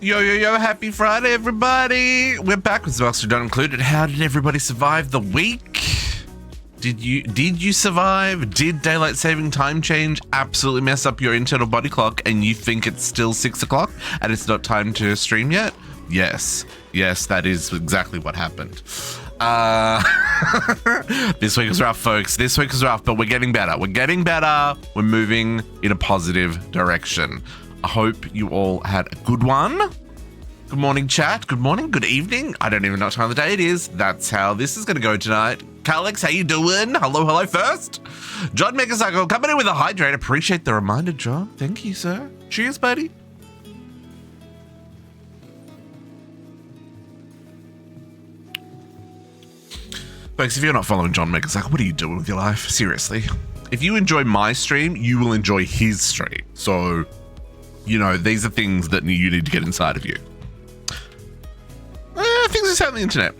Yo, yo, yo, happy Friday, everybody. We're back with Oxygen Not Included. How did everybody survive the week? Did you survive? Did daylight saving time change absolutely mess up your internal body clock and you think it's still 6 o'clock and it's not time to stream yet? Yes, that is exactly what happened. This week was rough, folks. This week was rough, but we're getting better. We're moving in a positive direction. I hope you all had a good one. Good morning, chat. Good morning, good evening. I don't even know what time of the day it is. That's how this is going to go tonight. Calix, how you doing? Hello first. John Megacycle coming in with a hydrate. Appreciate the reminder, John. Thank you, sir. Cheers, buddy. Folks, if you're not following John Megacycle, what are you doing with your life? Seriously. If you enjoy my stream, you will enjoy his stream. So, you know, these are things that you need to get inside of you. Things are out on the internet.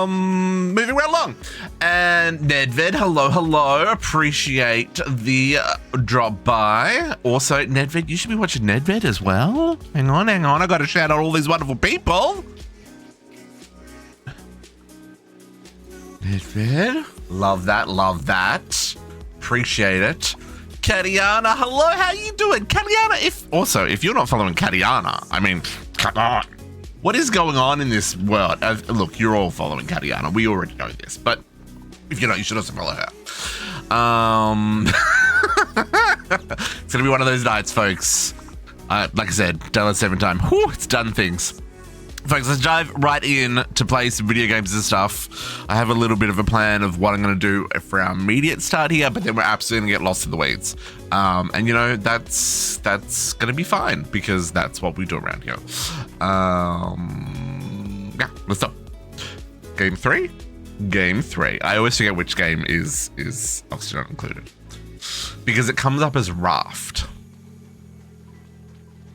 Moving right along. And Nedved, hello. Appreciate the drop by. Also, Nedved, you should be watching Nedved as well. Hang on. I got to shout out all these wonderful people. Nedved, love that. Appreciate it. Katiana, hello, how you doing? Katiana, if you're not following Katiana, I mean, come on. What is going on in this world? Look, you're all following Katiana. We already know this, but if you're not, you should also follow her. It's going to be one of those nights, folks. Like I said, daylight saving time. Whew, it's done things. Folks, let's dive right in to play some video games and stuff. I have a little bit of a plan of what I'm going to do for our immediate start here, but then we're absolutely going to get lost in the weeds. And you know, that's going to be fine because that's what we do around here. Yeah, let's go. Game three. I always forget which game is Oxygen Not Included because it comes up as Raft.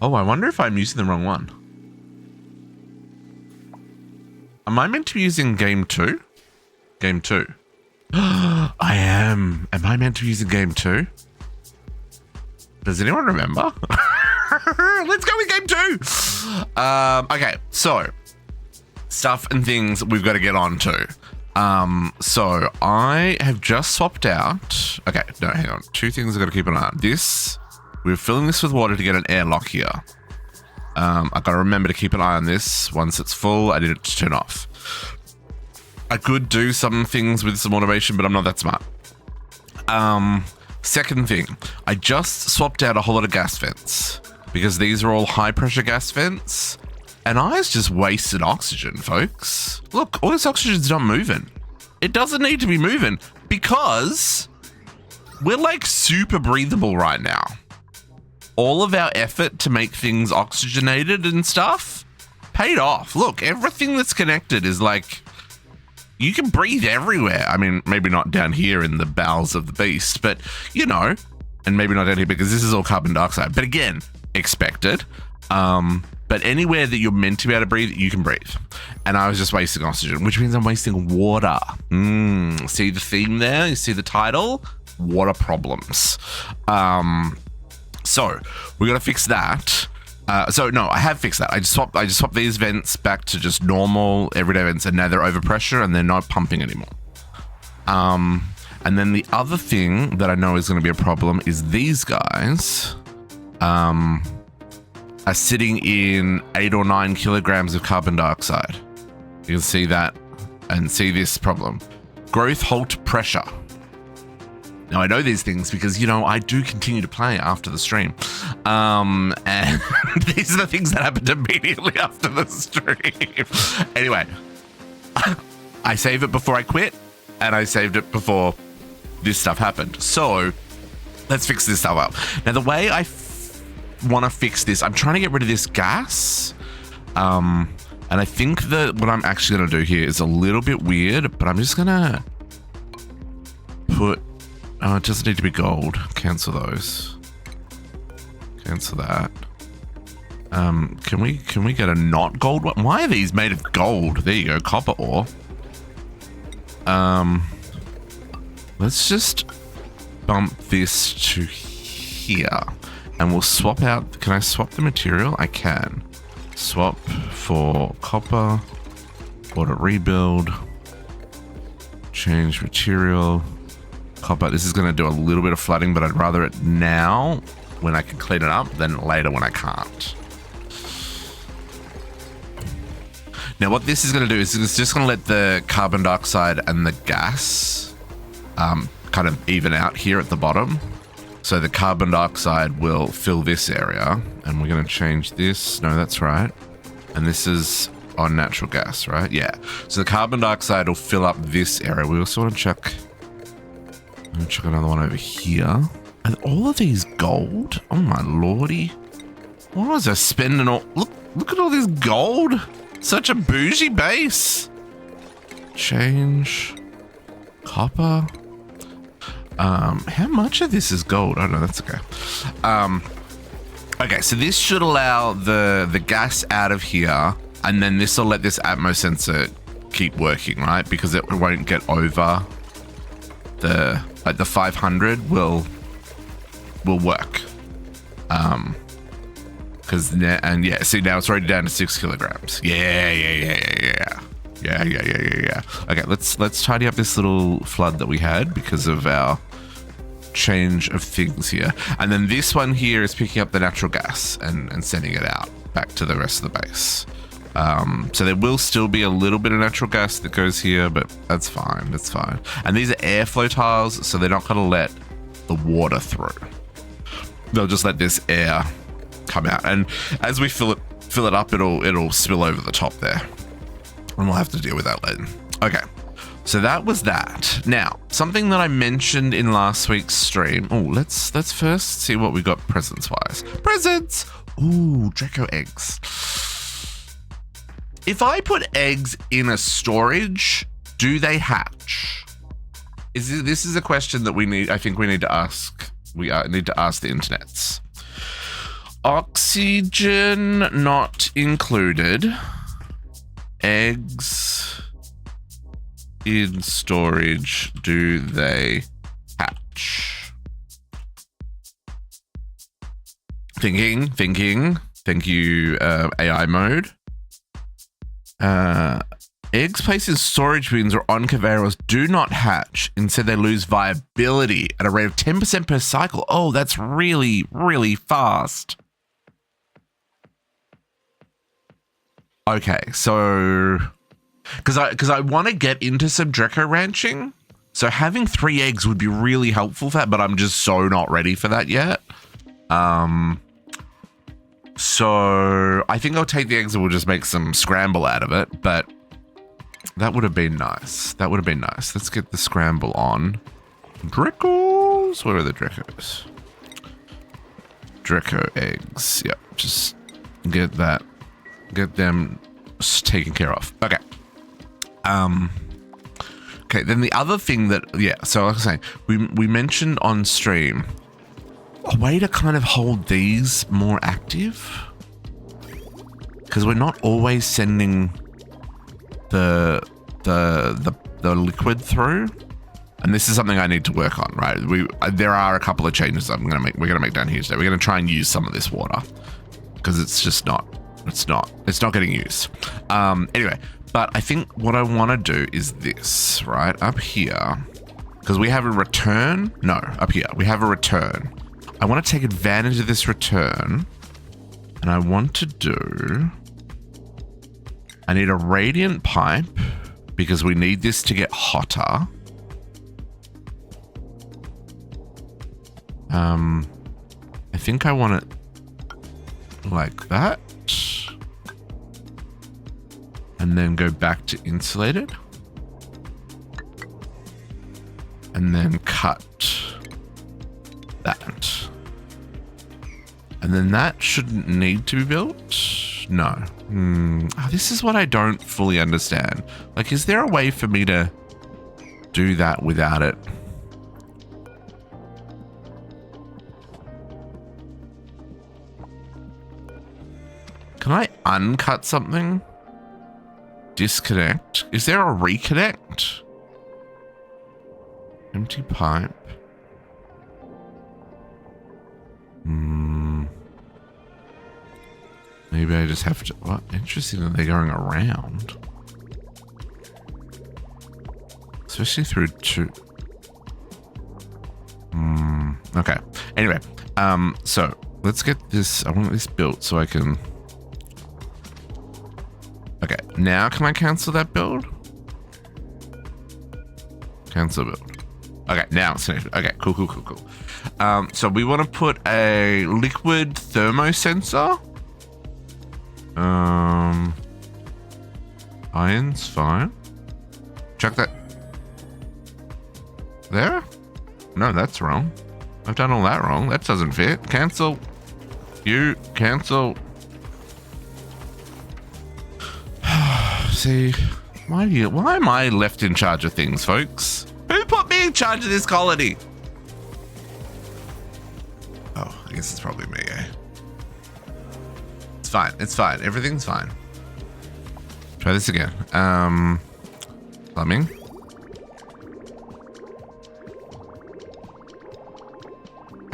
Oh, I wonder if I'm using the wrong one. Am I meant to be using game 2? Game 2. I am. Am I meant to be using game 2? Does anyone remember? Let's go with game 2. Okay, so stuff and things we've got to get on to. So I have just swapped out. Okay, no, hang on. Two things I've got to keep an eye on. We're filling this with water to get an airlock here. I've got to remember to keep an eye on this. Once it's full, I need it to turn off. I could do some things with some automation, but I'm not that smart. Second thing, I just swapped out a whole lot of gas vents because these are all high pressure gas vents and I just wasted oxygen, folks. Look, all this oxygen's not moving. It doesn't need to be moving because we're like super breathable right now. All of our effort to make things oxygenated and stuff paid off. Look, everything that's connected is like, you can breathe everywhere. I mean, maybe not down here in the bowels of the beast, but you know, and maybe not down here because this is all carbon dioxide. But again, expected. But anywhere that you're meant to be able to breathe, you can breathe. And I was just wasting oxygen, which means I'm wasting water. See the theme there? You see the title? Water problems. So we're gonna fix that. So no, I have fixed that. I just swapped these vents back to just normal everyday vents, and now they're overpressure and they're not pumping anymore. And then the other thing that I know is going to be a problem is these guys are sitting in 8 or 9 kilograms of carbon dioxide. You can see that and see this problem. Growth halt pressure. Now, I know these things because, you know, I do continue to play after the stream. And these are the things that happened immediately after the stream. Anyway, I save it before I quit, and I saved it before this stuff happened. So let's fix this stuff up. Now, the way I want to fix this, I'm trying to get rid of this gas. And I think that what I'm actually going to do here is a little bit weird, but I'm just going to put... Oh, it doesn't need to be gold. Cancel those. Cancel that. Can we get a not gold one? Why are these made of gold? There you go, copper ore. Let's just bump this to here. And we'll swap out. Can I swap the material? I can. Swap for copper. Auto rebuild. Change material. Copper. This is going to do a little bit of flooding, but I'd rather it now when I can clean it up than later when I can't. Now what this is going to do is it's just going to let the carbon dioxide and the gas kind of even out here at the bottom. So the carbon dioxide will fill this area, and we're going to change this. No, that's right. And this is on natural gas, right? Yeah. So the carbon dioxide will fill up this area. We also want to check. I'm going to check another one over here. And all of these gold? Oh my lordy. What was I spending all... Look at all this gold. Such a bougie base. Change. Copper. How much of this is gold? Oh no, that's okay. Okay, so this should allow the gas out of here, and then this will let this Atmos sensor keep working, right? Because it won't get over the 500 will work. Because yeah, see now it's already down to 6 kilograms. Yeah. Okay, let's tidy up this little flood that we had because of our change of things here. And then this one here is picking up the natural gas and sending it out back to the rest of the base. So there will still be a little bit of natural gas that goes here, but that's fine. That's fine. And these are airflow tiles, so they're not going to let the water through. They'll just let this air come out. And as we fill it up, it'll spill over the top there. And we'll have to deal with that later. Okay, so that was that. Now, something that I mentioned in last week's stream. Oh, let's first see what we got presents-wise. Presents! Ooh, Draco eggs. If I put eggs in a storage, do they hatch? This is a question that I think we need to ask. We need to ask the internets. Oxygen not included. Eggs in storage, do they hatch? Thinking. Thank you, AI mode. Eggs placed in storage bins or on conveyors do not hatch. Instead, they lose viability at a rate of 10% per cycle. Oh, that's really, really fast. Okay, so because I want to get into some Draco ranching, so having 3 eggs would be really helpful for that, but I'm just so not ready for that yet. So I think I'll take the eggs and we'll just make some scramble out of it, but that would have been nice. That would have been nice. Let's get the scramble on. Dracos! Where are the Dracos? Draco eggs. Yep, just get them taken care of. Okay. Okay, then the other thing that, so like I was saying, we mentioned on stream a way to kind of hold these more active, because we're not always sending the liquid through, and this is something I need to work on, right? There are a couple of changes we're gonna make down here today. We're gonna try and use some of this water because it's just not getting used. Anyway, but I think what I want to do is this, right up here, because we have a return. No, up here we have a return. I want to take advantage of this return, and I need a radiant pipe because we need this to get hotter. I think I want it like that, and then go back to insulated, and then cut that. And then that shouldn't need to be built. No. Oh, this is what I don't fully understand. Like, is there a way for me to do that without it? Can I uncut something? Disconnect. Is there a reconnect? Empty pipe. Maybe I just have to... What? Interesting that they're going around. Especially through two... Okay. Anyway, so let's get this... I want this built so I can... Okay, now can I cancel that build? Cancel build. Okay, now it's finished. Okay, cool. So we want to put a liquid thermosensor. Iron's fine. Check that. There? No, that's wrong. I've done all that wrong. That doesn't fit. Cancel. You cancel. See, why am I left in charge of things, folks? Who put me in charge of this colony? Oh, I guess it's probably me, eh? It's fine. It's fine. Everything's fine. Try this again. Plumbing.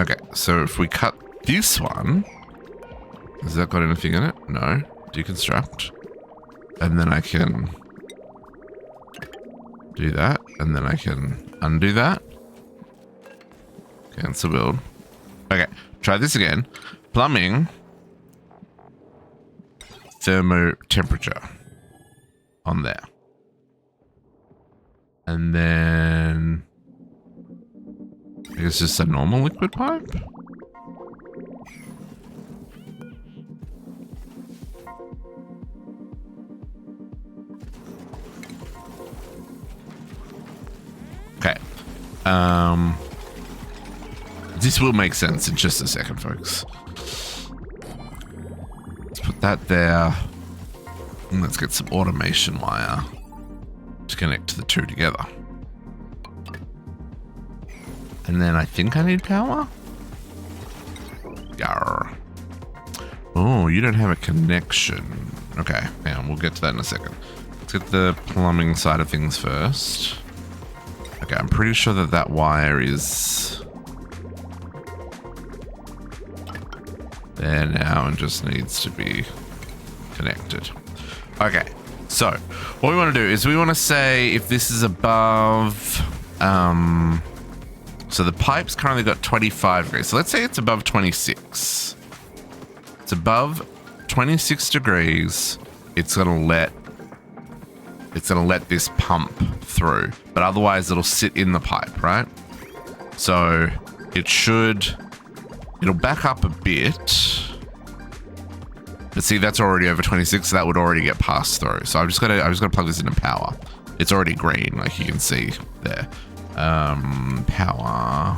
Okay, so if we cut this one, has that got anything in it? No. Deconstruct. And then I can do that. And then I can undo that. Cancel build. Okay, try this again. Plumbing. Thermo temperature. On there. And then... I guess just a normal liquid pipe? Okay. This will make sense in just a second, folks. Let's put that there. And let's get some automation wire to connect the two together. And then I think I need power? Yarr. Oh, you don't have a connection. Okay, hang on, we'll get to that in a second. Let's get the plumbing side of things first. Okay, I'm pretty sure that that wire is there now and just needs to be connected. Okay, so what we want to do is we want to say if this is above, so the pipe's currently got 25 degrees. So let's say it's above 26. It's above 26 degrees. It's gonna let this pump through, but otherwise it'll sit in the pipe, right? So it'll back up a bit. But see, that's already over 26, so that would already get passed through. So I've just got to plug this into power. It's already green, like you can see there. Power,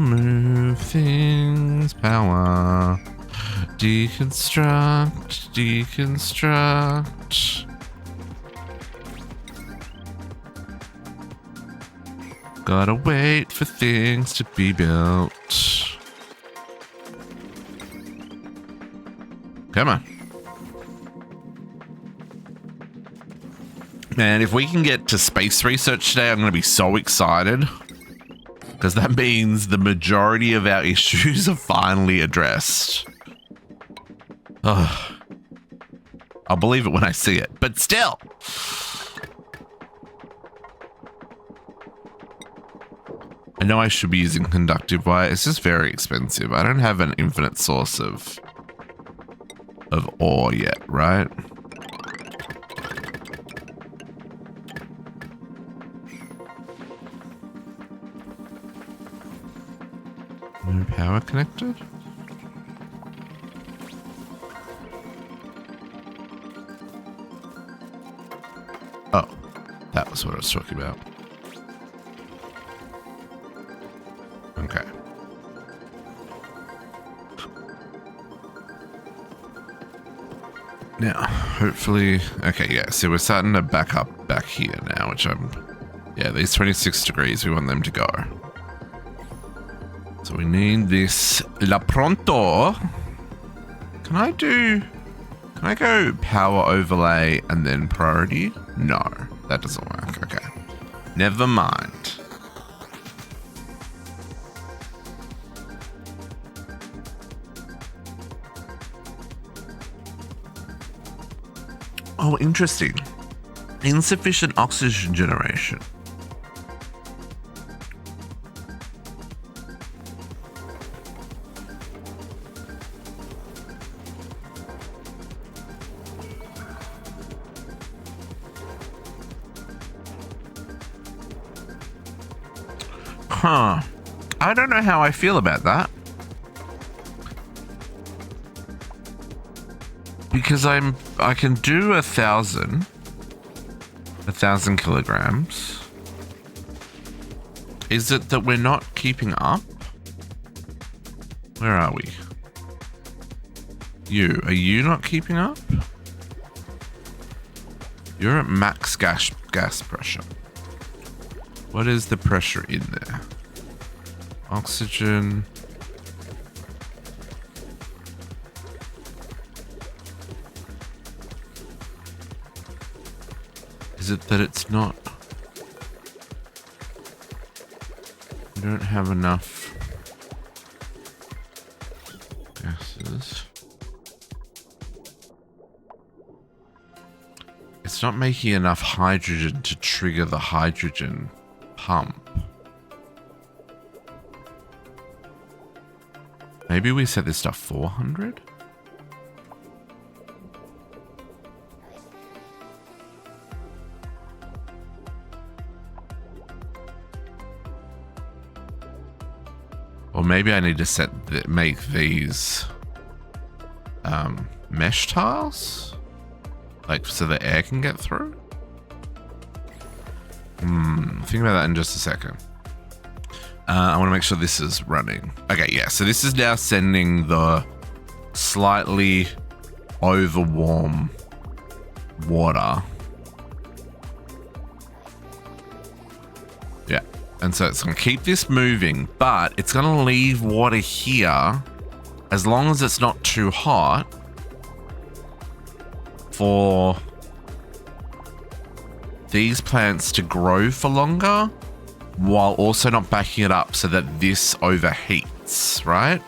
move things, power, deconstruct. Gotta wait for things to be built. Come on. Man, if we can get to space research today, I'm going to be so excited. Because that means the majority of our issues are finally addressed. Ugh. I'll believe it when I see it. But still. I know I should be using conductive wire. It's just very expensive. I don't have an infinite source of ore yet, right? No power connected? Oh, that was what I was talking about. Okay. Now, hopefully, okay, yeah, so we're starting to back up back here now, which yeah, these 26 degrees, we want them to go. So we need this La Pronto. Can I go power overlay and then priority? No, that doesn't work. Okay. Never mind. Oh, interesting. Insufficient oxygen generation. Huh. I don't know how I feel about that. Because I can do 1,000 kilograms. Is it that we're not keeping up? Where are we? Are you not keeping up? You're at max gas pressure. What is the pressure in there? Oxygen. Is it that it's not? We don't have enough gases. It's not making enough hydrogen to trigger the hydrogen pump. Maybe we set this stuff 400? Or maybe I need to make these mesh tiles, like so the air can get through. Think about that in just a second. I want to make sure this is running. Okay, yeah. So this is now sending the slightly over warm water. Yeah. And so it's going to keep this moving, but it's going to leave water here as long as it's not too hot for these plants to grow for longer while also not backing it up so that this overheats, right?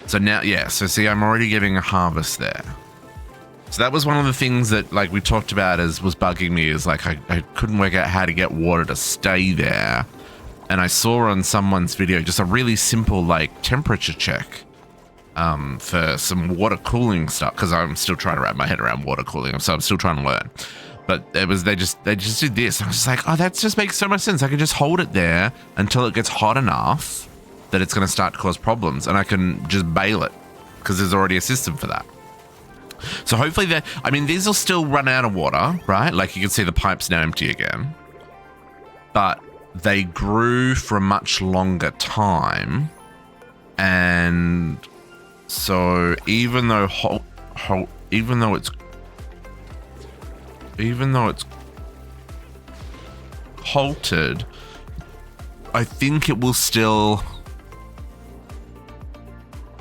So now, yeah, so see, I'm already getting a harvest there. So that was one of the things that, like, we talked about was bugging me, is like I couldn't work out how to get water to stay there. And I saw on someone's video just a really simple, like, temperature check for some water cooling stuff, because I'm still trying to wrap my head around water cooling, so I'm still trying to learn. But it was they just did this. I was just like, oh, that just makes so much sense. I can just hold it there until it gets hot enough that it's going to start to cause problems, and I can just bail it because there's already a system for that. So hopefully these will still run out of water, right? Like you can see the pipe's now empty again, but they grew for a much longer time, and so even though it's halted, I think it will still,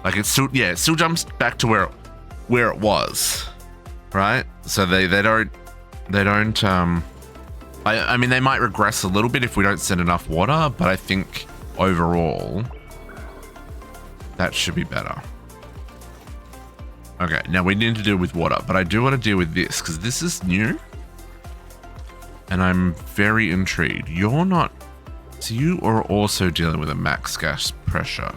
like, it still jumps back to where it was, right? So they don't I mean, they might regress a little bit if we don't send enough water, but I think overall that should be better. Okay, now we need to deal with water, but I do want to deal with this because this is new and I'm very intrigued. You're not, so you are also dealing with a max gas pressure.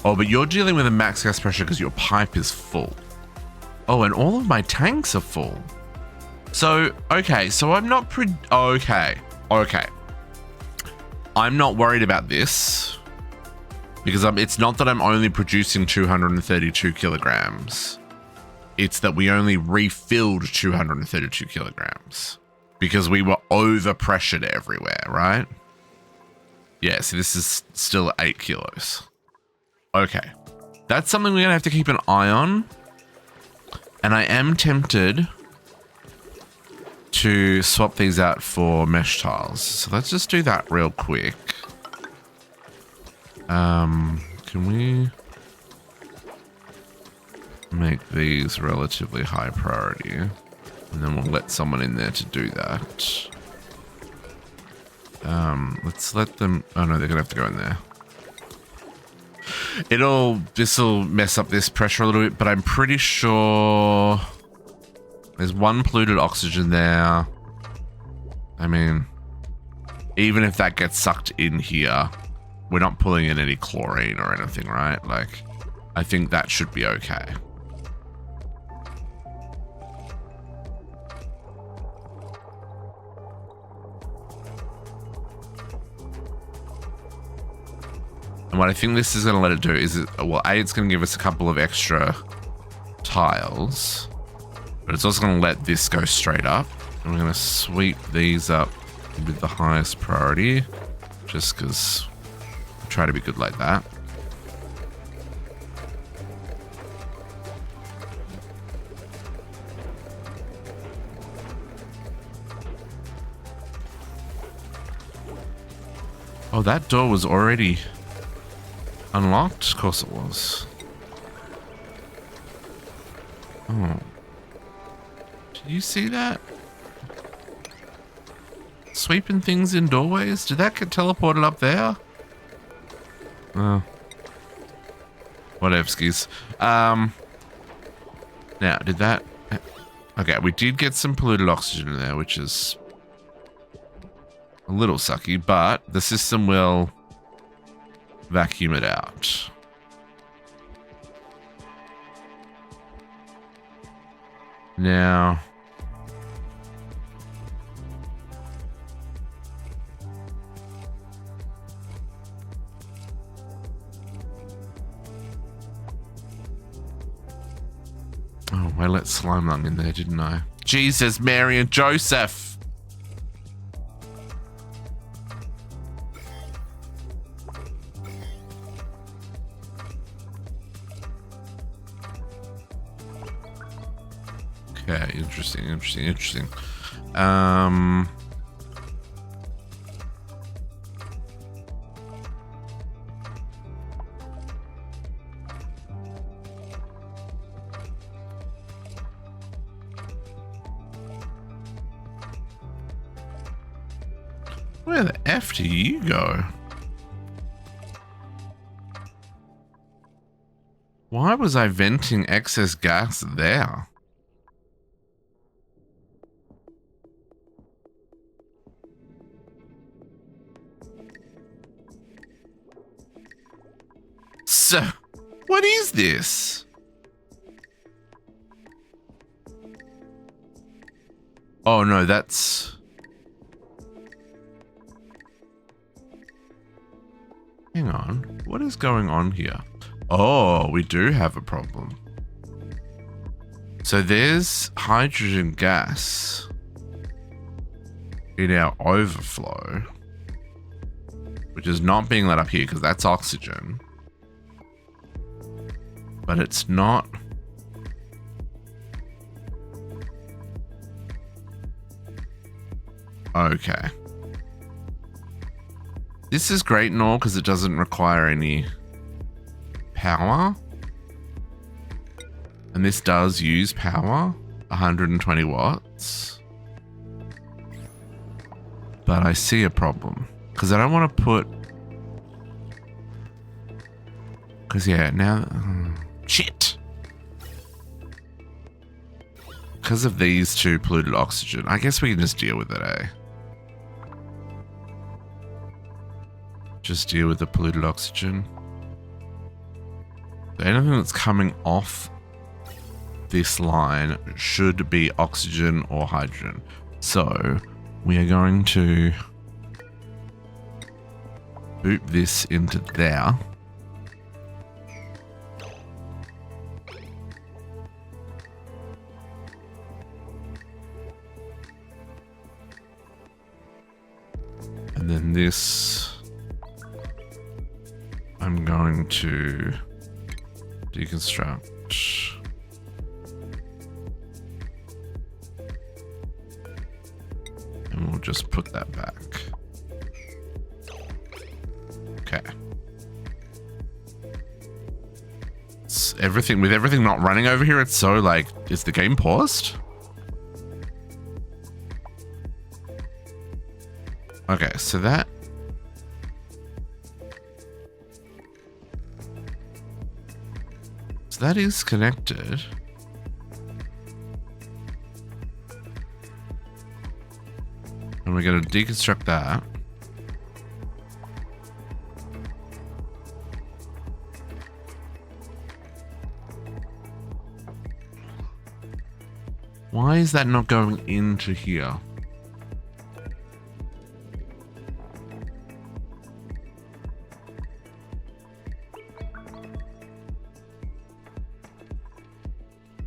Oh, but you're dealing with a max gas pressure because your pipe is full. Oh, and all of my tanks are full. So, okay, so I'm not okay. I'm not worried about this because it's not that I'm only producing 232 kilograms. It's that we only refilled 232 kilograms because we were over pressured everywhere, right? Yeah, so this is still 8 kilos. Okay, that's something we're gonna have to keep an eye on. And I am tempted to swap these out for mesh tiles. So let's just do that real quick. Can we make these relatively high priority? And then we'll let someone in there to do that. Let's let them, oh no, they're gonna have to go in there. This will mess up this pressure a little bit, but I'm pretty sure there's one polluted oxygen there. I mean, even if that gets sucked in here, we're not pulling in any chlorine or anything, right? Like, I think that should be okay. And what I think this is going to let it do is, well, A, it's going to give us a couple of extra tiles, but it's also going to let this go straight up. And we're going to sweep these up with the highest priority, just because I try to be good like that. Oh, that door was already unlocked? Of course it was. Oh. Did you see that? Sweeping things in doorways? Did that get teleported up there? Oh. Whatevskis. Now, did that... Okay, we did get some polluted oxygen in there, which is a little sucky, but the system will vacuum it out. Now, oh, I let slime lung in there, didn't I? Jesus, Mary and Joseph. Okay, interesting. Where the F do you go? Why was I venting excess gas there? So, what is this? Oh no, that's... Hang on, what is going on here? Oh, we do have a problem. So there's hydrogen gas in our overflow, which is not being let up here because that's oxygen. But it's not. Okay. This is great and all because it doesn't require any power. And this does use power, 120 watts. But I see a problem because I don't want to put... Because yeah, now... Shit! Because of these two polluted oxygen, I guess we can just deal with it, eh? Just deal with the polluted oxygen. So anything that's coming off this line should be oxygen or hydrogen. So we are going to boot this into there. And then this, I'm going to deconstruct. And we'll just put that back. Okay. It's everything, with everything not running over here, it's so like, is the game paused? Okay, so that... so that is connected. And we're going to deconstruct that. Why is that not going into here?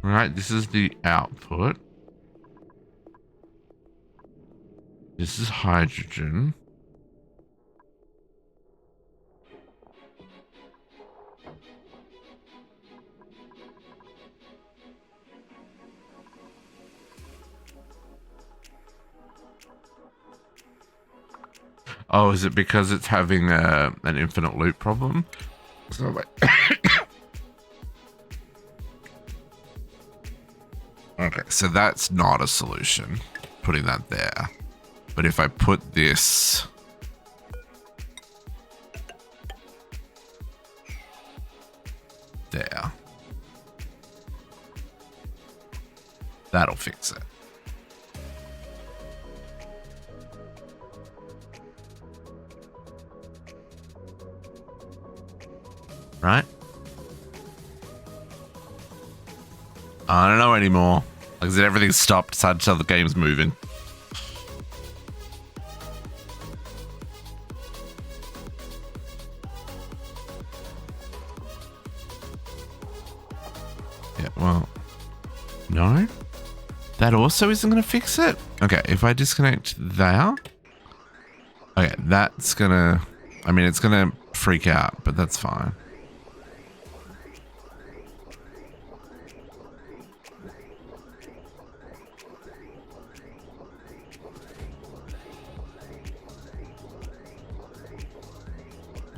Right, this is the output. This is hydrogen. Oh, is it because it's having an infinite loop problem? So like okay, so that's not a solution, putting that there. But if I put this there, that'll fix it. Right? I don't know anymore. Like I said, everything's stopped. Sad to tell the game's moving. Yeah, well, no. That also isn't going to fix it. Okay, if I disconnect there. Okay, that's going to, I mean, it's going to freak out, but that's fine.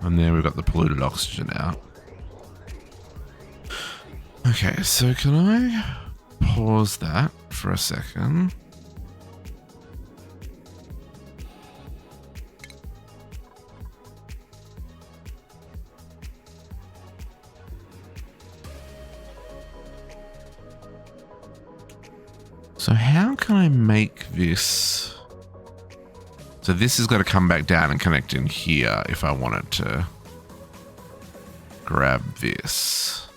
And there we've got the polluted oxygen out. Okay, so can I pause that for a second? So how can I make this? So this has got to come back down and connect in here if I wanted to grab this.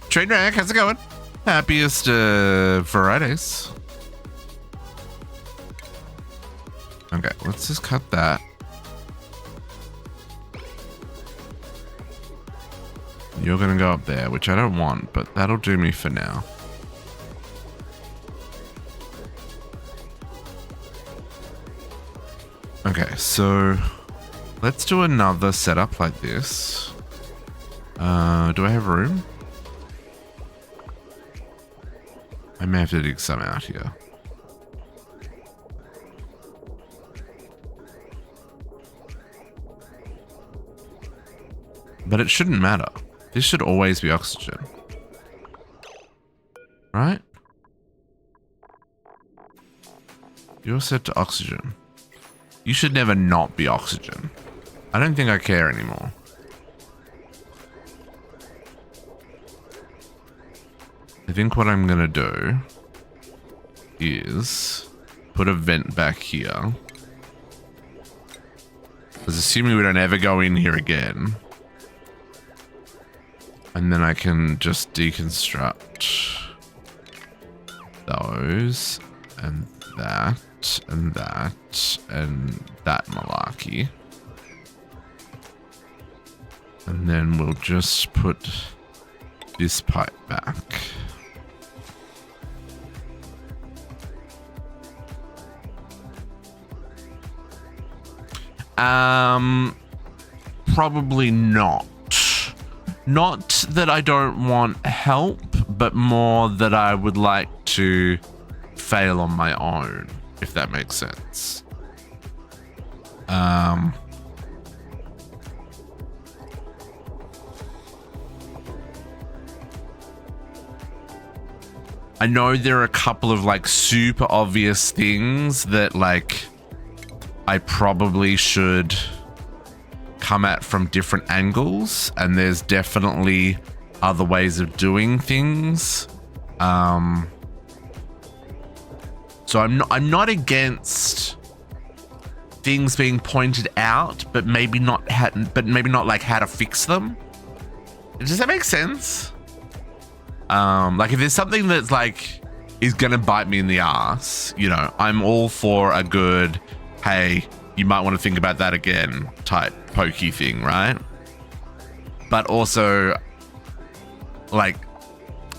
Trainwreck, how's it going? Happiest Fridays. Okay, let's just cut that. You're going to go up there, which I don't want, but that'll do me for now. Okay, so let's do another setup like this. Do I have room? I may have to dig some out here. But it shouldn't matter. This should always be oxygen. Right? You're set to oxygen. You should never not be oxygen. I don't think I care anymore. I think what I'm gonna do is put a vent back here. Because assuming we don't ever go in here again. And then I can just deconstruct those and that. And that, and that malarkey. And then we'll just put this pipe back. Probably not. Not that I don't want help, but more that I would like to fail on my own. If that makes sense. I know there are a couple of like super obvious things that like I probably should come at from different angles, and there's definitely other ways of doing things. So I'm not against things being pointed out, but maybe not like how to fix them. Does that make sense? Like if there's something that's like is gonna bite me in the ass, you know, I'm all for a good, hey, you might want to think about that again type pokey thing, right? But also, like,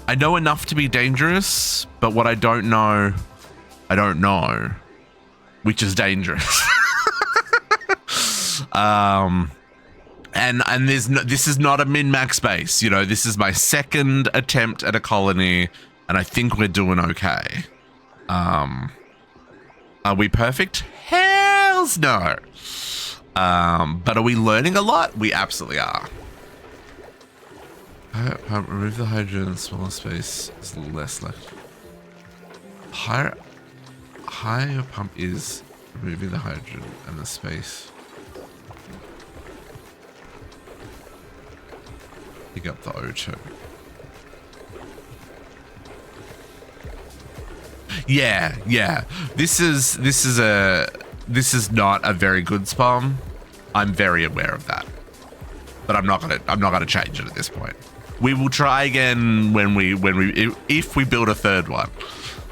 I know enough to be dangerous, but what I don't know, which is dangerous. And this is not a min-max base, you know, this is my second attempt at a colony, and I think we're doing okay. Are we perfect? Hells no. But are we learning a lot? We absolutely are. Pump, remove the hydrogen, smaller space is less left. Higher pump is removing the hydrogen and the space. Pick up the O2. Yeah. This is not a very good spawn. I'm very aware of that. But I'm not gonna change it at this point. We will try again if we build a third one.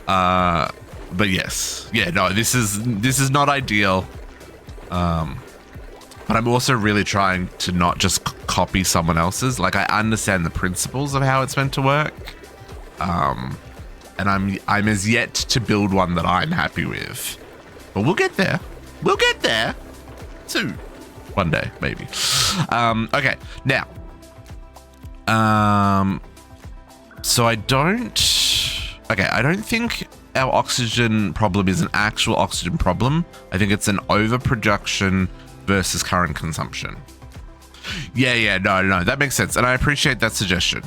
But yes. Yeah, no, this is not ideal. But I'm also really trying to not just copy someone else's. Like, I understand the principles of how it's meant to work. And I'm as yet to build one that I'm happy with. But we'll get there. We'll get there soon. One day, maybe. Okay, now. So I don't think our oxygen problem is an actual oxygen problem. I think it's an overproduction versus current consumption. Yeah, no, that makes sense. And I appreciate that suggestion.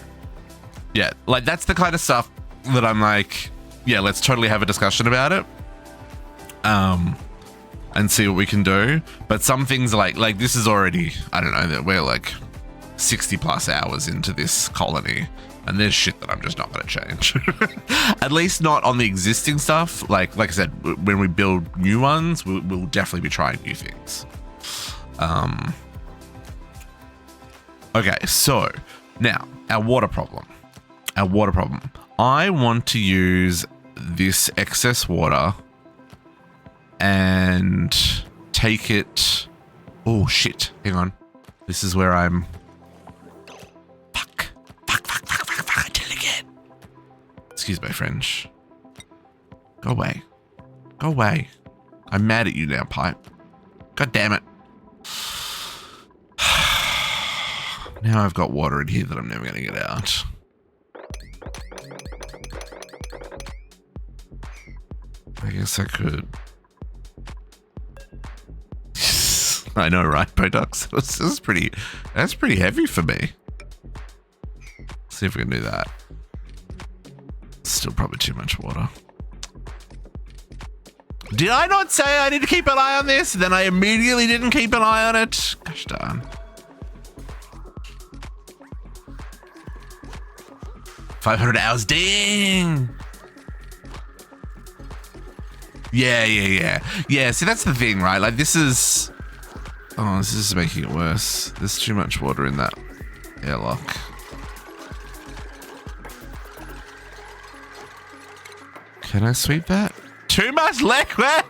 Yeah, like that's the kind of stuff that I'm like, yeah, let's totally have a discussion about it. And see what we can do. But some things like this is already, I don't know, that we're like 60 plus hours into this colony, and there's shit that I'm just not going to change. At least not on the existing stuff. Like I said, when we build new ones, we'll definitely be trying new things. Okay, so now our water problem. I want to use this excess water and take it. Oh shit! Hang on. This is where I'm. Fuck! I did it again. Excuse my French. Go away. I'm mad at you now, pipe. God damn it. Now I've got water in here that I'm never going to get out. I guess I could. I know, right, Botox? That's pretty heavy for me. Let's see if we can do that. Still probably too much water. Did I not say I need to keep an eye on this? Then I immediately didn't keep an eye on it. Gosh darn. 500 hours, dang. Yeah. See, that's the thing, right? Like this is making it worse. There's too much water in that airlock. Can I sweep that? Too much liquid.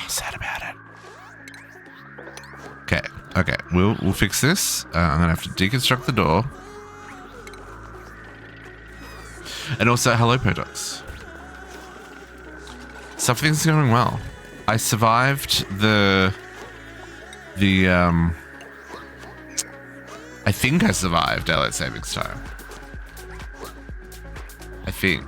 Sad about it. Okay. We'll fix this. I'm gonna have to deconstruct the door. And also, hello, Podox. Something's going well. I survived I think I survived daylight savings time. I think.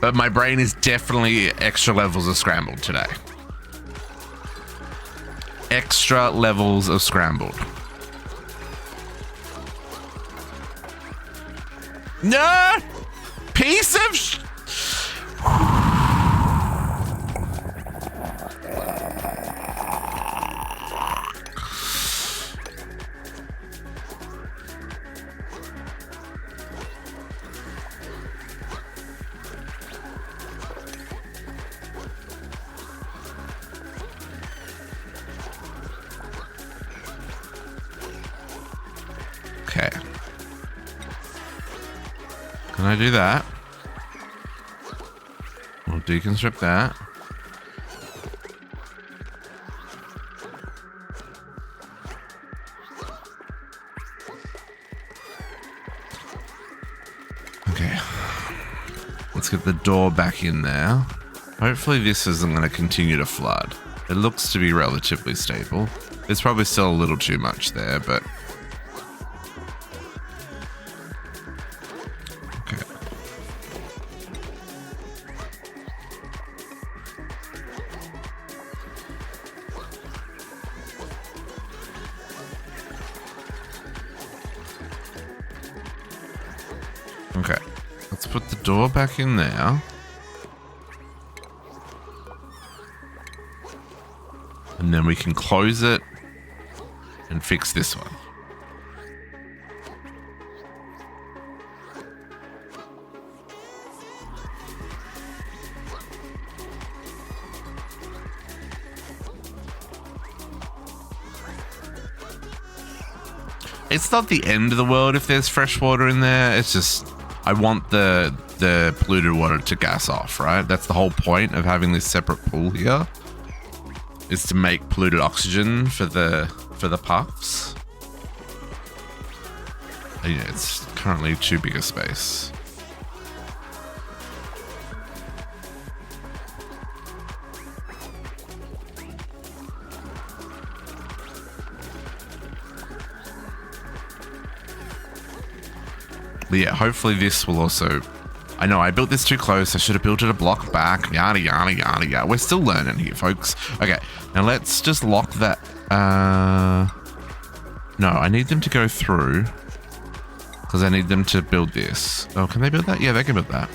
But my brain is definitely extra levels of scrambled today. Extra levels of scrambled. No! Piece of Okay. Can I do that? We'll deconstruct that. Okay. Let's get the door back in there. Hopefully this isn't going to continue to flood. It looks to be relatively stable. There's probably still a little too much there, but... Okay. Okay. Let's put the door back in there. And then we can close it and fix this one. It's not the end of the world if there's fresh water in there. It's just, I want the polluted water to gas off, right? That's the whole point of having this separate pool here, is to make polluted oxygen for the puffs. Yeah, it's currently too big a space. But yeah, hopefully this will also... I know I built this too close. I should have built it a block back. Yada, yada, yada, yada. We're still learning here, folks. Okay, now let's just lock that. No, I need them to go through because I need them to build this. Oh, can they build that? Yeah, they can build that.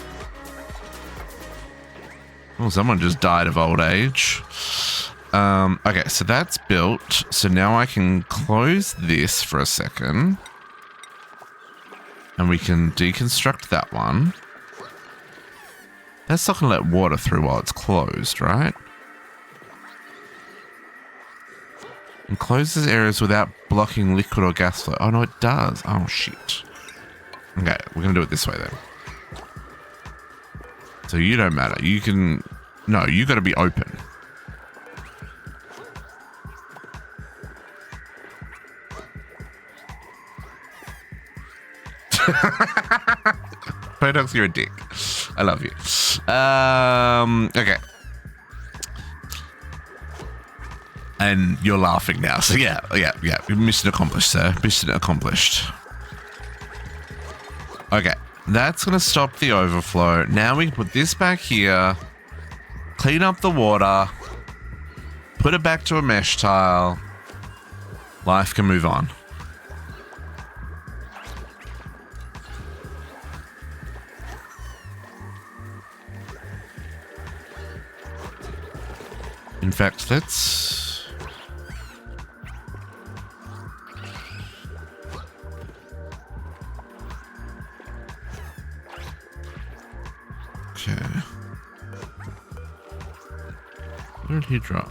Oh, someone just died of old age. Okay, so that's built. So now I can close this for a second. And we can deconstruct that one. That's not going to let water through while it's closed, right? And closes areas without blocking liquid or gas flow. Oh, no, it does. Oh, shit. Okay, we're going to do it this way, then. So you don't matter. You can... No, you got to be open. Paradox, you're a dick. I love you. Okay. And you're laughing now. So yeah. Mission accomplished, sir. Mission accomplished. Okay. That's going to stop the overflow. Now we can put this back here. Clean up the water. Put it back to a mesh tile. Life can move on. In fact, let's... Okay. Where did he drop?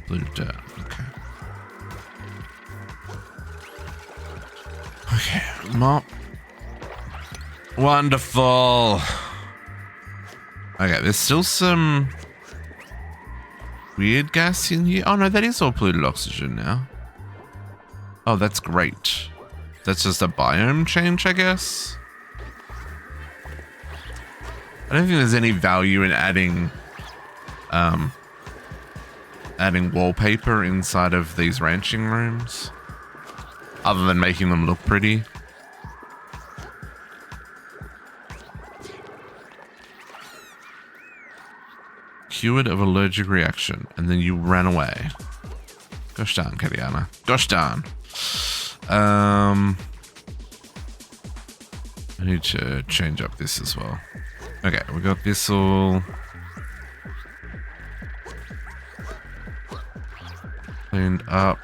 Blue dirt. Okay. Okay, mop. Wonderful. Okay, there's still some... weird gas in here. Oh no, that is all polluted oxygen now. Oh, that's great. That's just a biome change, I guess. I don't think there's any value in adding wallpaper inside of these ranching rooms, other than making them look pretty. Cured of allergic reaction, and then you ran away. Gosh darn, Kadiana. Gosh darn. I need to change up this as well. Okay, we got this all cleaned up.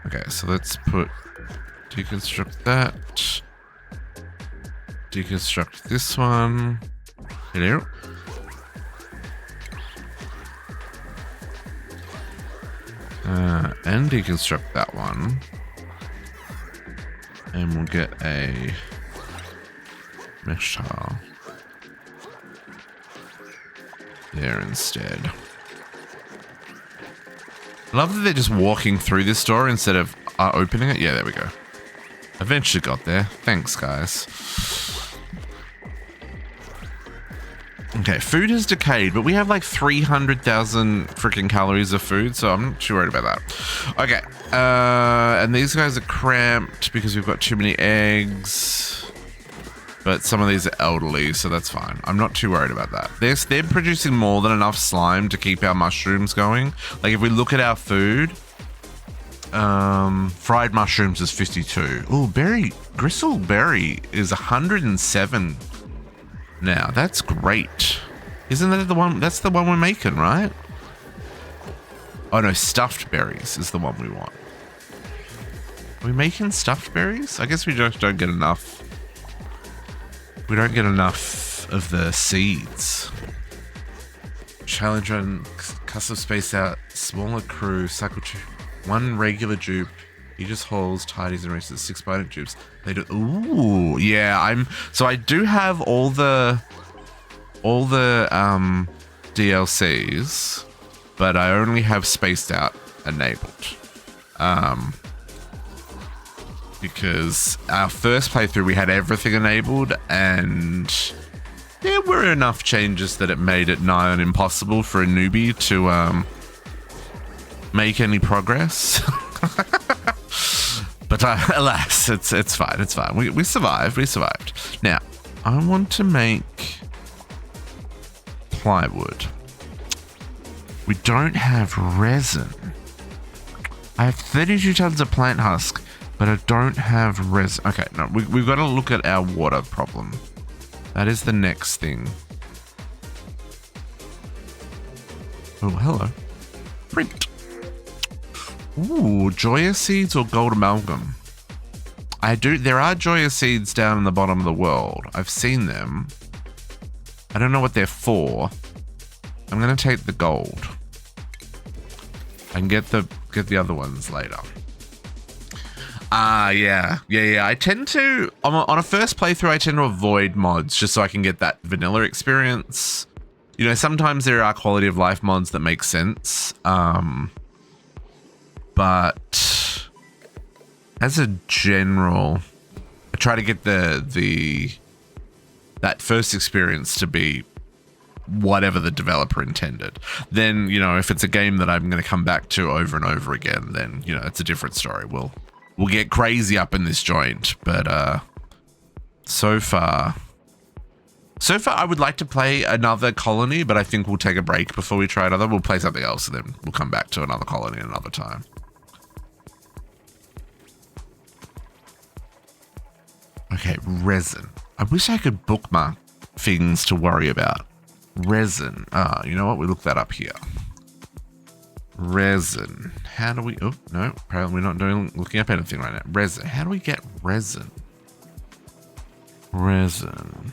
Okay, so let's deconstruct that. Deconstruct this one. Hello. And deconstruct that one. And we'll get a mesh tile there instead. I love that they're just walking through this door instead of opening it. Yeah, there we go. Eventually got there. Thanks, guys. Okay, food has decayed, but we have like 300,000 freaking calories of food, so I'm not too worried about that. Okay, and these guys are cramped because we've got too many eggs, but some of these are elderly, so that's fine. I'm not too worried about that. They're producing more than enough slime to keep our mushrooms going. Like if we look at our food, fried mushrooms is 52. Oh, gristle berry is 107. Now, that's great. Isn't that the one? That's the one we're making, right? Oh, no. Stuffed berries is the one we want. Are we making stuffed berries? I guess we just don't get enough. We don't get enough of the seeds. Challenge run, custom space out, smaller crew, cycle tube, one regular dupe. He just hauls, tidies, and races 6 bionic dupes. They do. Ooh, yeah. So I do have all the DLCs, but I only have spaced out enabled. Because our first playthrough we had everything enabled, and there were enough changes that it made it nigh on impossible for a newbie to make any progress. But alas, it's fine. It's fine. We survived. We survived. Now, I want to make plywood. We don't have resin. I have 32 tons of plant husk, but I don't have resin. Okay, no, we've got to look at our water problem. That is the next thing. Oh, hello. Print. Ooh, Joya seeds or gold amalgam? There are Joya seeds down in the bottom of the world. I've seen them. I don't know what they're for. I'm gonna take the gold. I can get the other ones later. Yeah. I tend to, on a first playthrough, I tend to avoid mods just so I can get that vanilla experience. You know, sometimes there are quality of life mods that make sense. But as a general, I try to get that first experience to be whatever the developer intended. Then, you know, if it's a game that I'm going to come back to over and over again, then, you know, it's a different story. We'll get crazy up in this joint, but so far I would like to play another colony, but I think we'll take a break before we try another. We'll play something else and then we'll come back to another colony another time. Okay, resin. I wish I could bookmark things to worry about. Resin. You know what? We look that up here. Resin. How do we... Oh, no. Apparently we're not looking up anything right now. Resin. How do we get resin? Resin.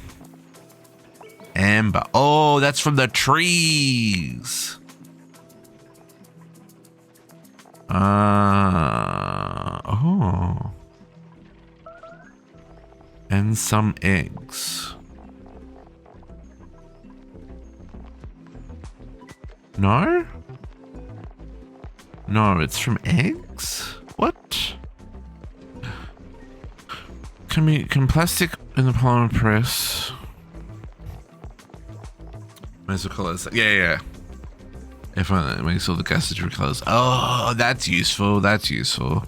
Amber. Oh, that's from the trees. Oh. And some eggs. No? No, it's from eggs? What? Can plastic in the polymer press? Makes the colors. Yeah. If it makes all the gases colors. Oh, that's useful. That's useful.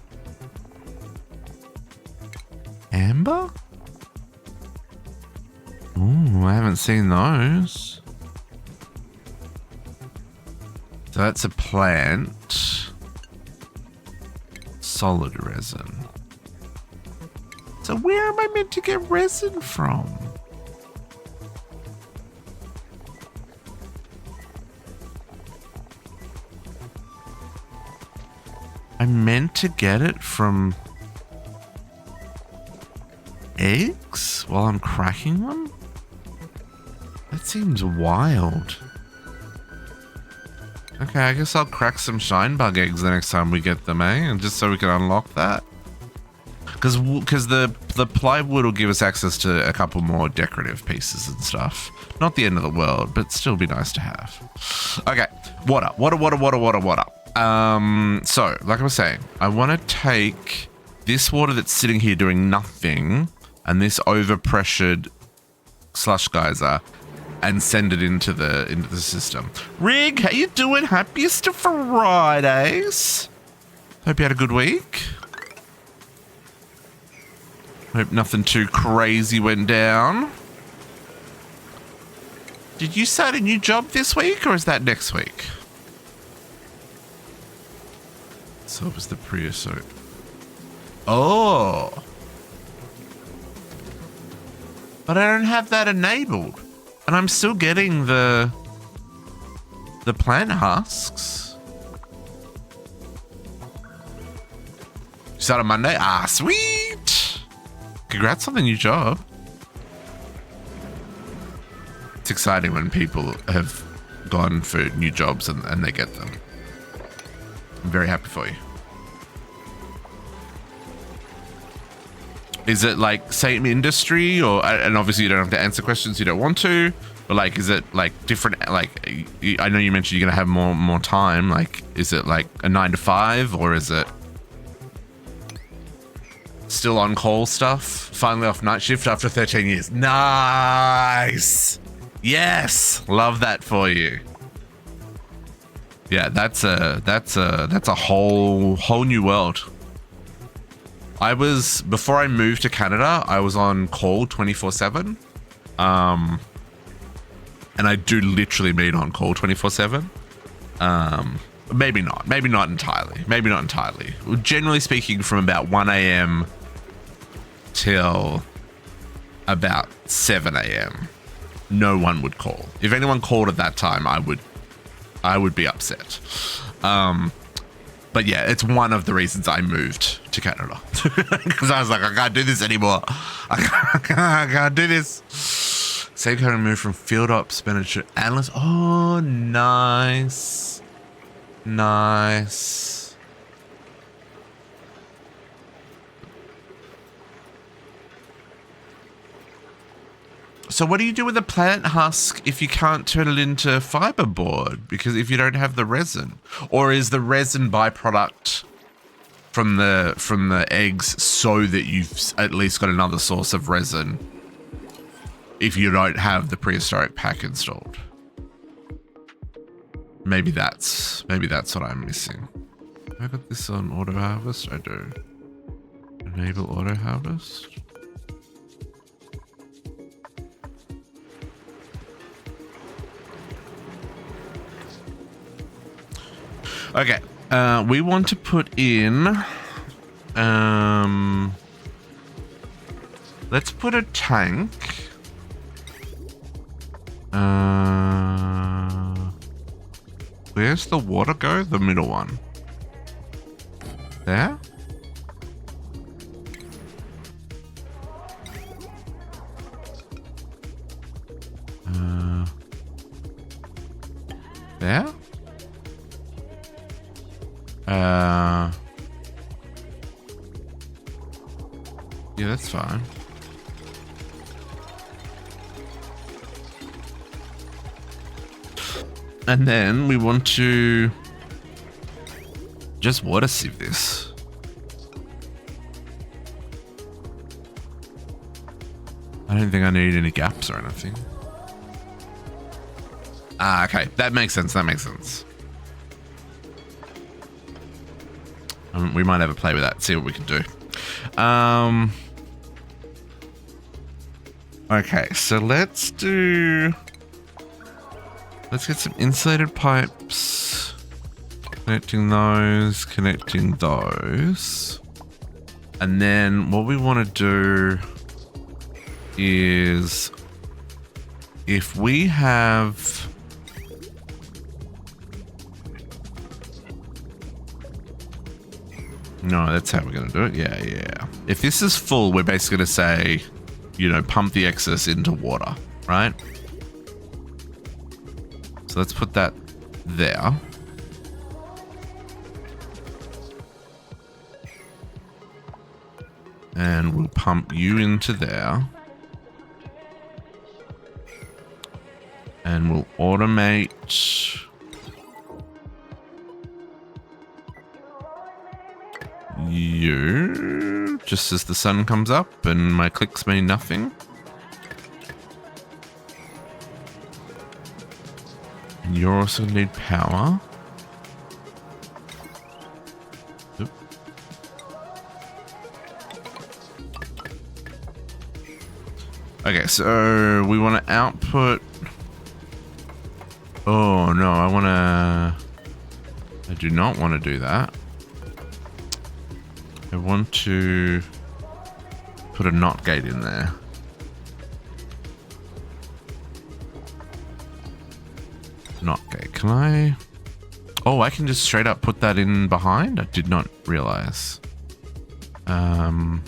Amber? Ooh, I haven't seen those. So that's a plant. Solid resin. So where am I meant to get resin from? I meant to get it from eggs while I'm cracking them? That seems wild. Okay, I guess I'll crack some shine bug eggs the next time we get them, eh? And just so we can unlock that. Because the plywood will give us access to a couple more decorative pieces and stuff. Not the end of the world, but still be nice to have. Okay, water. So, like I was saying, I want to take this water that's sitting here doing nothing and this overpressured slush geyser and send it into the system. Rig, how you doing? Happiest of Fridays. Hope you had a good week. Hope nothing too crazy went down. Did you start a new job this week or is that next week? So it was the Priusote. Oh. But I don't have that enabled. And I'm still getting the plant husks. Start on Monday? Ah, sweet. Congrats on the new job. It's exciting when people have gone for new jobs and they get them. I'm very happy for you. Is it like same industry or, and obviously you don't have to answer questions you don't want to, but like, is it like different, like, I know you mentioned you're going to have more time. Like, is it like a 9 to 5 or is it still on call stuff? Finally off night shift after 13 years. Nice. Yes. Love that for you. Yeah, that's a whole new world. Before I moved to Canada, I was on call 24/7. And I do literally mean on call 24/7. Maybe not entirely. Generally speaking, from about 1 a.m. till about 7 a.m. no one would call. If anyone called at that time, I would be upset. But yeah, it's one of the reasons I moved to Canada. Because I was like, I can't do this anymore. I can't do this. Same kind of move from field ops manager to analyst. Oh, nice. Nice. So what do you do with a plant husk if you can't turn it into fiberboard? Because if you don't have the resin, or is the resin byproduct from the eggs so that you've at least got another source of resin if you don't have the prehistoric pack installed? Maybe that's what I'm missing. Have I got this on auto harvest? I do. Enable auto harvest. Okay, we want to put in, let's put a tank, where's the water go? The middle one. There? There? Yeah, that's fine. And then we want to just water sieve this. I don't think I need any gaps or anything. Ah, okay. That makes sense. We might have a play with that, see what we can do. Okay, so let's get some insulated pipes. Connecting those. And then what we want to do is if we have... No, that's how we're going to do it. Yeah. If this is full, we're basically going to say, you know, pump the excess into water, right? So let's put that there. And we'll pump you into there. And we'll automate you just as the sun comes up and my clicks mean nothing. And you also need power. Oop. Okay, so we want to output. Oh no, I do not want to do that. I want to put a NOT gate in there. NOT gate. Can I? Oh, I can just straight up put that in behind? I did not realize. We'll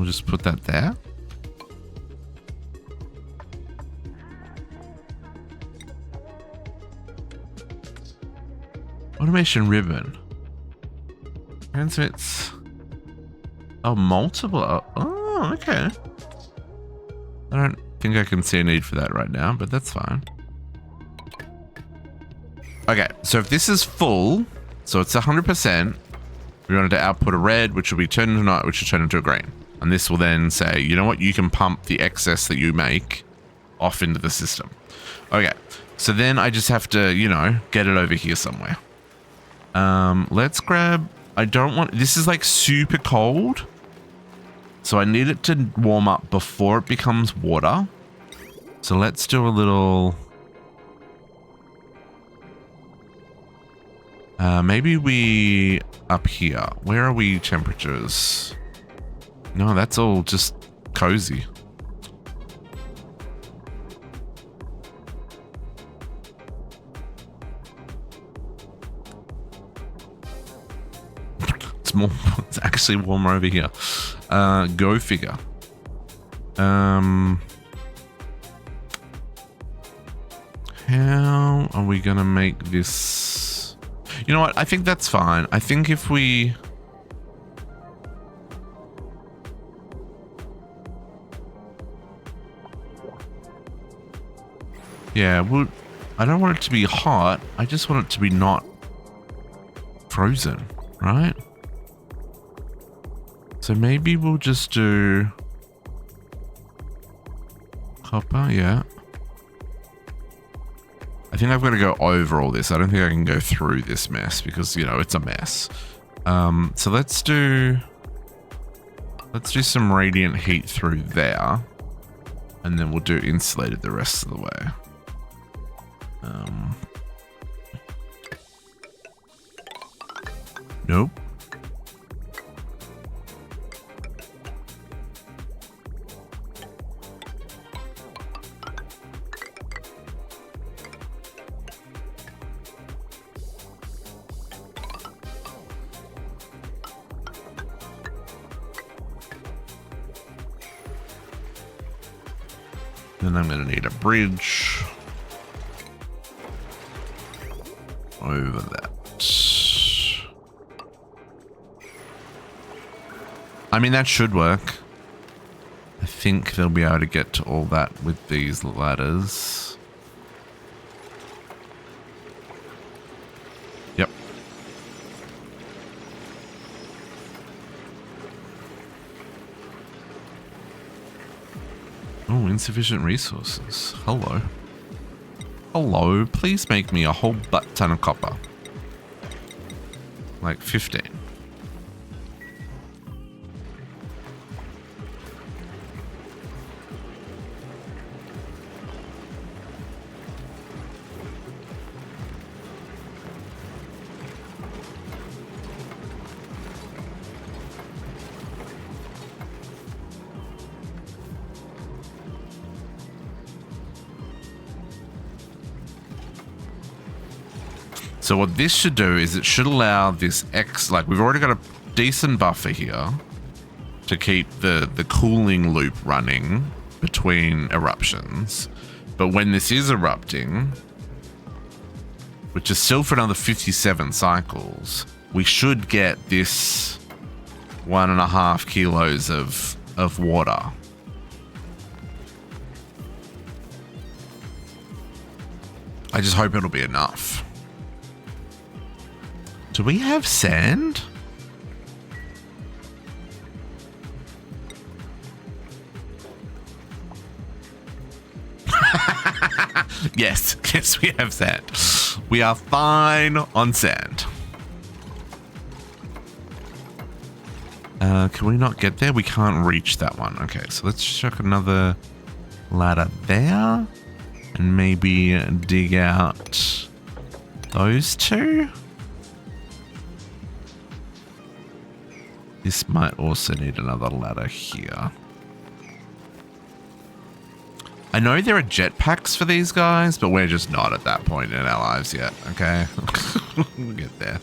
just put that there. Automation ribbon. Transmits. Oh, multiple. Oh, okay. I don't think I can see a need for that right now, but that's fine. Okay, so if this is full, so it's 100%, we wanted to output a red, which will be turned into not, which will turn into a green. And this will then say, you know what, you can pump the excess that you make off into the system. Okay, so then I just have to, you know, get it over here somewhere. Let's grab, I don't want, this is like super cold. So I need it to warm up before it becomes water. So let's do a little, maybe we up here. Where are we temperatures? No, that's all just cozy. It's actually warmer over here. Go figure. How are we gonna make this? You know what? I think that's fine. I think if we... Yeah, well, I don't want it to be hot. I just want it to be not frozen, right? So maybe we'll just do copper, yeah. I think I've got to go over all this. I don't think I can go through this mess because, you know, it's a mess. So let's do some radiant heat through there, and then we'll do insulated the rest of the way. Nope. Then I'm going to need a bridge over that. I mean, that should work. I think they'll be able to get to all that with these ladders. Yep. Oh, insufficient resources. Hello. Hello, please make me a whole butt ton of copper. Like 15. So what this should do is it should allow this like we've already got a decent buffer here to keep the cooling loop running between eruptions. But when this is erupting, which is still for another 57 cycles, we should get this 1.5 kilos of water. I just hope it'll be enough. Do we have sand? Yes, we have sand. We are fine on sand. Can we not get there? We can't reach that one. Okay, so let's chuck another ladder there. And maybe dig out those two. This might also need another ladder here. I know there are jetpacks for these guys, but we're just not at that point in our lives yet, okay? We'll get there.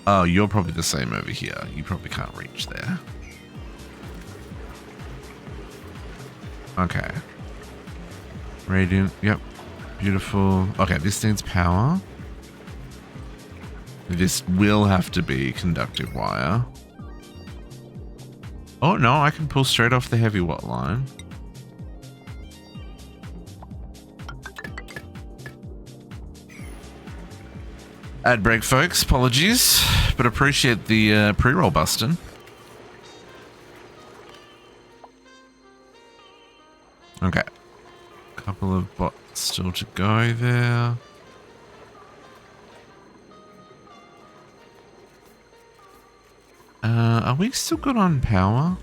Oh, you're probably the same over here. You probably can't reach there. Okay. Radiant, yep. Beautiful. Okay, this needs power. This will have to be conductive wire. Oh, no, I can pull straight off the heavy watt line. Ad break, folks. Apologies, but appreciate the pre-roll busting. Okay. Couple of bots still to go there. Are we still good on power?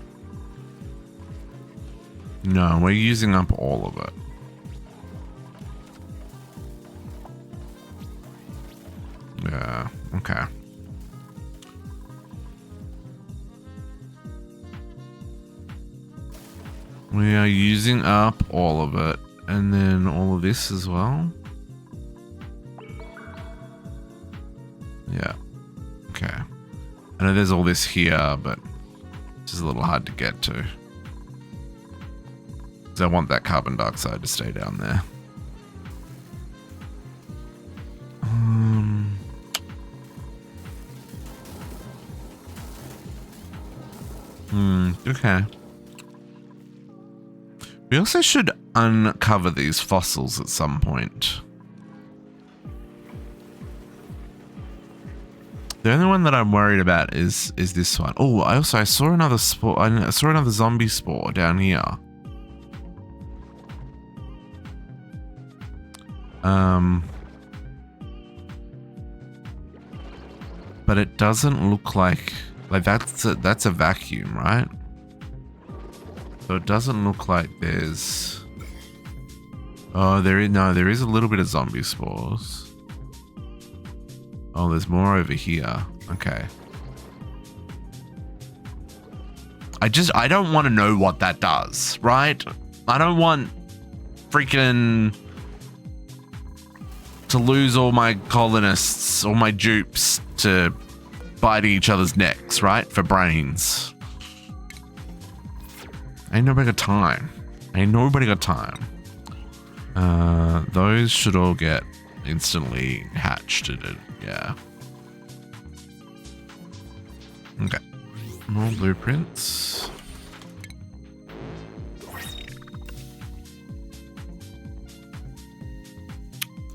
No, we're using up all of it. Yeah, okay. We are using up all of it, and then all of this as well. Yeah, okay. I know there's all this here, but it's just a little hard to get to. Because I want that carbon dioxide to stay down there. Okay. We also should uncover these fossils at some point. The only one that I'm worried about is this one. Oh, I saw another spore. I saw another zombie spore down here. But it doesn't look like that's a vacuum, right? So it doesn't look like there's. Oh, there is a little bit of zombie spores. Oh, there's more over here. Okay. I don't want to know what that does, right? I don't want freaking to lose all my colonists, all my dupes to biting each other's necks, right? For brains. Ain't nobody got time. Ain't nobody got time. Those should all get instantly hatched. Yeah. Okay. More blueprints.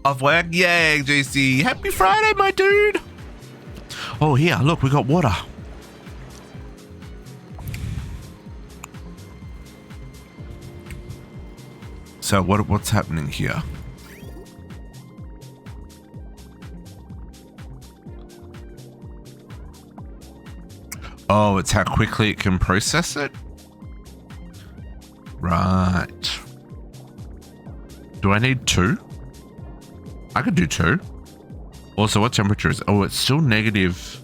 Off work? Yay, JC. Happy Friday, my dude. Oh, here. Look, we got water. So what's happening here? Oh, it's how quickly it can process it? Right. Do I need 2? I could do 2. Also, what temperature is it? Oh, it's still negative.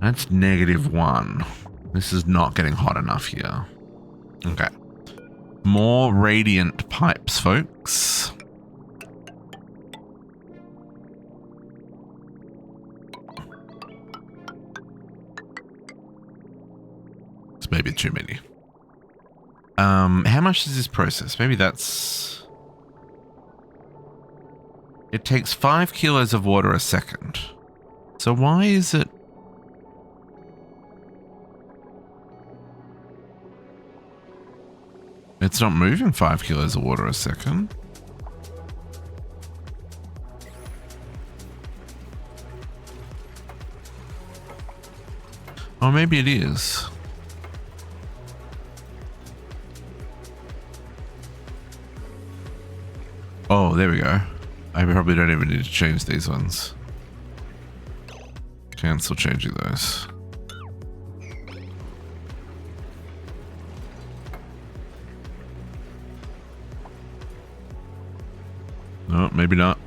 That's -1. This is not getting hot enough here. Okay. More radiant pipes, folks. maybe too many. How much does this process? Maybe that's... It takes 5 kilos of water a second. So why is it... It's not moving 5 kilos of water a second. Oh, maybe it is. Oh, there we go. I probably don't even need to change these ones. Cancel changing those. No, maybe not.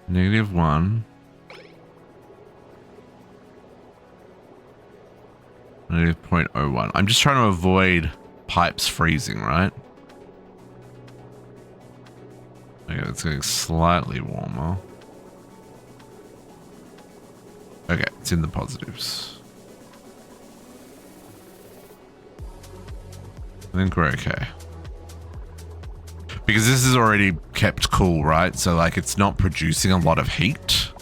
-1. -0.01. I'm just trying to avoid pipes freezing, right? Okay, it's getting slightly warmer. Okay, it's in the positives. I think we're okay. Because this is already kept cool, right? So like it's not producing a lot of heat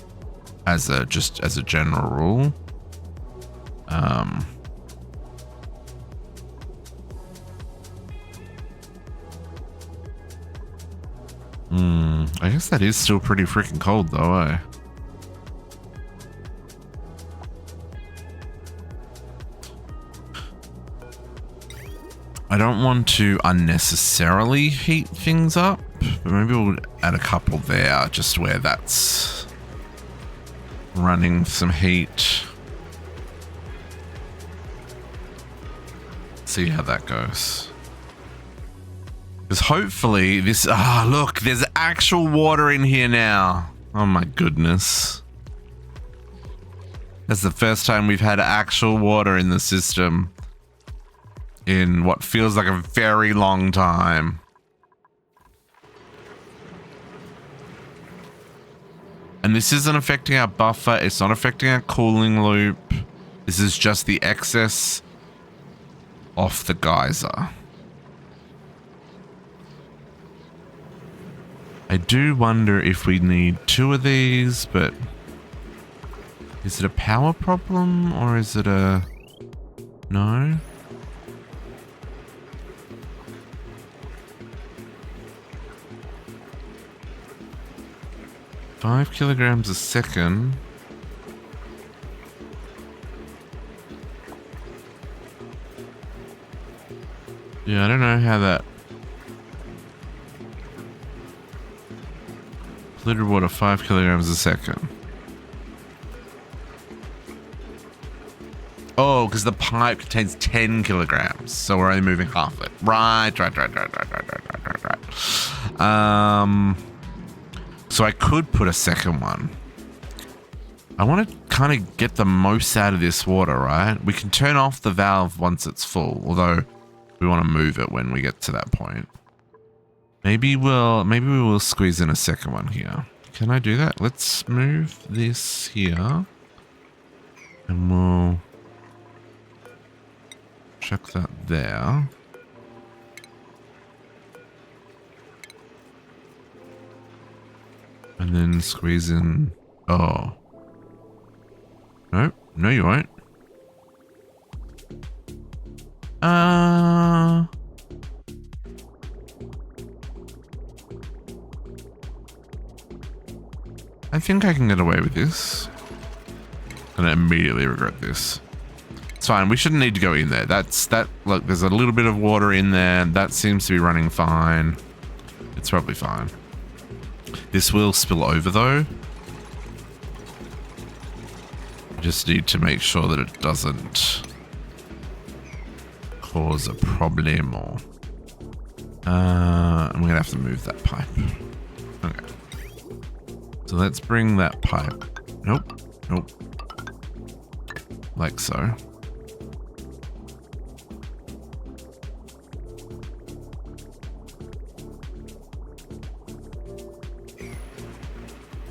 as a general rule. I guess that is still pretty freaking cold though, eh? I don't want to unnecessarily heat things up, but maybe we'll add a couple there just where that's running some heat. See how that goes. Because hopefully this... Ah, look, there's actual water in here now. Oh my goodness. That's the first time we've had actual water in the system in what feels like a very long time. And this isn't affecting our buffer. It's not affecting our cooling loop. This is just the excess off the geyser. I do wonder if we need 2 of these, but is it a power problem or is it a... No? Five kilograms a second. Yeah, I don't know how that... Polluted water, 5 kilograms a second. Oh, because the pipe contains 10 kilograms, so we're only moving half it. Right. So I could put a second one. I want to kind of get the most out of this water, right? We can turn off the valve once it's full, although we want to move it when we get to that point. Maybe we will squeeze in a second one here. Can I do that? Let's move this here. And we'll chuck that there. And then squeeze in... Oh. Nope. No, you won't. I think I can get away with this. And I immediately regret this. It's fine. We shouldn't need to go in there. Look, there's a little bit of water in there. That seems to be running fine. It's probably fine. This will spill over though. I just need to make sure that it doesn't cause a problemo. I'm gonna have to move that pipe. Okay. So So let's bring that pipe. Nope. Nope. Like so.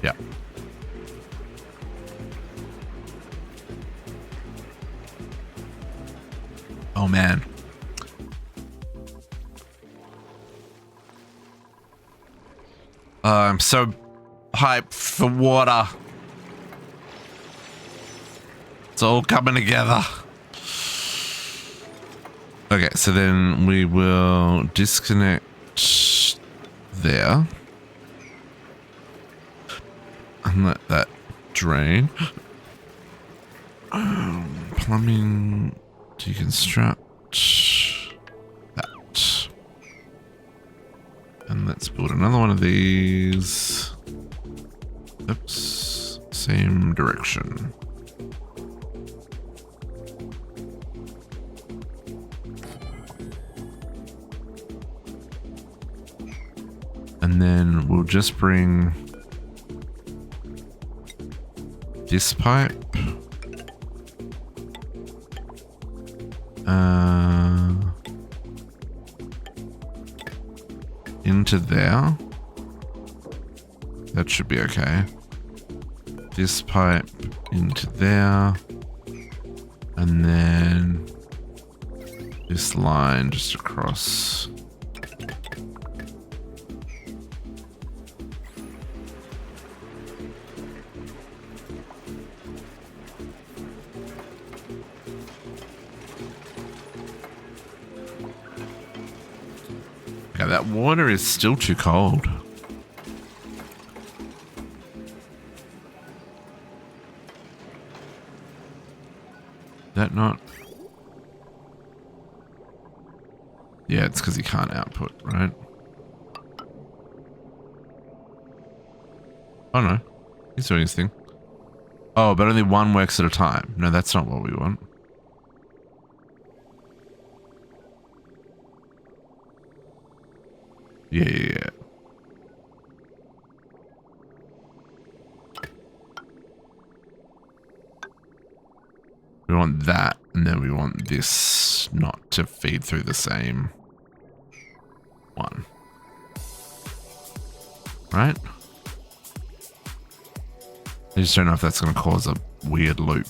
Yeah. Oh man. I'm so hyped for water. It's all coming together. Okay, so then we will disconnect there. And let that drain. Plumbing, deconstruct that. And let's build another one of these. Oops, same direction. And then we'll just bring this pipe into there. That should be okay. This pipe into there, and then this line just across. Yeah, that water is still too cold. That not? Yeah, it's because he can't output, right? Oh no, he's doing his thing. Oh, but only one works at a time. No, that's not what we want. Yeah. We want that, and then we want this not to feed through the same one. Right? I just don't know if that's going to cause a weird loop.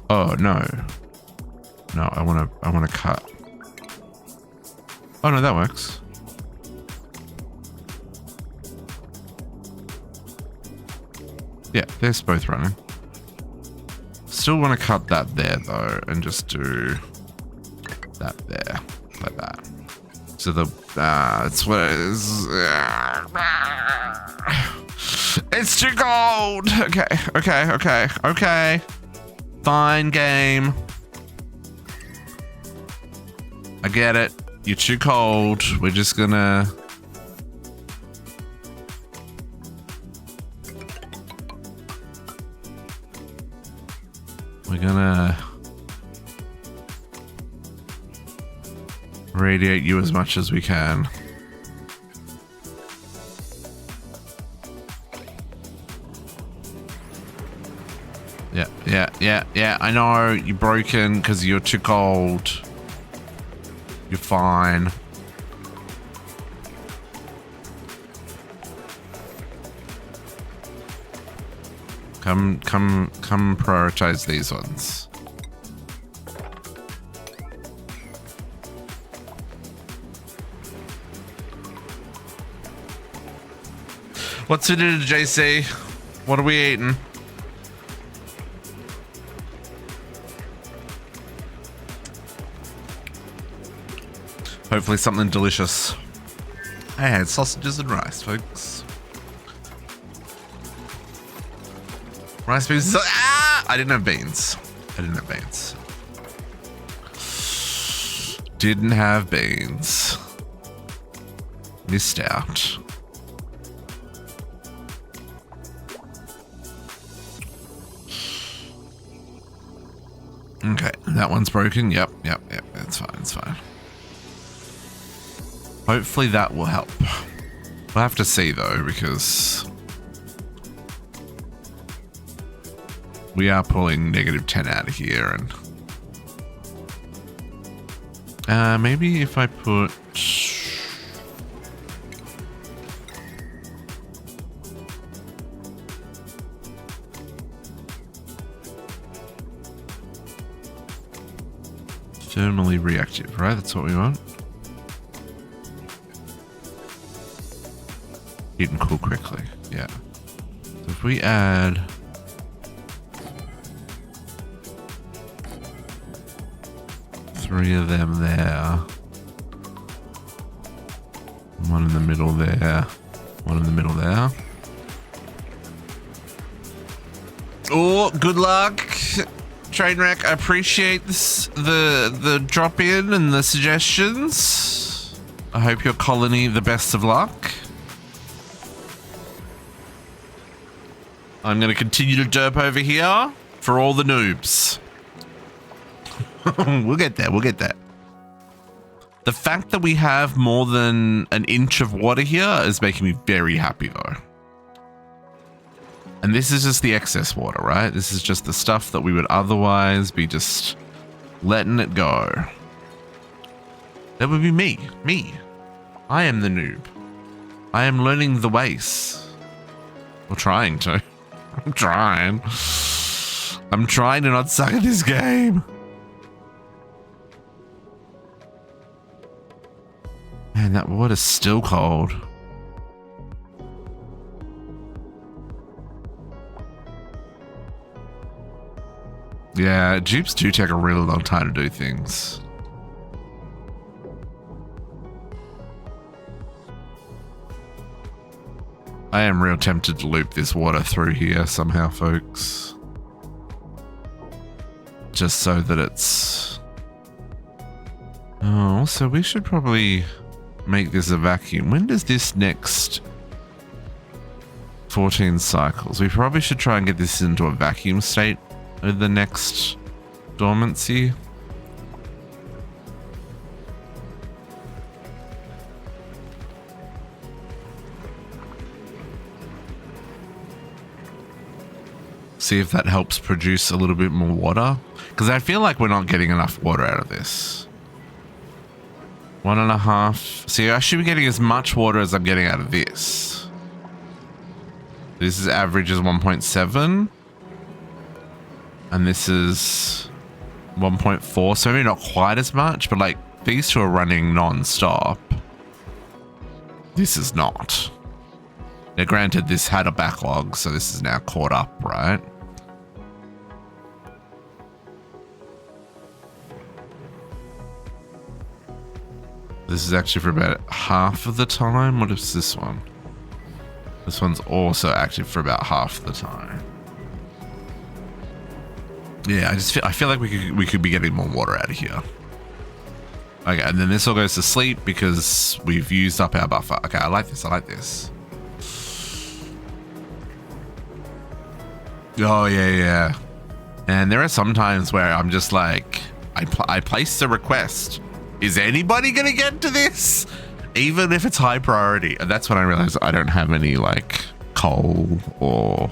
Oh, no. No, I want to cut. Oh, no, that works. Yeah, they're both running. Still want to cut that there, though, and just do that there, like that. So that's what it is. It's too cold. Okay. Fine, game. I get it. You're too cold. We're just gonna... We're gonna... radiate you as much as we can. Yeah. I know you're broken because you're too cold. You're fine. Come prioritize these ones. What's it do to JC? What are we eating? Hopefully something delicious. I had sausages and rice, folks. Rice, beans. I didn't have beans. Didn't have beans. Missed out. Okay, that one's broken. Yep. It's fine. Hopefully that will help. We'll have to see though, because we are pulling -10 out of here, and maybe if I put thermally reactive, right? That's what we want. Heat and cool quickly, yeah. So if we add three of them there, one in the middle there, one in the middle there. Oh, good luck, Trainwreck. I appreciate this, the drop in and the suggestions. I hope your colony the best of luck. I'm going to continue to derp over here for all the noobs. We'll get there. We'll get there. The fact that we have more than an inch of water here is making me very happy, though. And this is just the excess water, right? This is just the stuff that we would otherwise be just letting it go. That would be me. Me. I am the noob. I am learning the ways. Or trying to. I'm trying. I'm trying to not suck at this game. Man, that water's still cold. Yeah, dupes do take a really long time to do things. I am real tempted to loop this water through here somehow, folks. Just so that it's... Oh, so we should probably make this a vacuum. When does this next 14 cycles? We probably should try and get this into a vacuum state with the next dormancy. See if that helps produce a little bit more water, because I feel like we're not getting enough water out of this. 1.5. See, I should be getting as much water as I'm getting out of this. This is average is 1.7. And this is 1.4. So maybe not quite as much, but like these two are running non-stop. This is not. Now granted, this had a backlog, so this is now caught up, right? This is actually for about half of the time. What is this one? This one's also active for about half the time. Yeah, I feel like we could be getting more water out of here. Okay, and then this all goes to sleep because we've used up our buffer. Okay, I like this. I like this. Oh yeah. And there are some times where I'm just like, I place the request. Is anybody gonna get to this? Even if it's high priority. And that's when I realize I don't have any like coal or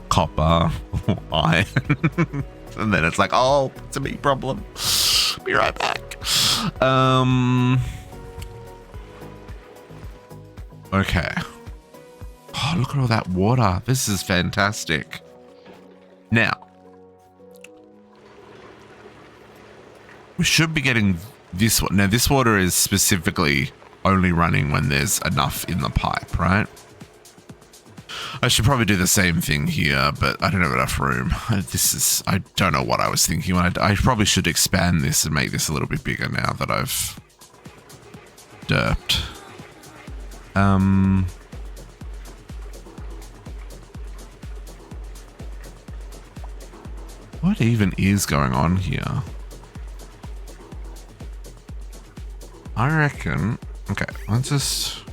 copper or iron. And then it's like, oh, it's a me problem. Be right back. Okay. Oh, look at all that water. This is fantastic. Now, we should be getting this one. Now, this water is specifically only running when there's enough in the pipe, right? I should probably do the same thing here, but I don't have enough room. I don't know what I was thinking. I probably should expand this and make this a little bit bigger now that I've derped. What even is going on here? I reckon... Okay, let's just...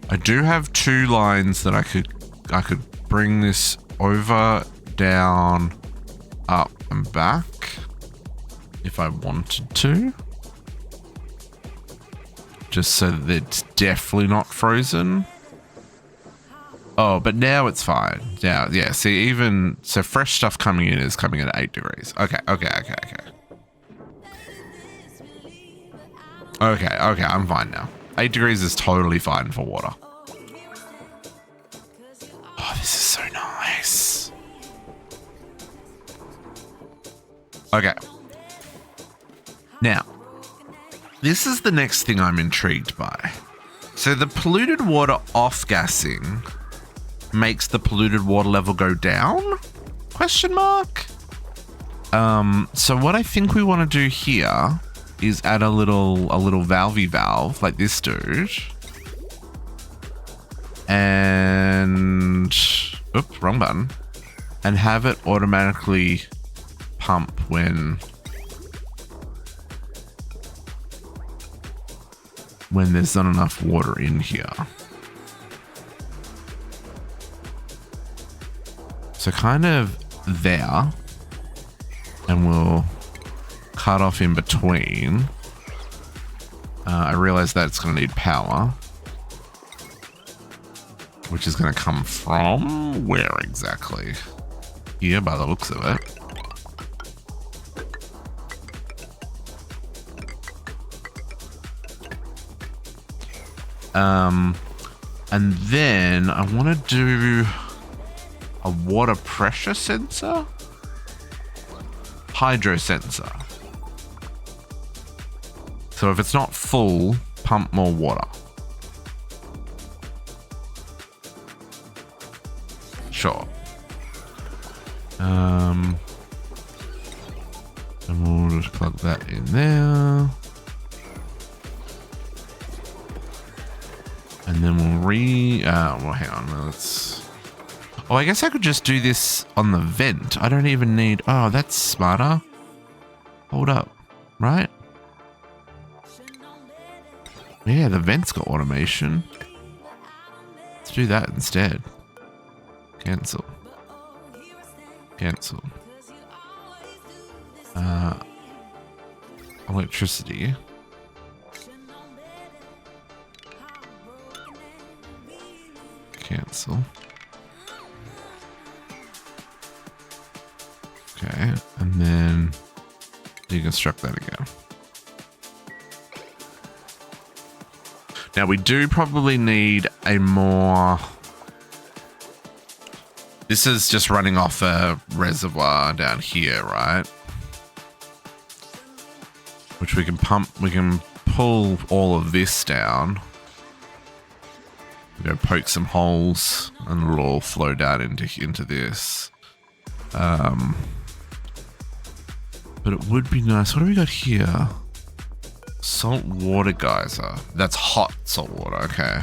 I do have 2 lines that I could bring this over, down, up, and back if I wanted to. just so that it's definitely not frozen. Oh, but now it's fine. Now, yeah, see, even, so fresh stuff coming in is coming in at 8 degrees. Okay. Okay, I'm fine now. 8 degrees is totally fine for water. Oh, this is so nice. Okay. Now, this is the next thing I'm intrigued by. So the polluted water off-gassing makes the polluted water level go down? Question mark? So what I think we want to do here is add a little valvey valve like this dude. And oops, wrong button. And have it automatically pump when there's not enough water in here. So kind of there, and we'll cut off in between. I realize that it's going to need power, which is going to come from where exactly? Here, by the looks of it. And then I want to do a water pressure sensor? Hydro sensor. So if it's not full, pump more water. Sure. And we'll just plug that in there. And then we'll well, hang on, let's... Oh, I guess I could just do this on the vent. I don't even need... Oh, that's smarter. Hold up. Right? Yeah, the vent's got automation. Let's do that instead. Cancel. Cancel. Electricity. Cancel. Okay, and then deconstruct that again. Now we do probably need a more... This is just running off a reservoir down here, right? Which we can pump, we can pull all of this down. Go poke some holes and it'll all flow down into this. But it would be nice. What do we got here? Salt water geyser. That's hot salt water. Okay.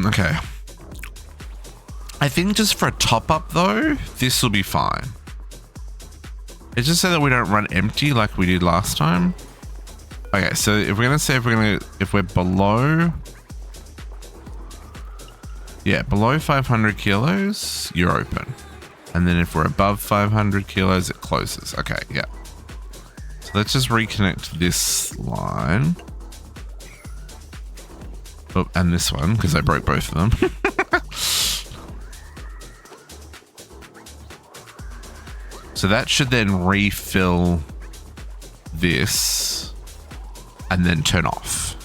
Okay. I think just for a top up though, this will be fine. It's just so that we don't run empty like we did last time. Okay, so if we're gonna say if we're below, yeah, below 500 kilos, you're open. And then if we're above 500 kilos, it closes. Okay, yeah. So let's just reconnect this line. Oh, and this one, because I broke both of them. So that should then refill this and then turn off.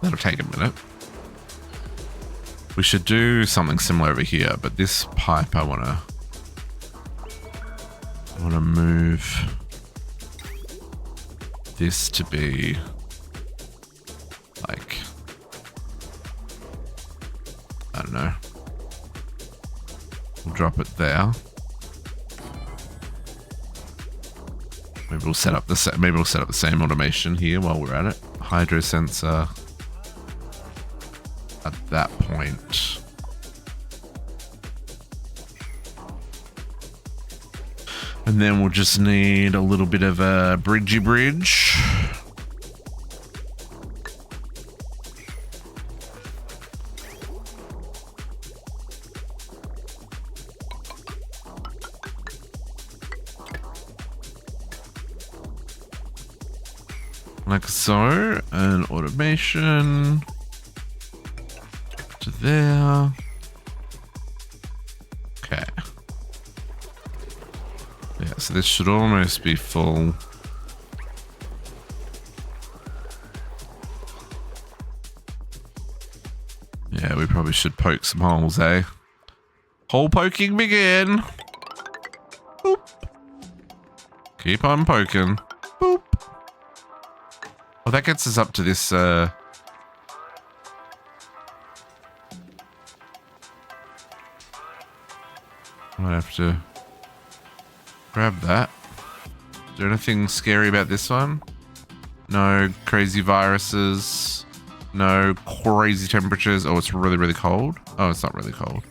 That'll take a minute. We should do something similar over here, but this pipe I want to move this to be like, I don't know. We'll drop it there. Maybe we'll set up the same automation here while we're at it. Hydro sensor at that point. And then we'll just need a little bit of a bridgey bridge. like so, and automation to there. Okay. Yeah, so this should almost be full. Yeah, we probably should poke some holes, eh? Hole poking begin. Boop. Keep on poking. Boop. Well, that gets us up to this, might have to grab that. Is there anything scary about this one? No crazy viruses. No crazy temperatures. Oh, it's really, really cold. Oh, it's not really cold.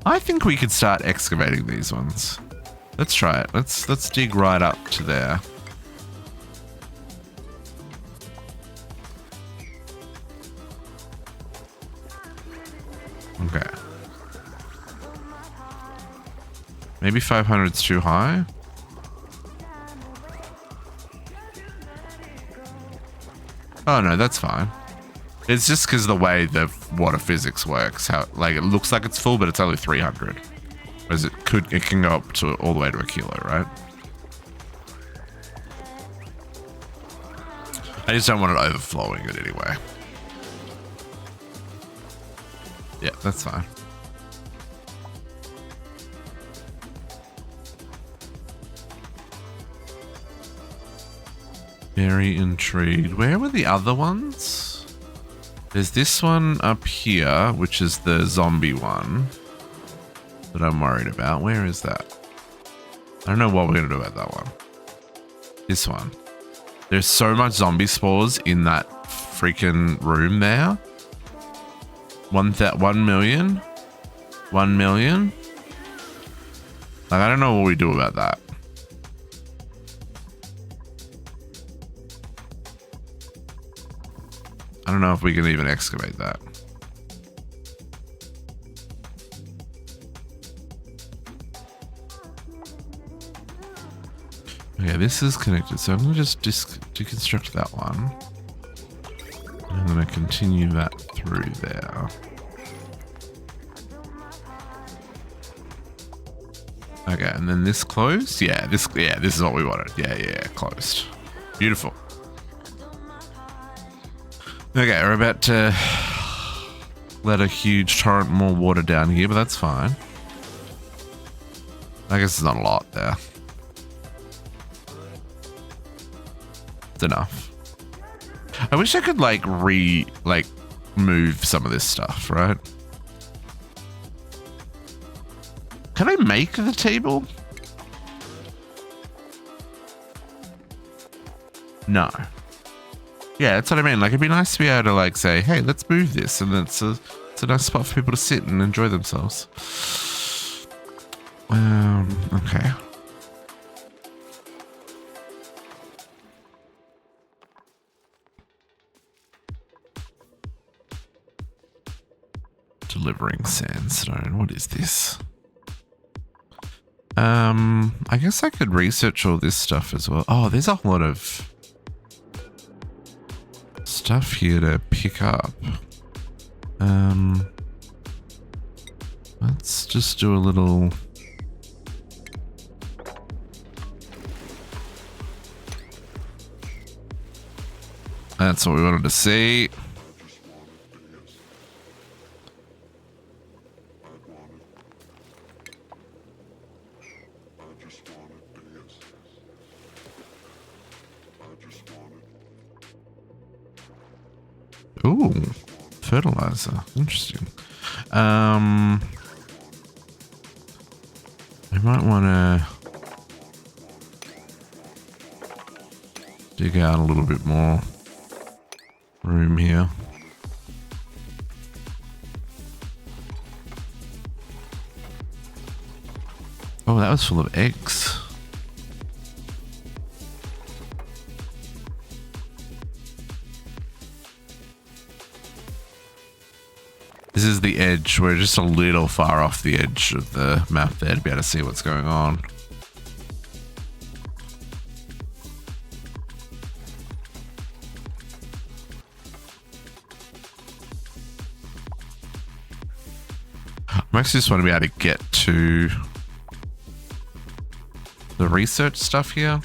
I think we could start excavating these ones. Let's try it. Let's dig right up to there. Okay. Maybe 500's too high. Oh no, that's fine. It's just because the way the water physics works, how like it looks like it's full, but it's only 300. Whereas it can go up to all the way to a kilo, right? I just don't want it overflowing it anyway. Yeah, that's fine. Very intrigued. Where were the other ones? There's this one up here, which is the zombie one that I'm worried about. Where is that? I don't know what we're going to do about that one. This one. There's so much zombie spores in that freaking room there. 1 million? 1 million? Like, I don't know what we do about that. I don't know if we can even excavate that. Okay, this is connected, so I'm going to just deconstruct that one. And I'm going to continue that through there. Okay, and then this closed? Yeah, this is what we wanted. Yeah, closed. Beautiful. Okay, we're about to let a huge torrent more water down here, but that's fine. I guess there's not a lot there. It's enough. I wish I could move some of this stuff, right? Can I make the table? No. Yeah, that's what I mean. Like, it'd be nice to be able to say, hey, let's move this, and it's a nice spot for people to sit and enjoy themselves. Okay. Delivering sandstone. What is this? I guess I could research all this stuff as well. Oh, there's a lot of stuff here to pick up. Let's just do a little. That's what we wanted to see. Ooh, fertilizer. Interesting. I might want to dig out a little bit more room here. Oh, that was full of eggs. This is the edge. We're just a little far off the edge of the map there to be able to see what's going on. mostly just want to be able to get to the research stuff here.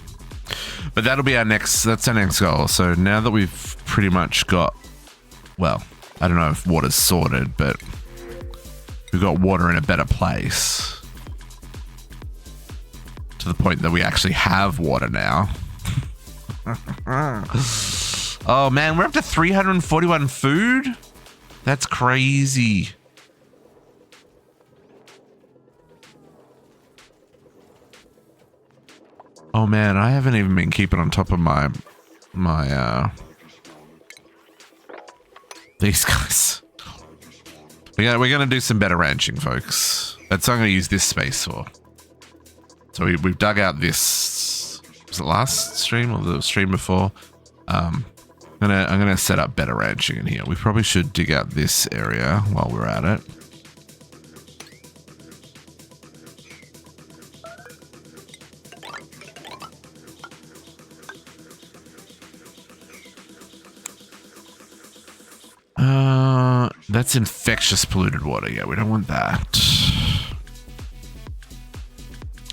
But that'll be that's our next goal. So now that we've pretty much got, well, I don't know if water's sorted, but we've got water in a better place. To the point that we actually have water now. Oh man, we're up to 341 food? That's crazy. Oh man, I haven't even been keeping on top of my these guys. We're gonna do some better ranching, folks. That's what I'm gonna use this space for. So we've dug out this. Was it last stream or the stream before? I'm gonna set up better ranching in here. We probably should dig out this area while we're at it. That's infectious polluted water. Yeah, we don't want that.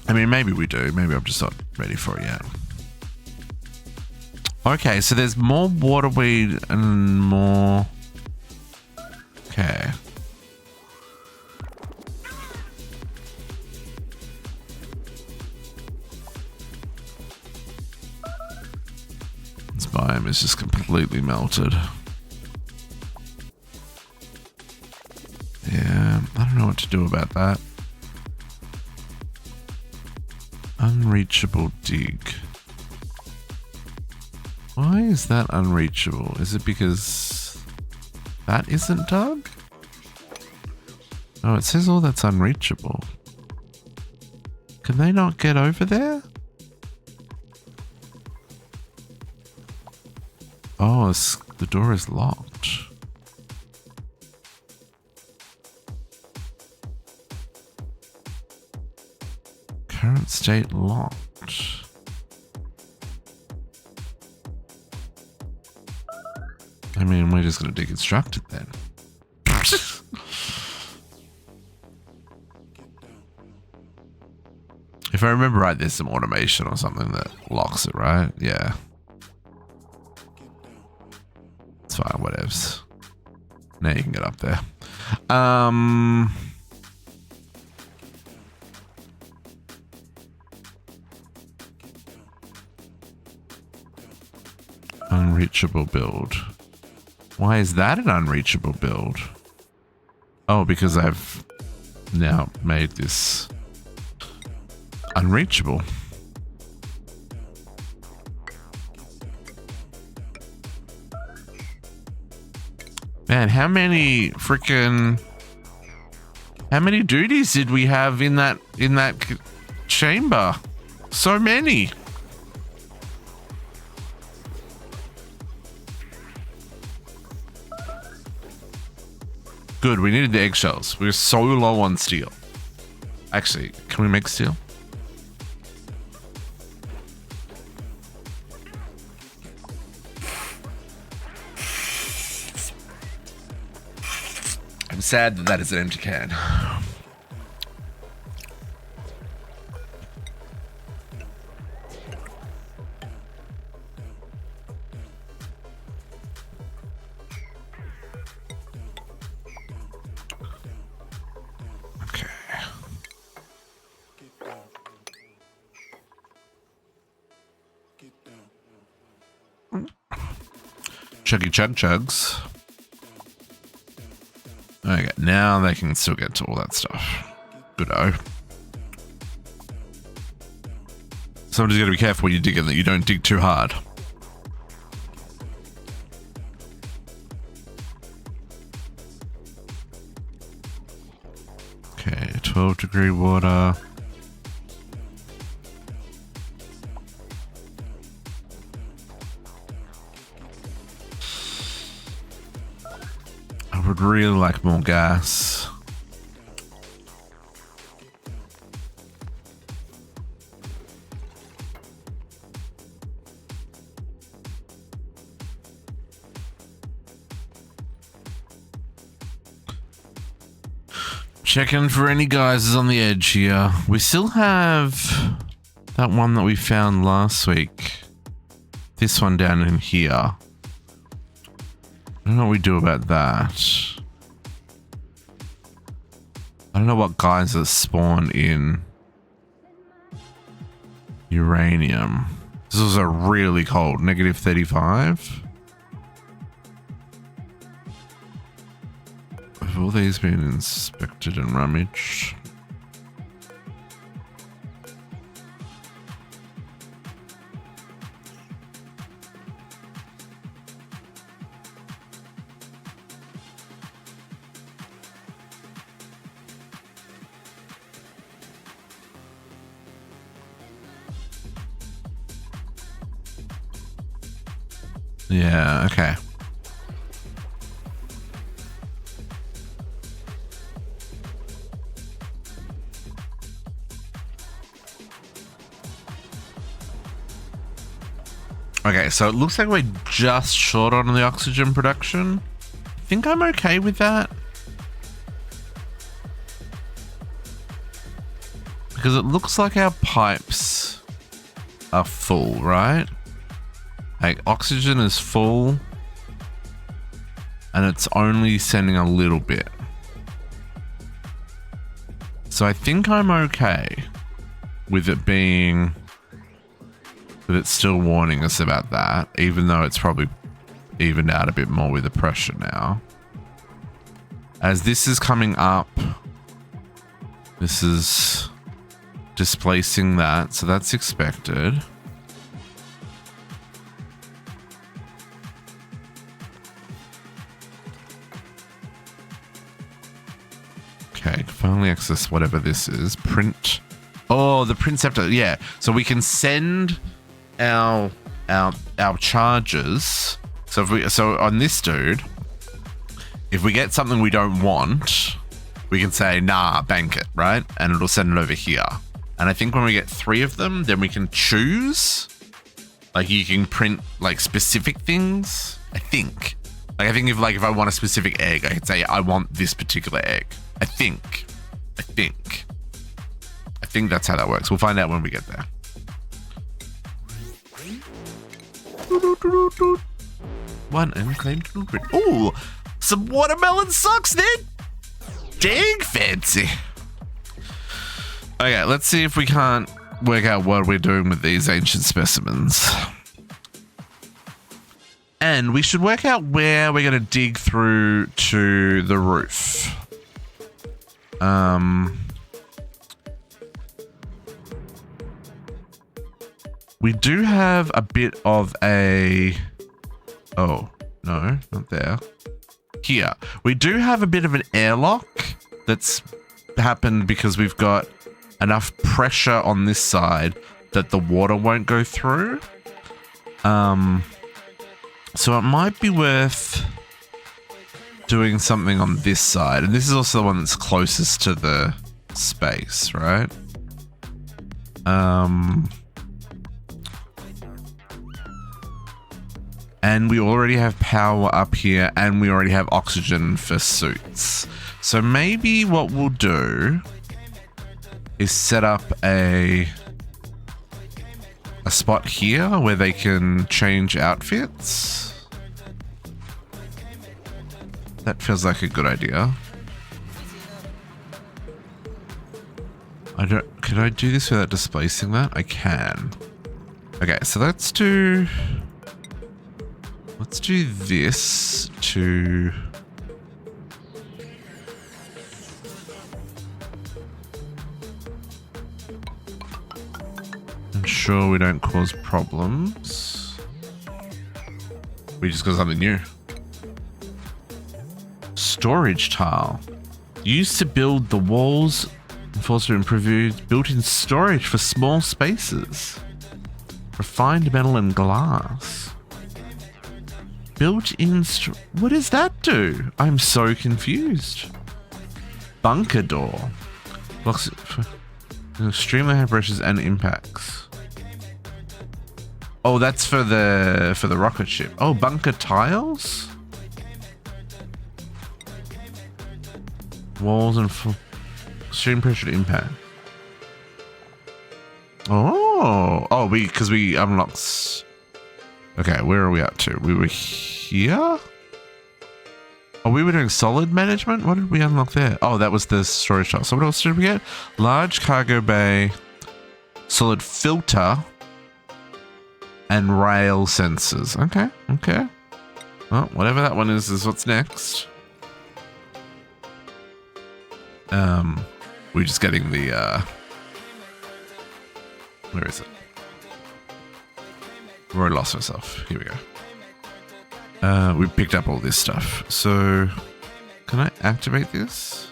I mean, maybe we do. Maybe I'm just not ready for it yet. Okay, so there's more waterweed and more... Okay. This biome is just completely melted. Yeah, I don't know what to do about that. Unreachable dig. Why is that unreachable? Is it because that isn't dug? Oh, it says all that's unreachable. Can they not get over there? Oh, the door is locked. Current state locked. I mean, we're just going to deconstruct it then. If I remember right, there's some automation or something that locks it, right? Yeah. It's fine, whatevs. Now you can get up there. Unreachable build. Why is that an unreachable build? Oh, because I've now made this unreachable. Man, how many duties did we have in that chamber? So many. Good, we needed the eggshells. We were so low on steel. Actually, can we make steel? I'm sad that is an empty can. Chuggy chug chugs. Okay, now they can still get to all that stuff. Good-o. Somebody's got to be careful when you dig in that you don't dig too hard. Okay, 12-degree water. I would really like more gas. Checking for any geysers on the edge here. We still have that one that we found last week. This one down in here. I don't know what we do about that. I don't know what geysers spawn in uranium. This was a really cold, -35. Have all these been inspected and rummaged? Yeah, okay. Okay, so it looks like we're just short on the oxygen production. I think I'm okay with that. Because it looks like our pipes are full, right? Like, oxygen is full. And it's only sending a little bit. So I think I'm okay with it being... But it's still warning us about that, even though it's probably evened out a bit more with the pressure now. As this is coming up, this is displacing that, so that's expected. Okay, finally access whatever this is. Print. Oh, the print scepter. Yeah, so we can send our charges. So on this dude, if we get something we don't want, we can say nah, bank it, right? And it'll send it over here. And I think when we get 3 of them, then we can choose. Like, you can print like specific things. I think if I want a specific egg, I can say I want this particular egg. I think that's how that works. We'll find out when we get there. One unclaimed blueprint. Ooh, some watermelon socks then. Dang fancy. Okay, let's see if we can't work out what we're doing with these ancient specimens. And we should work out where we're going to dig through to the roof. We do have a bit of a... Oh, no, not there. Here. We do have a bit of an airlock that's happened because we've got enough pressure on this side that the water won't go through. So it might be worth doing something on this side. And this is also the one that's closest to the space, right? And we already have power up here, and we already have oxygen for suits. So maybe what we'll do is set up a spot here where they can change outfits. That feels like a good idea. Can I do this without displacing that? I can. Okay, so let's do this to ensure we don't cause problems. We just got something new. Storage tile. Used to build the walls and foster improved built-in storage for small spaces. Refined metal and glass. Built-in what does that do? I'm so confused. Bunker door. Blocks extremely high pressures and impacts. Oh, that's for the rocket ship. Oh, bunker tiles? Walls and Stream pressure impact. Oh, because we unlocked. Okay, where are we up to? We were here. Oh, we were doing solid management. What did we unlock there? Oh, that was the storage shop. So what else did we get? Large cargo bay, solid filter, and rail sensors. Okay, okay. Well, whatever that one is what's next. We're just getting the where is it? I've already lost myself. Here we go. We picked up all this stuff. So can I activate this?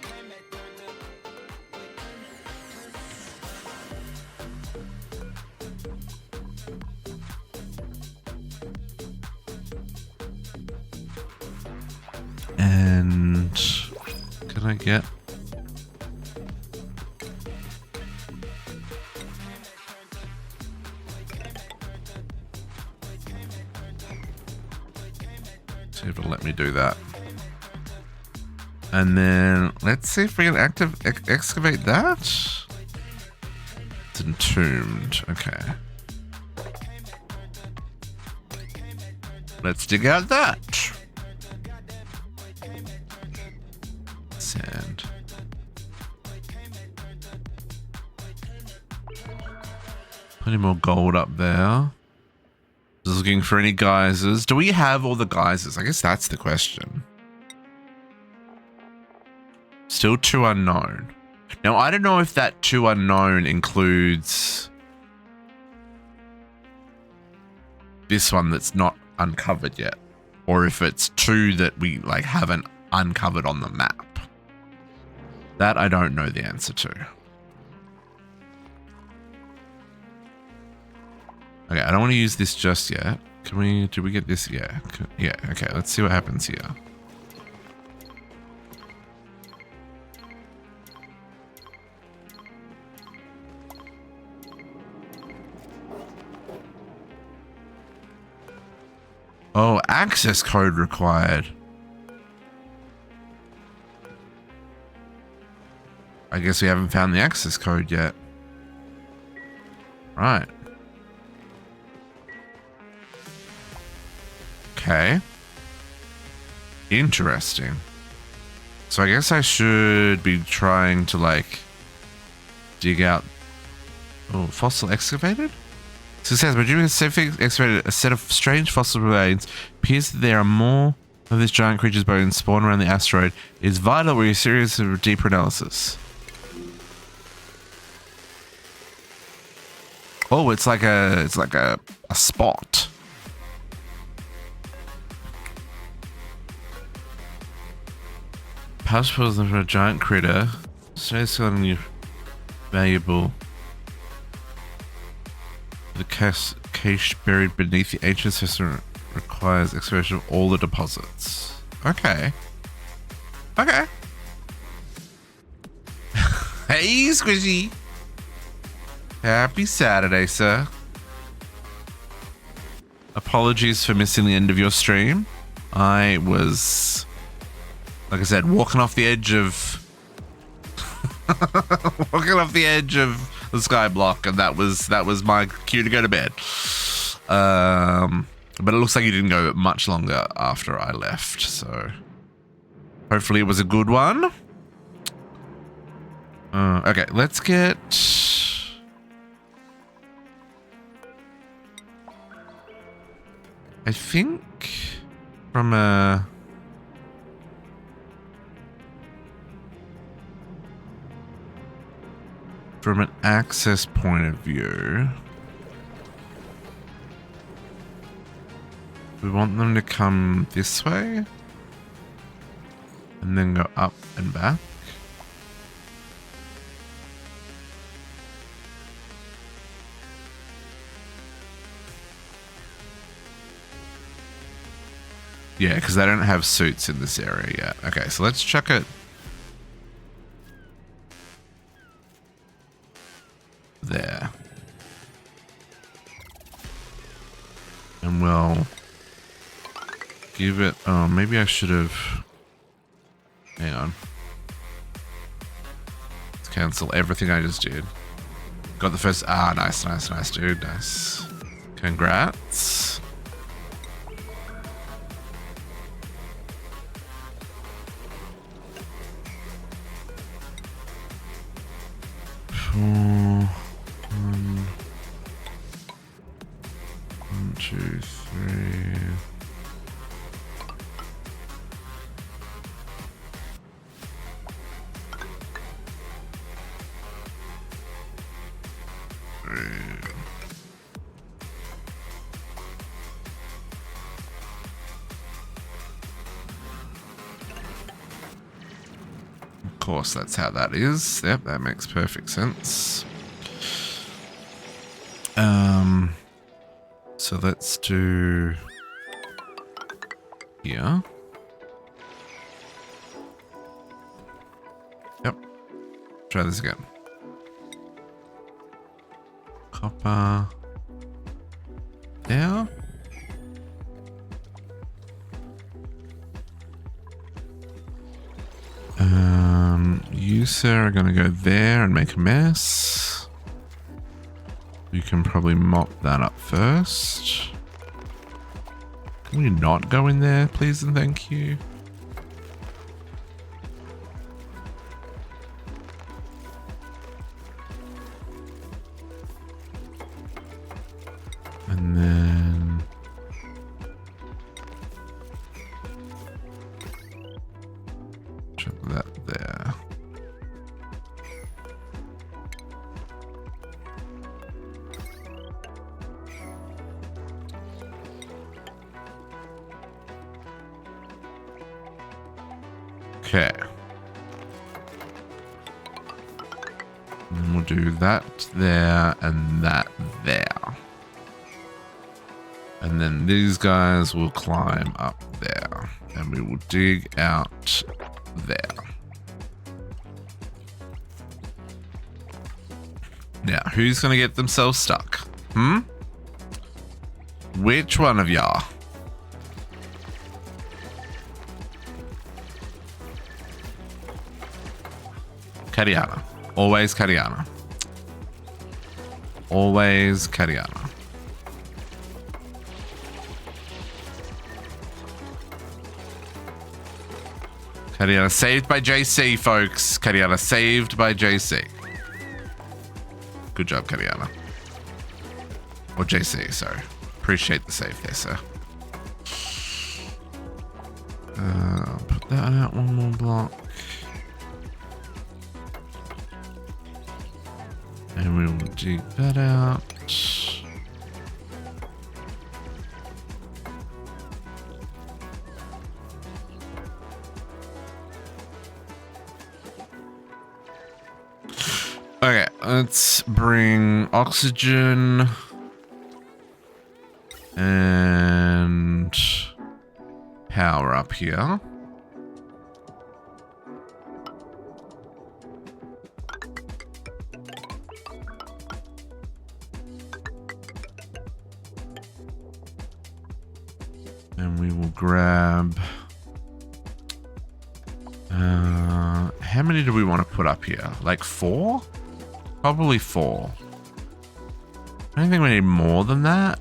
And can I get see if it'll let me do that. And then let's see if we can excavate that. It's entombed. Okay. Let's dig out that. Sand. Plenty more gold up there. Just looking for any geysers. Do we have all the geysers? I guess that's the question. Still 2 unknown. Now, I don't know if that 2 unknown includes this one that's not uncovered yet, or if it's 2 that we like haven't uncovered on the map. That I don't know the answer to. Okay, I don't want to use this just yet. Can we, do we get this? Yeah. Yeah, okay, let's see what happens here. Oh, access code required. I guess we haven't found the access code yet. Right. Okay. Interesting. So I guess I should be trying to like dig out. Oh, fossil excavated? Success. By doing a scientific excavated a set of strange fossil remains, appears that there are more of this giant creature's bones spawned around the asteroid. It is vital we are serious of deeper analysis. Oh, it's like a spot. Passports for a giant critter. Stay suddenly valuable. The cache buried beneath the ancient system requires excavation of all the deposits. Okay. Okay. Hey, Squishy. Happy Saturday, sir. Apologies for missing the end of your stream. I was, like I said, walking off the edge of the sky block, and that was my cue to go to bed. But it looks like you didn't go much longer after I left, so hopefully it was a good one. Okay, let's get. I think from an access point of view, we want them to come this way and then go up and back. Yeah, because they don't have suits in this area yet. Okay, so let's chuck it there. And we'll give it... Oh, maybe I should have... Hang on. Let's cancel everything I just did. Got the first. Ah, nice, dude. Nice. Congrats. One, 2, 3. Of course, that's how that is. Yep, that makes perfect sense. So let's do here. Yep. Try this again. Copper. There. You, sir, are going to go there and make a mess. You can probably mop that up first. Can we not go in there, please and thank you? And then... chuck that there. Okay. And then we'll do that there and that there. And then these guys will climb up there. And we will dig out there. Now, who's going to get themselves stuck? Which one of y'all? Kariana. Always Kariana. Always Kariana. Kariana saved by JC, folks. Kariana saved by JC. Good job, Kariana. Or JC, sorry. Appreciate the save there, sir. Put that out one more block. And we will dig that out. Okay, let's bring oxygen and power up here. And we will grab... how many do we want to put up here? Like 4? Probably 4. I don't think we need more than that.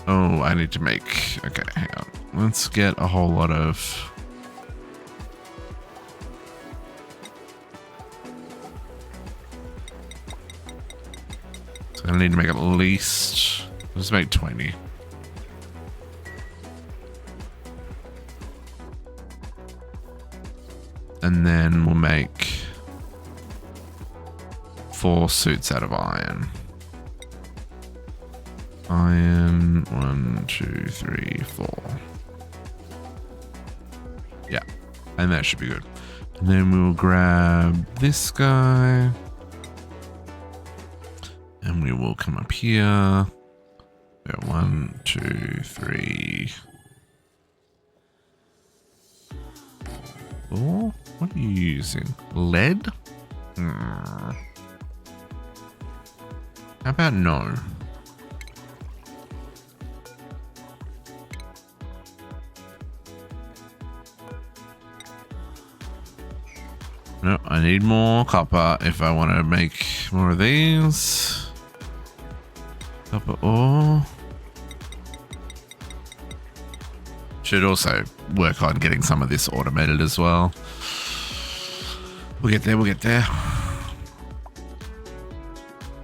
Oh, I need to make... okay, hang on. Let's get a whole lot of... so I need to make at least... let's make 20. And then we'll make 4 suits out of iron. Iron, 1, 2, 3, 4. Yeah, and that should be good. And then we'll grab this guy. And we will come up here. 1, 2, 3, 4. What are you using? Lead? How about no? I need more copper if I want to make more of these. Copper ore. Should also work on getting some of this automated as well. We'll get there, we'll get there.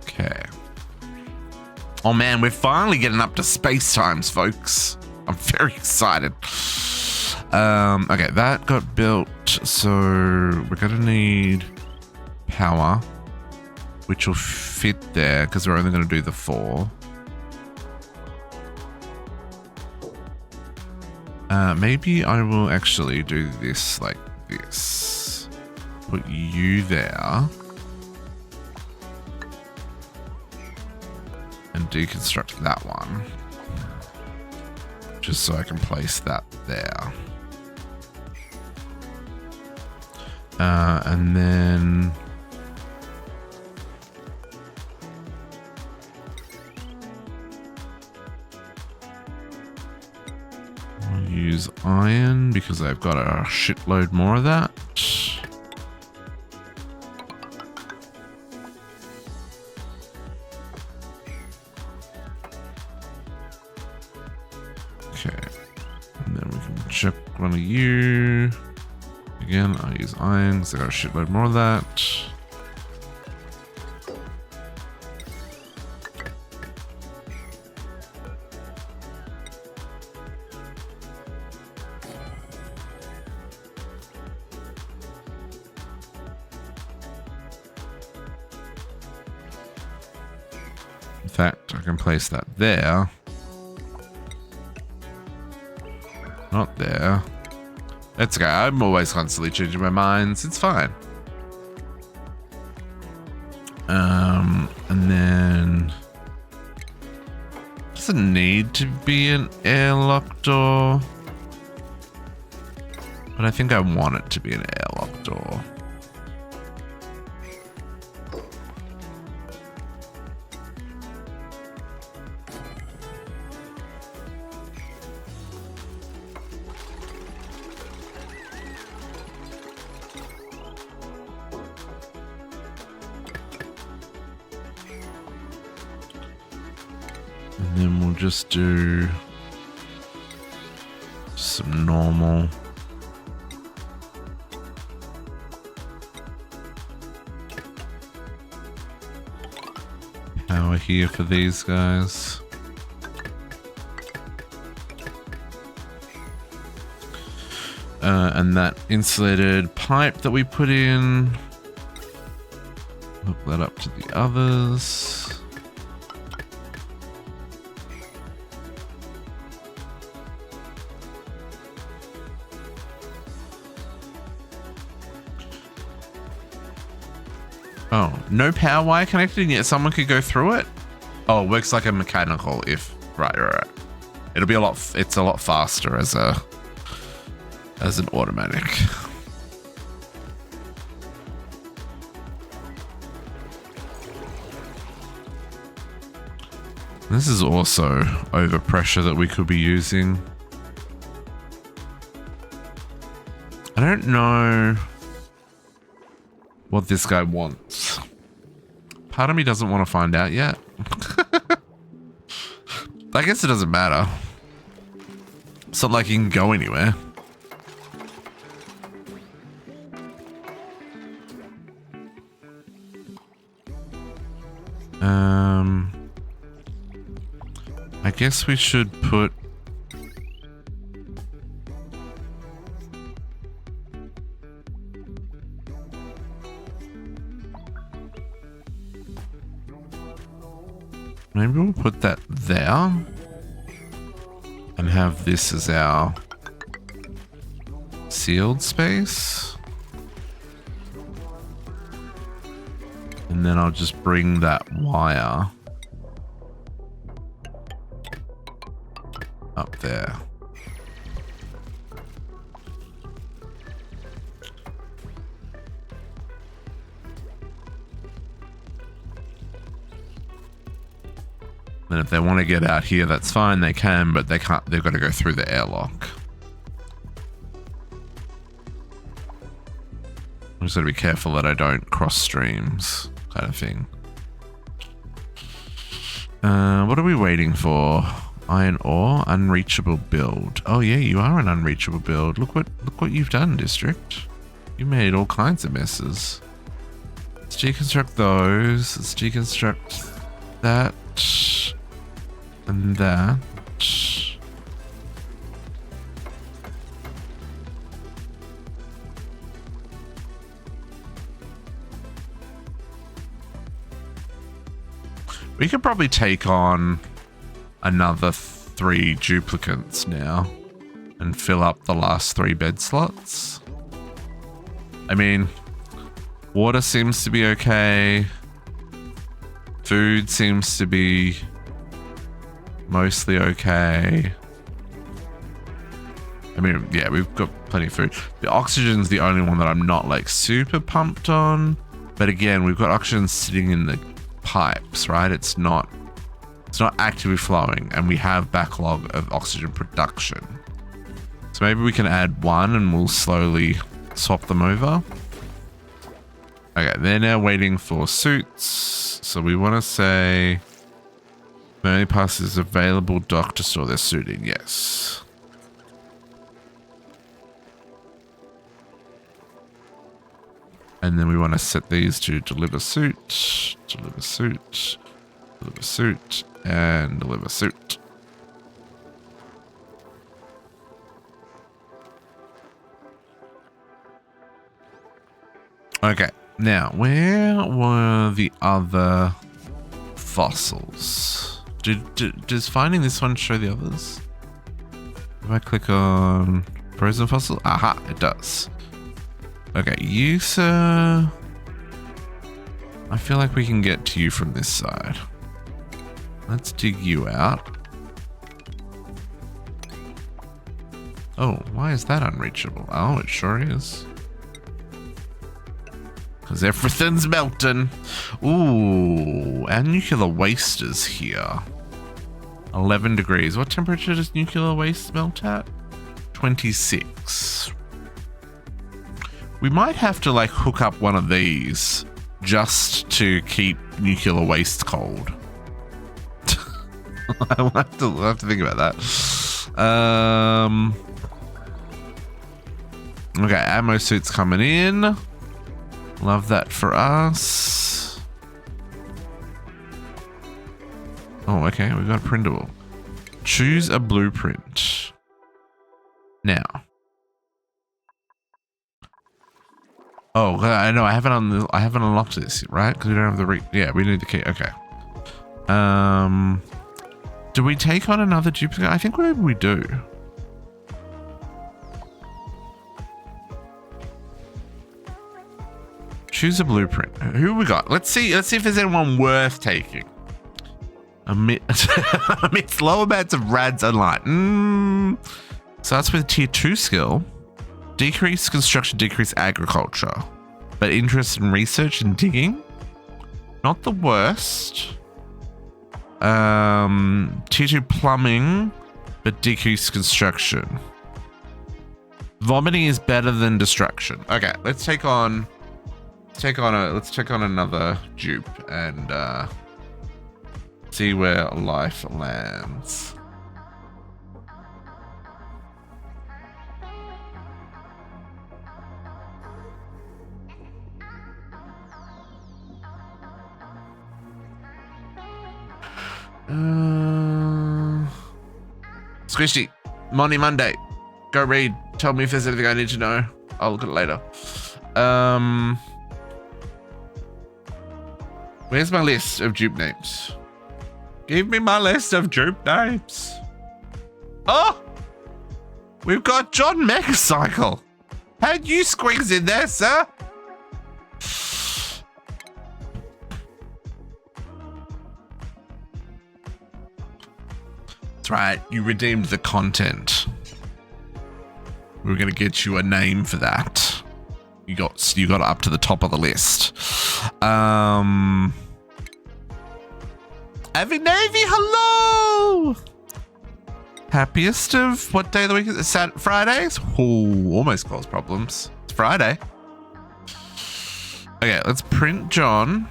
Okay. Oh man, we're finally getting up to space times, folks. I'm very excited. Okay, that got built, so we're gonna need power, which will fit there because we're only gonna do the 4. Maybe I will actually do this like this. Put you there. And deconstruct that one. Just so I can place that there. And then... I'll use iron because I've got a shitload more of that. Okay, and then we can check one of you. Again, I use iron because I got a shitload more of that. In fact, I can place that there. Not there. It's okay. I'm always constantly changing my minds. It's fine. And then... Doesn't need to be an airlock door. But I think I want it to be an airlock door. And then we'll just do some normal. Power here for these guys. And that insulated pipe that we put in, hook that up to the others. Oh, no power wire connected and yet someone could go through it? Oh, it works like a mechanical if... Right. It'll be it's a lot faster as an automatic. This is also overpressure that we could be using. I don't know what this guy wants. Part of me doesn't want to find out yet. I guess it doesn't matter. It's not like he can go anywhere. I guess we should put... Maybe we'll put that there and have this as our sealed space. And then I'll just bring that wire up there. And if they want to get out here, that's fine. They can, but they can't. They've got to go through the airlock. I'm just got to be careful that I don't cross streams, kind of thing. What are we waiting for? Iron ore, unreachable build. Oh yeah, you are an unreachable build. Look what you've done, District. You made all kinds of messes. Let's deconstruct those. Let's deconstruct that and that. We could probably take on another 3 duplicates now and fill up the last 3 bed slots. I mean, water seems to be okay. Food seems to be mostly okay. I mean, yeah, we've got plenty of food. The oxygen's the only one that I'm not like super pumped on. But again, we've got oxygen sitting in the pipes, right? It's not actively flowing, and we have backlog of oxygen production. So maybe we can add 1 and we'll slowly swap them over. Okay, they're now waiting for suits. So we want to say Merlin Pass is available dock to store their suit in. Yes. And then we want to set these to deliver suit, deliver suit, deliver suit, and deliver suit. Okay, now where were the other fossils? Does finding this one show the others? If I click on frozen fossil, aha, it does. Okay, you, sir. I feel like we can get to you from this side. Let's dig you out. Oh, why is that unreachable? Oh, it sure is. Because everything's melting. Ooh, our nuclear waste is here. 11 degrees. What temperature does nuclear waste melt at? 26. We might have to like hook up one of these just to keep nuclear waste cold. I'll have to think about that. Okay, ammo suits coming in. Love that for us. Oh, okay, we got a printable. Choose a blueprint. Now. Oh, I know. I haven't unlocked this, right? Because we don't have the yeah, we need the key. Okay. Do we take on another duplicate? I think maybe we do. Choose a blueprint. Who we got? Let's see if there's anyone worth taking. Amidst low amounts of rads and light. Starts with tier 2 skill. Decrease construction, decrease agriculture. But interest in research and digging. Not the worst. Tier 2 plumbing, but decrease construction. Vomiting is better than destruction. Okay, let's take on another dupe and see where life lands. Squishy, Monday. Go read. Tell me if there's anything I need to know. I'll look at it later. Where's my list of dupe names? Give me my list of dupe names. Oh! We've got John Megacycle. How'd you squeeze in there, sir? That's right. You redeemed the content. We were going to get you a name for that. You got up to the top of the list. Avi Navy, hello! Happiest of what day of the week is it? Fridays? Oh, almost caused problems. It's Friday. Okay, let's print John.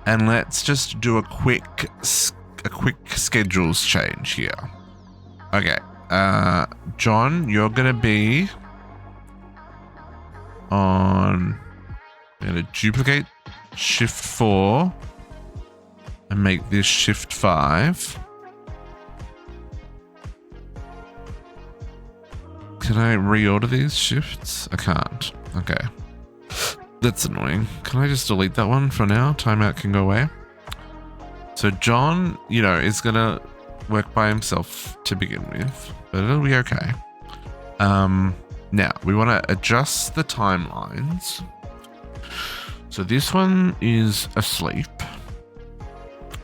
And let's just do a quick schedules change here. Okay. John, you're going to be on... I'm going to duplicate shift 4 and make this shift 5. Can I reorder these shifts? I can't. Okay. That's annoying. Can I just delete that one for now? Timeout can go away. So John, you know, is going to work by himself to begin with, but it'll be okay. Now, we want to adjust the timelines. So this one is asleep.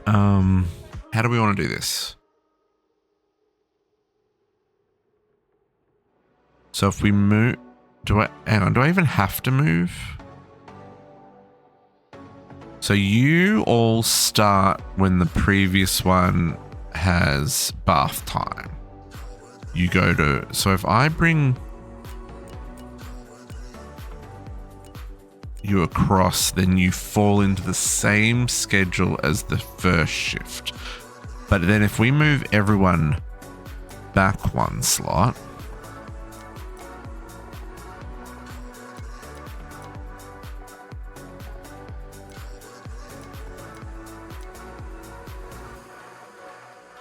How do we want to do this? So if we move, hang on, do I even have to move? So you all start when the previous one has bath time. You go to, so if I bring you across, then you fall into the same schedule as the first shift. But then if we move everyone back one slot,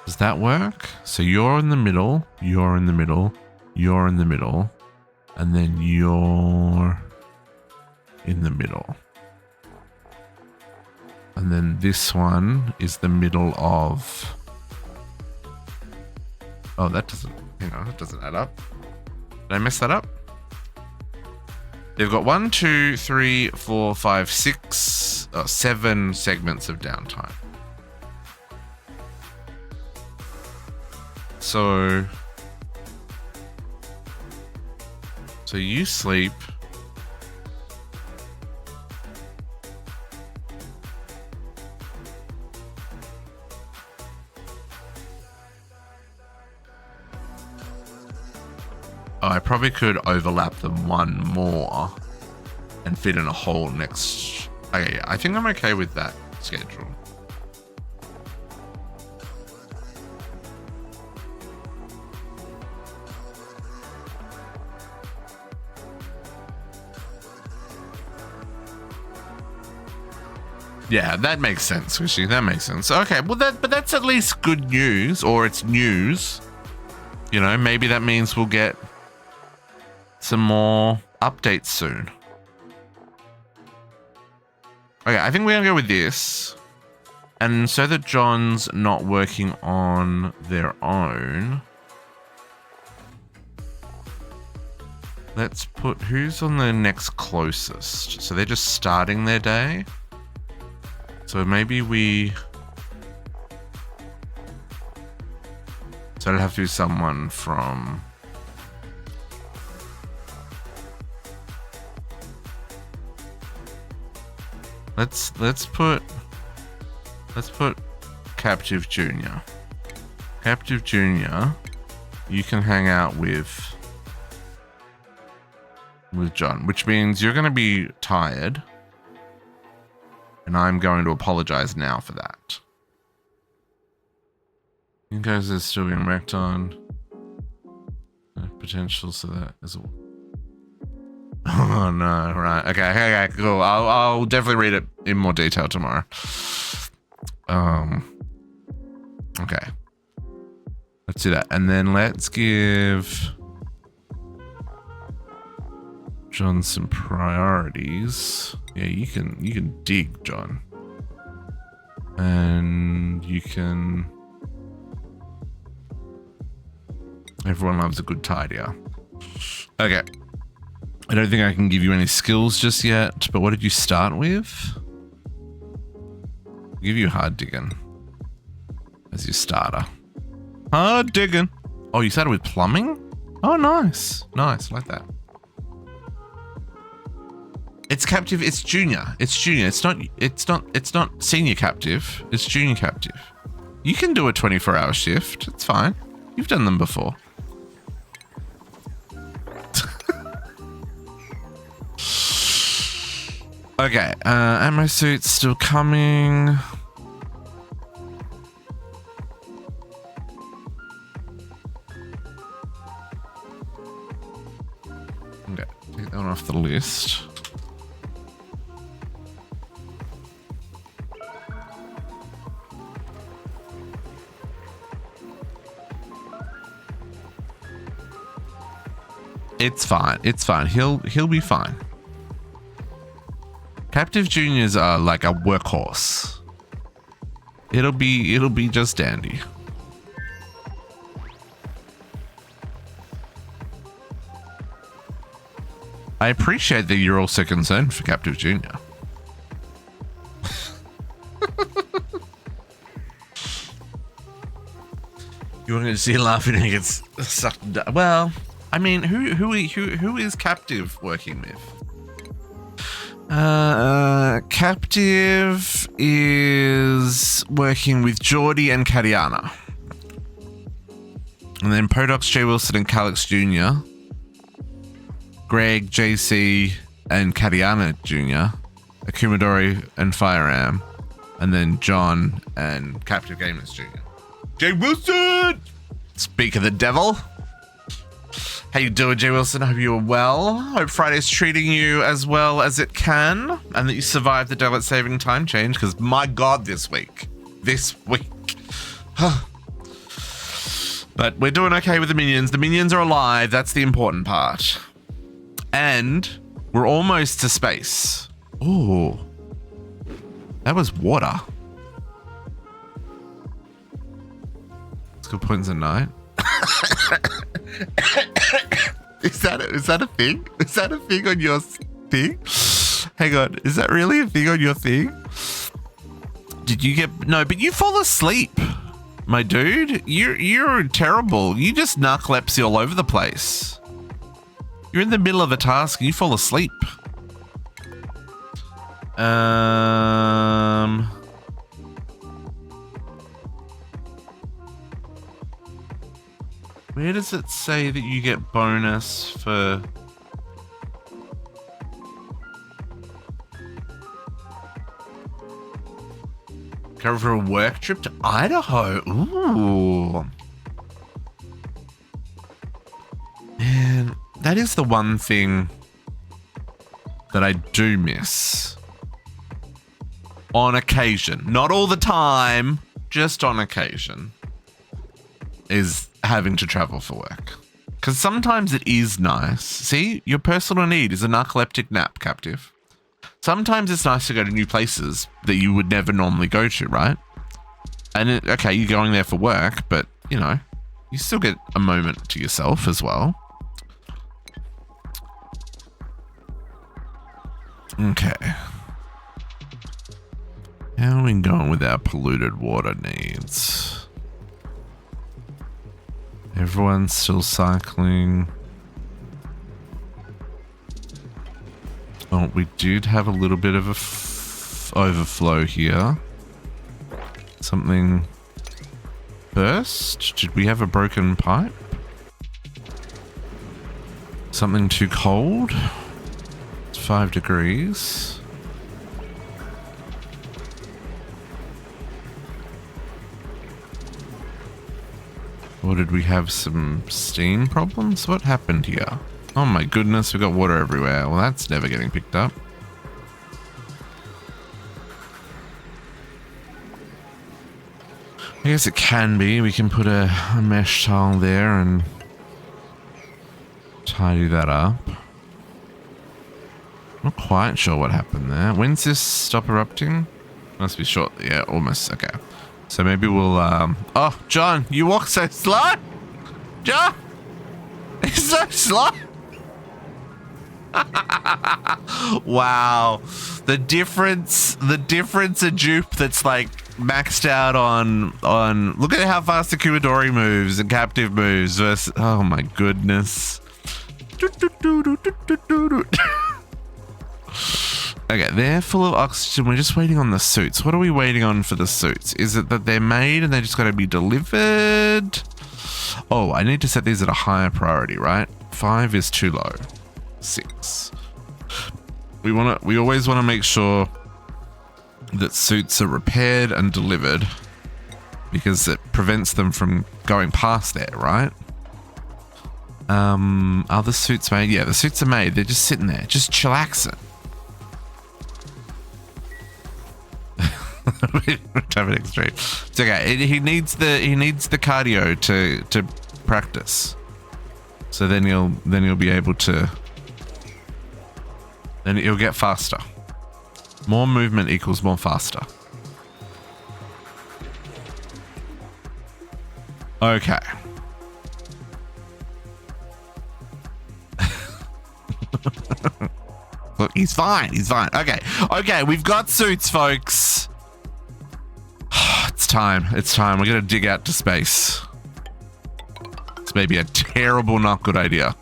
does that work? So you're in the middle, you're in the middle, you're in the middle, and then you're in the middle. And then this one is the middle of... Oh, that doesn't... Hang on, that doesn't add up. Did I mess that up? They've got 1, 2, 3, 4, 5, 6, 7 segments of downtime. So you sleep. Oh, I probably could overlap them one more and fit in a hole next. Okay, I think I'm okay with that schedule. Yeah, that makes sense, Swishy. That makes sense. Okay, well, but that's at least good news, or it's news. You know, maybe that means we'll get some more updates soon. Okay, I think we're gonna go with this. And so that John's not working on their own, let's put who's on the next closest. So they're just starting their day. So maybe so it'll have to be someone from... Let's put Captive Junior. Captive Junior, you can hang out with John, which means you're going to be tired. And I'm going to apologize now for that. You guys are still being worked on. Potential so that is all. Oh no, right. Okay, cool. I'll definitely read it in more detail tomorrow. Okay. Let's do that. And then let's give John some priorities. Yeah, you can dig, John. And you can... Everyone loves a good tidier. Okay. I don't think I can give you any skills just yet, but what did you start with? I'll give you hard digging as your starter. Hard digging. Oh, you started with plumbing? Oh, nice. Nice, I like that. It's captive. It's junior. It's junior. It's not senior captive. It's junior captive. You can do a 24-hour shift. It's fine. You've done them before. Okay, ammo suits still coming. Okay, take that one off the list. It's fine. It's fine. He'll be fine. Captive juniors are like a workhorse. It'll be just dandy. I appreciate that you're also concerned for Captive Junior. You want to see laughing and he gets sucked down. Well, I mean, who is Captive working with? Captive is working with Geordie and Katiana. And then Podox, J. Wilson, and Calix Jr. Greg, JC, and Katiana Jr. Akumadori and Firearm. And then John and Captive Gamers Jr. J. Wilson! Speak of the devil. How you doing, J. Wilson? I hope you are well. Hope Friday's treating you as well as it can, and that you survived the daylight saving time change, because my God, this week. But we're doing okay with the minions. The minions are alive. That's the important part. And we're almost to space. Ooh. That was water. Let's go points at night. Is that a thing? Is that a thing on your thing? Hang on, is that really a thing on your thing? Did you get no? But you fall asleep, my dude. You're terrible. You just narcolepsy all over the place. You're in the middle of a task and you fall asleep. Where does it say that you get bonus for... Cover for a work trip to Idaho? Ooh. Man, that is the one thing that I do miss. On occasion. Not all the time, just on occasion. Is having to travel for work. Because sometimes it is nice. See, your personal need is a narcoleptic nap, Captive. Sometimes it's nice to go to new places that you would never normally go to, right? And okay, you're going there for work, but, you know, you still get a moment to yourself as well. Okay. How are we going with our polluted water needs? Everyone's still cycling. Oh, we did have a little bit of a overflow here. Something burst? Did we have a broken pipe? Something too cold? It's 5 degrees. Or did we have some steam problems? What happened here? Oh my goodness, we got water everywhere. Well, that's never getting picked up. I guess it can be. We can put a mesh tile there and tidy that up. Not quite sure what happened there. When's this stop erupting? Must be short. Yeah, almost. Okay. So maybe we'll, oh, John, you walk so slow. John, it's so slow. Wow. The difference a dupe that's like maxed out on, look at how fast the Kumadori moves and Captive moves versus, oh my goodness. Okay, they're full of oxygen. We're just waiting on the suits. What are we waiting on for the suits? Is it that they're made and they just got to be delivered? Oh, I need to set these at a higher priority, right? 5 is too low. 6. We always want to make sure that suits are repaired and delivered, because it prevents them from going past there, right? Are the suits made? Yeah, the suits are made. They're just sitting there, just chillaxing. Extreme. It's okay. He needs the cardio to practice. So then he'll be able to. Then he'll get faster. More movement equals more faster. Okay. Look, he's fine. He's fine. Okay. Okay, we've got suits, folks. It's time. It's time. We're going to dig out to space. It's maybe a terrible, not good idea.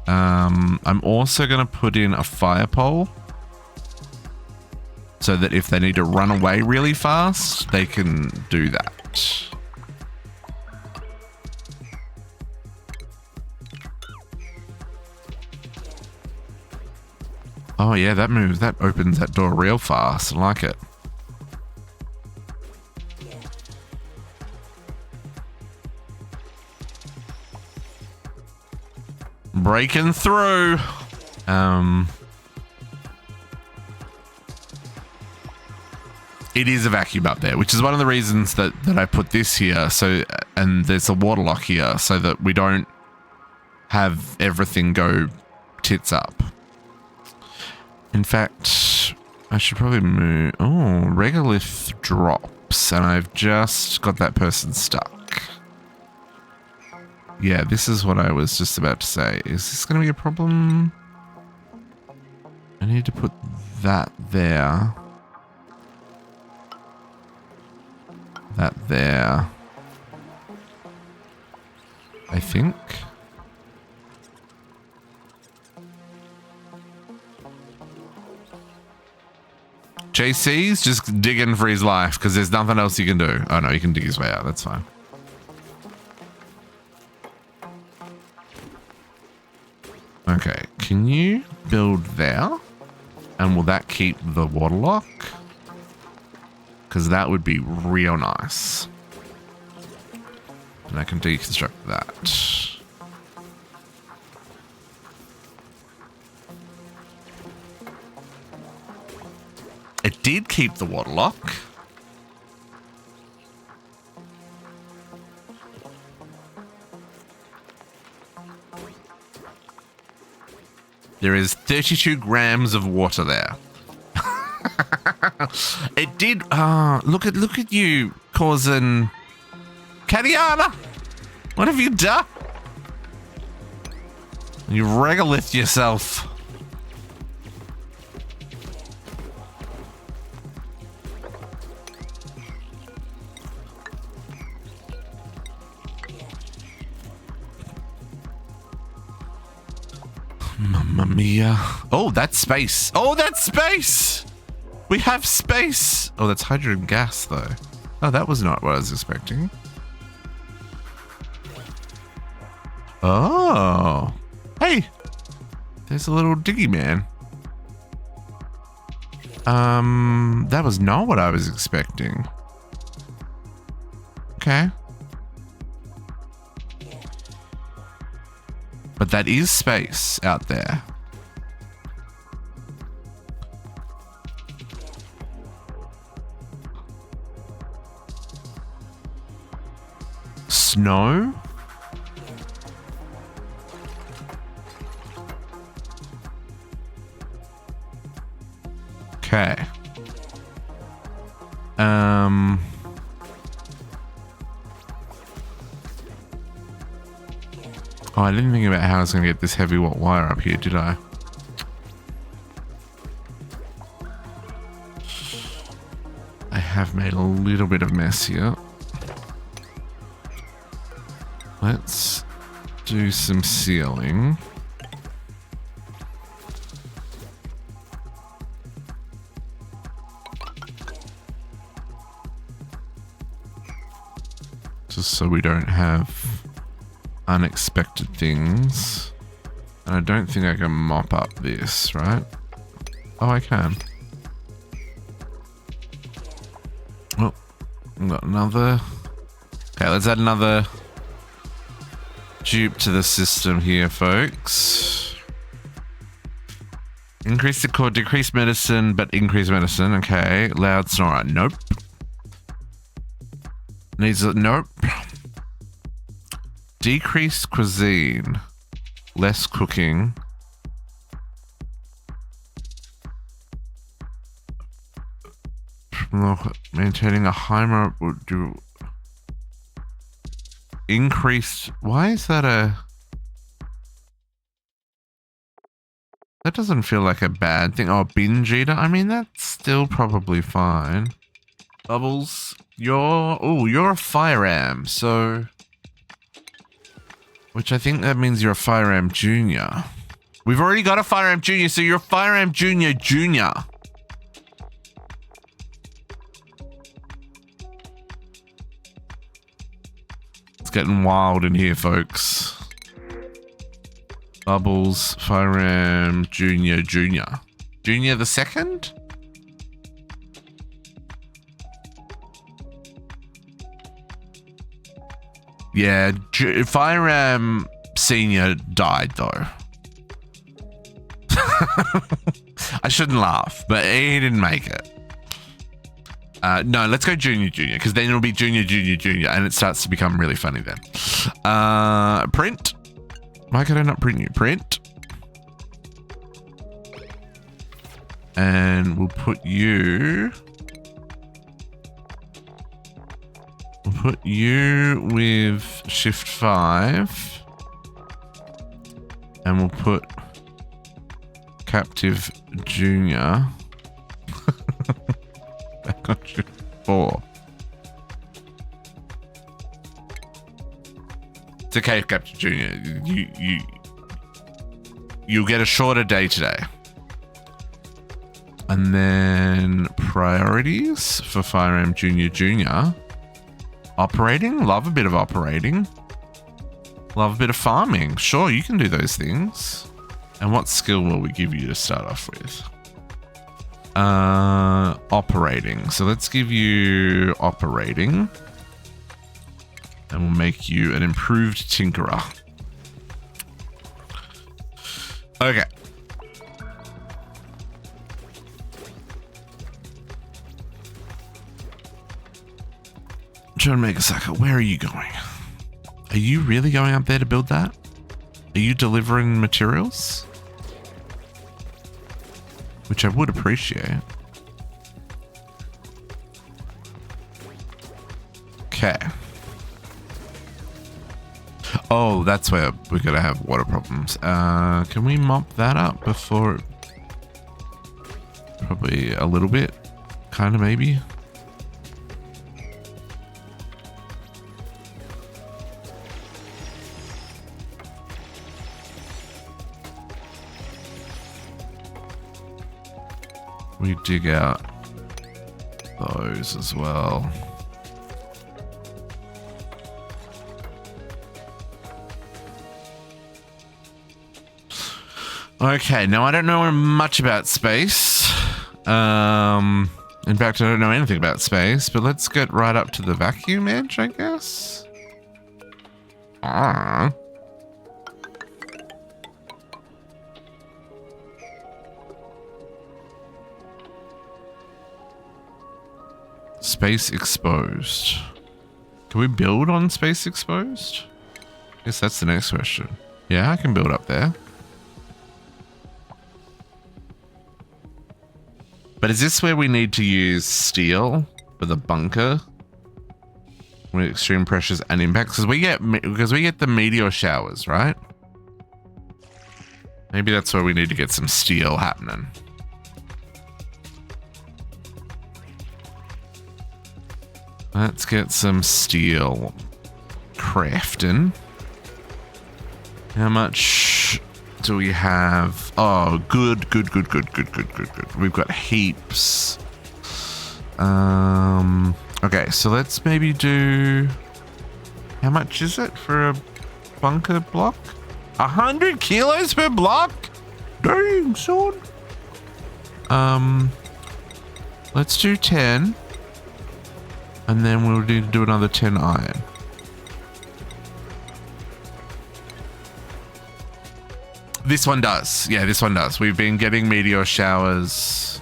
I'm also going to put in a fire pole so that if they need to run away really fast, they can do that. Oh yeah, that moves. That opens that door real fast. I like it. Breaking through. It is a vacuum up there, which is one of the reasons that I put this here. So, and there's a water lock here so that we don't have everything go tits up. In fact, I should probably move. Oh, regolith drops, and I've just got that person stuck. Yeah, this is what I was just about to say. Is this going to be a problem? I need to put that there. That there. I think. JC's just digging for his life because there's nothing else he can do. Oh no, he can dig his way out. That's fine. Okay, can you build there? And will that keep the water lock? Because that would be real nice. And I can deconstruct that. It did keep the water lock. There is 32 grams of water there. It did. Look at you causing. Katiana, what have you done? You regolith yourself. Mamma mia. Oh, that's space. Oh, that's space. We have space. Oh, that's hydrogen gas, though. Oh, that was not what I was expecting. Oh. Hey. There's a little diggy man. That was not what I was expecting. Okay. But that is space out there. Snow? Okay. Oh, I didn't think about how I was going to get this heavy wire up here, did I? I have made a little bit of mess here. Let's do some sealing. Just so we don't have unexpected things. I don't think I can mop up this, right? Oh, I can. Oh, we've got another. Okay, let's add another dupe to the system here, folks. Increase the core, decrease medicine, but increase medicine. Okay, loud snorer. Nope. Needs a nope. Decreased cuisine. Less cooking. Maintaining a high would do. Increased. Why is that a? That doesn't feel like a bad thing. Oh, binge eater. I mean, that's still probably fine. Bubbles, you're a firearm, so. Which I think that means you're a firearm junior. We've already got a firearm junior, so you're a firearm junior. It's getting wild in here, folks. Bubbles, firearm junior. Junior the second? Yeah, firearm senior died though. I shouldn't laugh, but he didn't make it. No, let's go junior, because then it'll be junior, and it starts to become really funny then. Print. Why could I not print you? Print. And we'll put you... We'll put you with shift 5. And we'll put captive junior back on shift 4. It's okay, Captain Junior. You'll get a shorter day today. And then priorities for firearm junior. Operating, love a bit of operating. Love a bit of farming. Sure, you can do those things. And what skill will we give you to start off with? Operating. So let's give you operating. And we'll make you an improved tinkerer. Okay. I'm trying to make a sucker. Where are you going? Are you really going up there to build that? Are you delivering materials? Which I would appreciate. Okay. Oh, that's where we're going to have water problems. Can we mop that up before? Probably a little bit. Kind of, maybe. We dig out those as well. Okay, now I don't know much about space. In fact, I don't know anything about space, but let's get right up to the vacuum edge, I guess. Space exposed. Can we build on space exposed? I guess that's the next question. Yeah, I can build up there. But is this where we need to use steel for the bunker? With extreme pressures and impacts? Because we get the meteor showers, right? Maybe that's where we need to get some steel happening. Let's get some steel crafting. How much do we have? Oh, good. We've got heaps. Okay, so let's maybe do... How much is it for a bunker block? 100 kilos per block? Dang, son. Let's do 10. And then we'll need to do another 10 iron. This one does. Yeah, this one does. We've been getting meteor showers.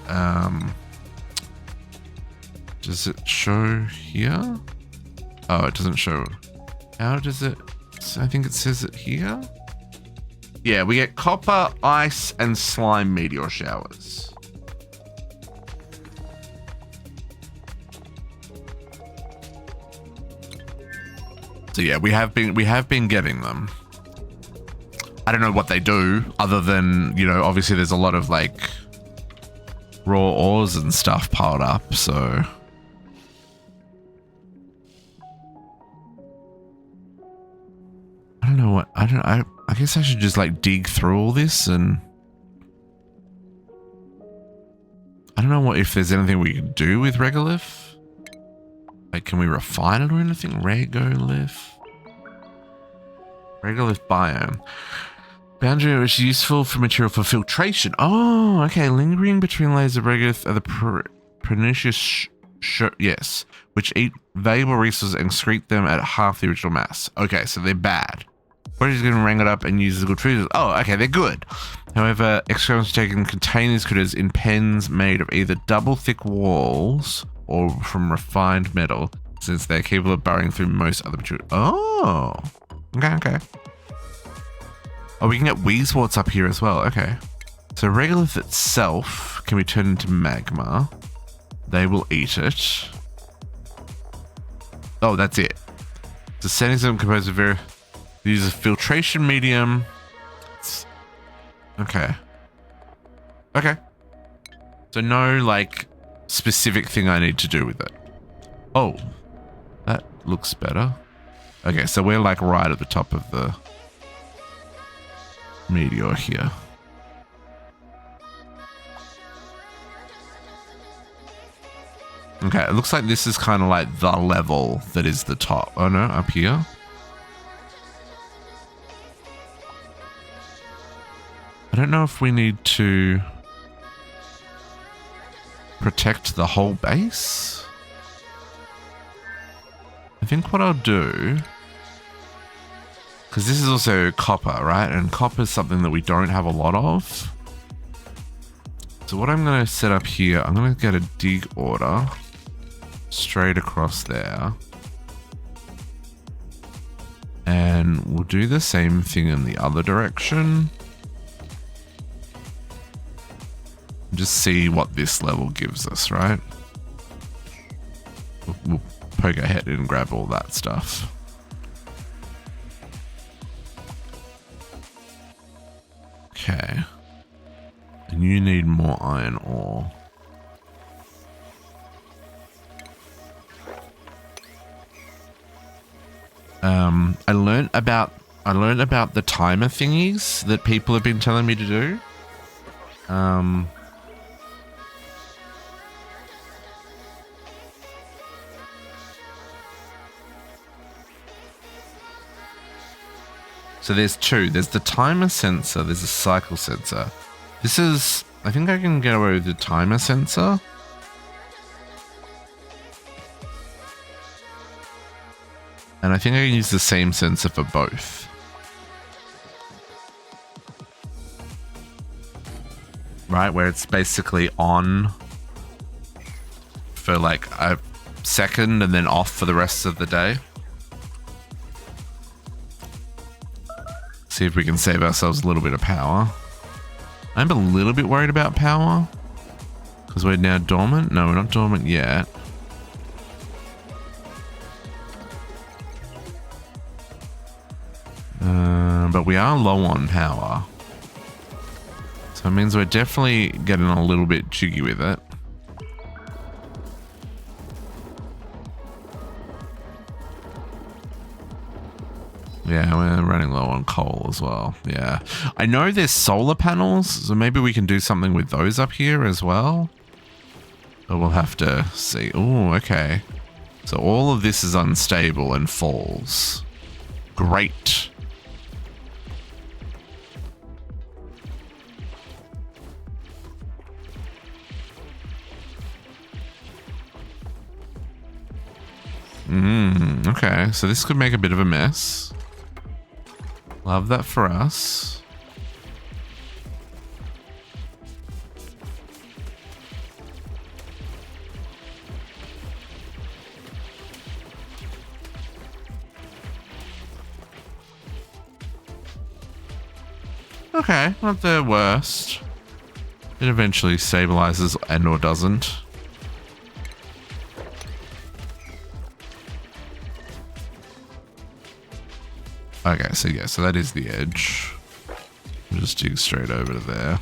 Does it show here? Oh, it doesn't show. How does it? I think it says it here. Yeah, we get copper, ice, and slime meteor showers. So yeah, we have been getting them. I don't know what they do other than, you know, obviously there's a lot of like raw ores and stuff piled up, so I don't know what I guess I should just like dig through all this, and I don't know what if there's anything we can do with regolith. Like, can we refine it or anything? Regolith biome. Boundary which is useful for material for filtration. Oh, okay. Lingering between layers of regolith are the pernicious yes, which eat valuable resources and excrete them at half the original mass. Okay, so they're bad. What is going to wrangle it up and use as good food? Oh, okay, they're good. However, experiments taken contain these critters in pens made of either double thick walls or from refined metal, since they're capable of burrowing through most other material. Oh, okay. Oh, we can get Weezeworts up here as well. Okay. So regolith itself can be turned into magma. They will eat it. Oh, that's it. The settings are composed of use a filtration medium. Okay. Okay. So no, like, specific thing I need to do with it. Oh, that looks better. Okay, so we're like right at the top of the meteor here. Okay, it looks like this is kind of like the level that is the top. Oh no, up here. I don't know if we need to protect the whole base. I think what I'll do, because this is also copper, right? And copper is something that we don't have a lot of. So what I'm going to set up here, I'm going to get a dig order straight across there. And we'll do the same thing in the other direction. Just see what this level gives us, right? We'll poke our head in and grab all that stuff. Okay. And you need more iron ore. I learned about the timer thingies that people have been telling me to do. So there's two. There's the timer sensor. There's a cycle sensor. This is... I think I can get away with the timer sensor. And I think I can use the same sensor for both. Right, where it's basically on for like a second and then off for the rest of the day. See if we can save ourselves a little bit of power. I'm a little bit worried about power because we're now dormant. No, we're not dormant yet. But we are low on power. So it means we're definitely getting a little bit jiggy with it. Yeah, we're running low on coal as well. Yeah. I know there's solar panels, so maybe we can do something with those up here as well. But we'll have to see. Oh, okay. So all of this is unstable and falls. Great. Okay, so this could make a bit of a mess. Love that for us. Okay, not the worst. It eventually stabilizes and or doesn't. Okay, so yeah, so that is the edge. We'll just dig straight over to there.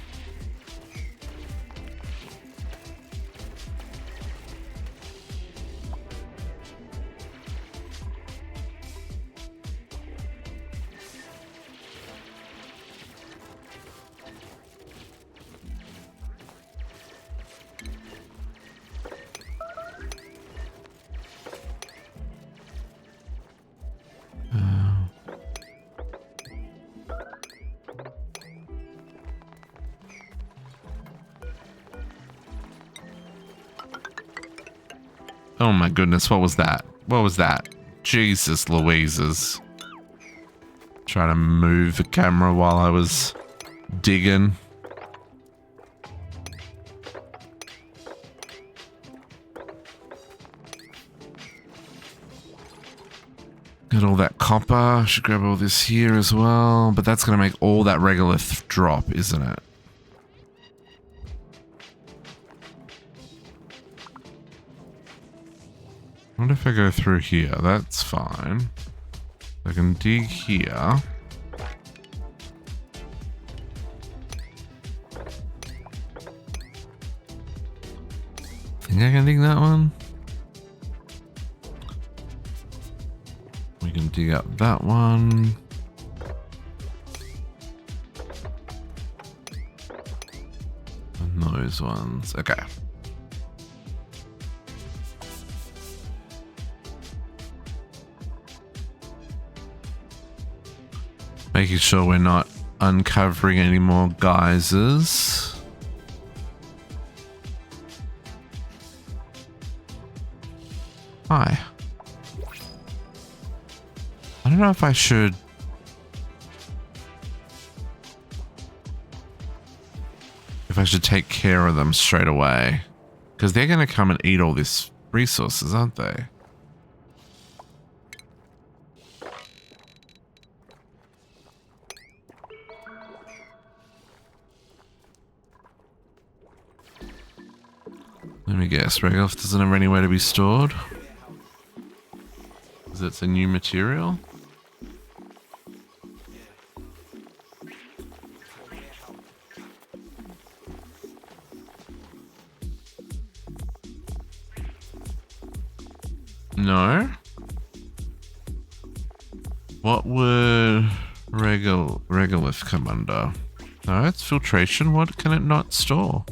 Oh my goodness, what was that? What was that? Jesus Louises. Trying to move the camera while I was digging. Got all that copper. Should grab all this here as well. But that's going to make all that regolith drop, isn't it? What if I go through here? That's fine. I can dig here. Think I can dig that one? We can dig up that one. And those ones. Okay. Making sure we're not uncovering any more geysers. Hi. I don't know if I should... If I should take care of them straight away. Because they're going to come and eat all these resources, aren't they? Let me guess, regolith doesn't have anywhere to be stored? Because it's a new material? No? What would regolith come under? No, it's filtration. What can it not store?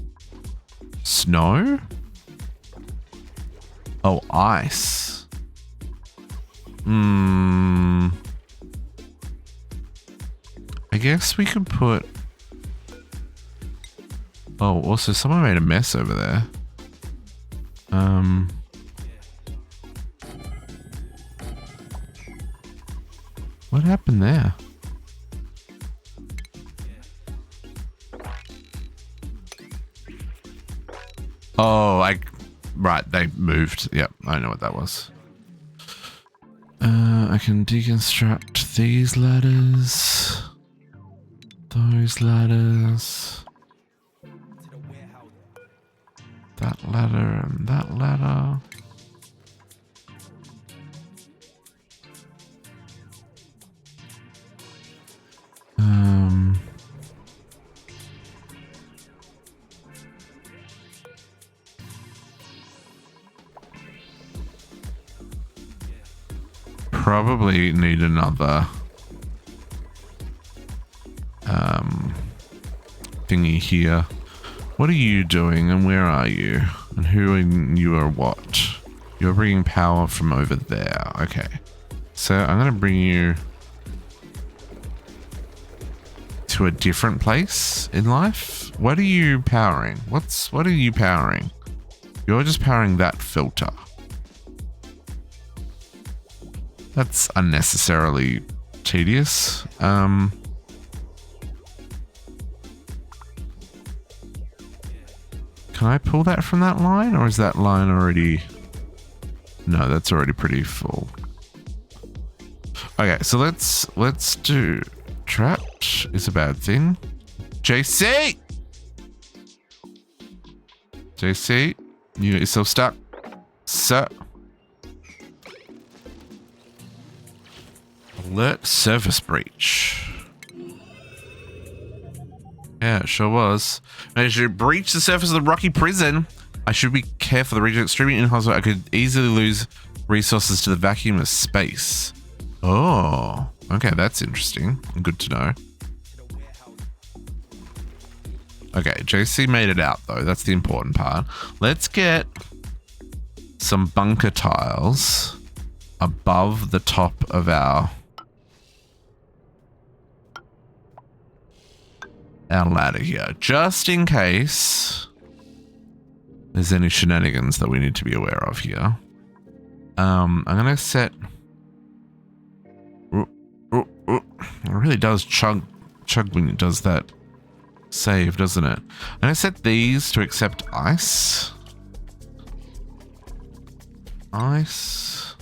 Snow? Oh, ice. I guess we could put... Oh, also someone made a mess over there. What happened there? Oh, right, they moved. Yep, I know what that was. I can deconstruct these ladders. Those ladders. That ladder and that ladder. Probably need another thingy here. What are you doing and where are you? And who and you are what? You're bringing power from over there. Okay. So I'm going to bring you to a different place in life. What are you powering? What are you powering? You're just powering that filter. That's unnecessarily tedious. Can I pull that from that line, or is that line already... No, that's already pretty full. Okay, so let's do... Trapped is a bad thing. JC! JC, you get yourself stuck. So... Alert service breach. Yeah, it sure was. As you breach the surface of the rocky prison, I should be careful. The region is extremely inhospitable. I could easily lose resources to the vacuum of space. Oh, okay, that's interesting. Good to know. Okay, JC made it out though. That's the important part. Let's get some bunker tiles above the top of our ladder here, just in case there's any shenanigans that we need to be aware of here. I'm gonna set... It really does chug when it does that save, doesn't it? I'm gonna set these to accept ice. Ice.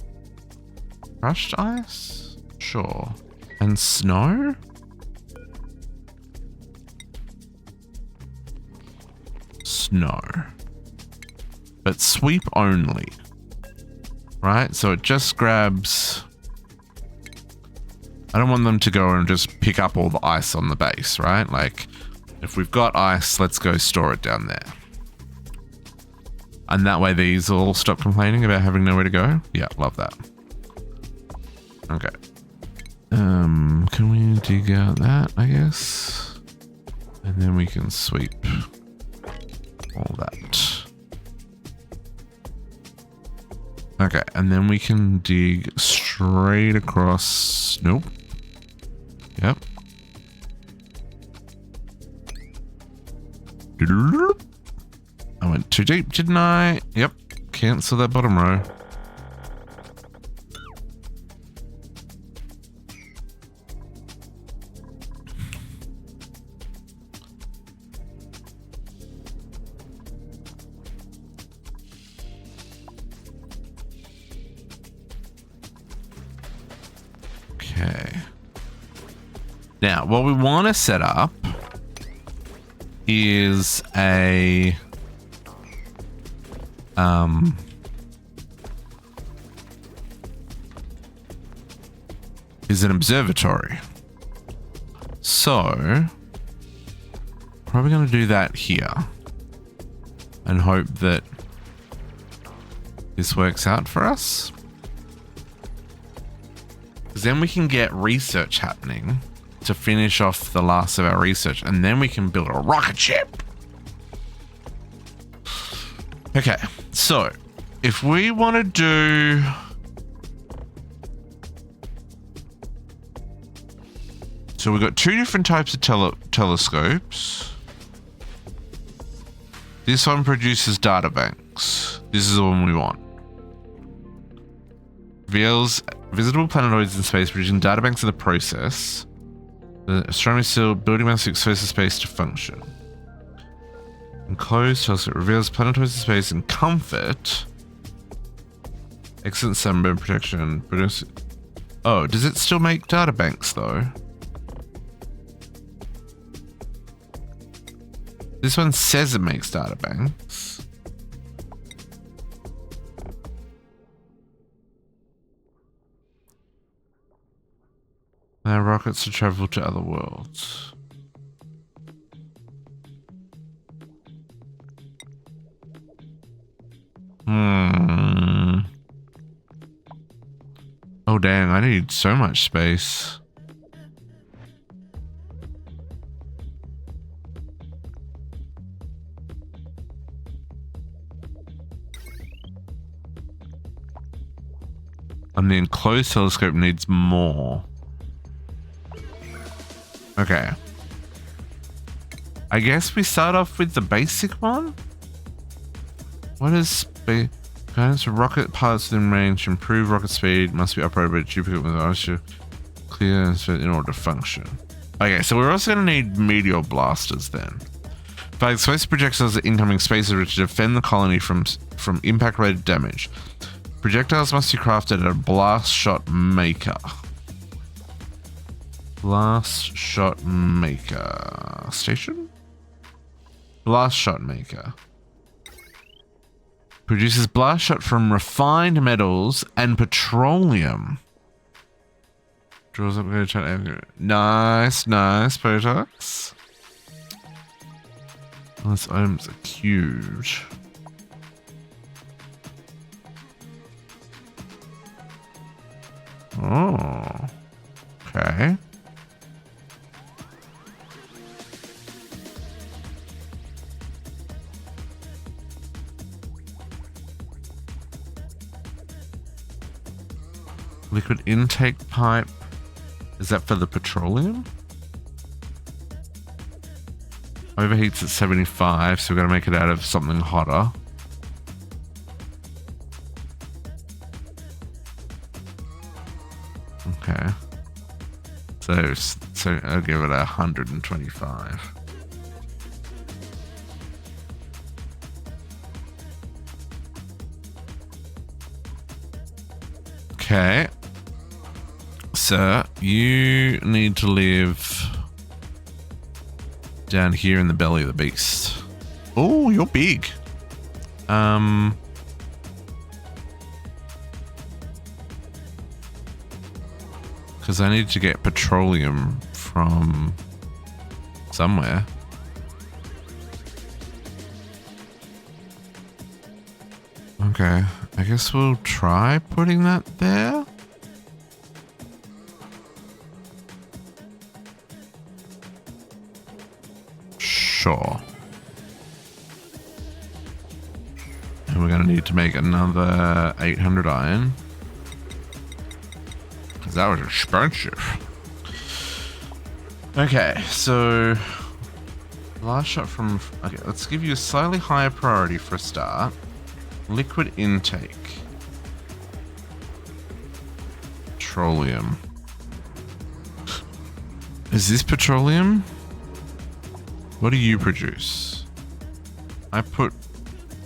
Crushed ice? Sure. And snow? Snow. But sweep only. Right? So it just grabs... I don't want them to go and just pick up all the ice on the base, right? Like, if we've got ice, let's go store it down there. And that way these will all stop complaining about having nowhere to go. Yeah, love that. Okay. Can we dig out that, I guess? And then we can sweep all that. Okay, and then we can dig straight across. Nope. Yep. I went too deep, didn't I? Yep. Cancel that bottom row. Okay. Now, what we want to set up is a an observatory. So probably going to do that here and hope that this works out for us, because then we can get research happening to finish off the last of our research, and then we can build a rocket ship. Okay, so if we want to do... So we've got two different types of telescopes. This one produces data banks. This is the one we want. Reveals visible planetoids in space, producing data banks in the process. The astronomy still building mass exposes space to function. Enclosed telescope reveals planetoids in space in comfort. Excellent sunburn protection. Oh, does it still make data banks though? This one says it makes data banks. Now rockets to travel to other worlds. Oh dang, I need so much space. And the enclosed telescope needs more. Okay. I guess we start off with the basic one? What is Guidance for rocket pilots within range. Improve rocket speed. Must be operated by a duplicate with OSU. Clear in order to function. Okay, so we're also going to need meteor blasters then. Fire explosive projectiles at incoming spaces to defend the colony from impact-related damage. Projectiles must be crafted at a blast shot maker. Blast shot maker station? Blast shot maker. Produces blast shot from refined metals and petroleum. Draws up nice, nice, Potox. Those items are huge. Oh, okay. Liquid intake pipe. Is that for the petroleum? Overheats at 75, so we're going to make it out of something hotter. Okay. So I'll give it 125. Okay. Sir, you need to live down here in the belly of the beast. Oh, you're big. Because I need to get petroleum from somewhere. Okay, I guess we'll try putting that there. Sure. And we're going to need to make another 800 iron. Because that was expensive. Okay, so... Last shot from... Okay, let's give you a slightly higher priority for a start. Liquid intake. Petroleum. Is this petroleum? What do you produce? I put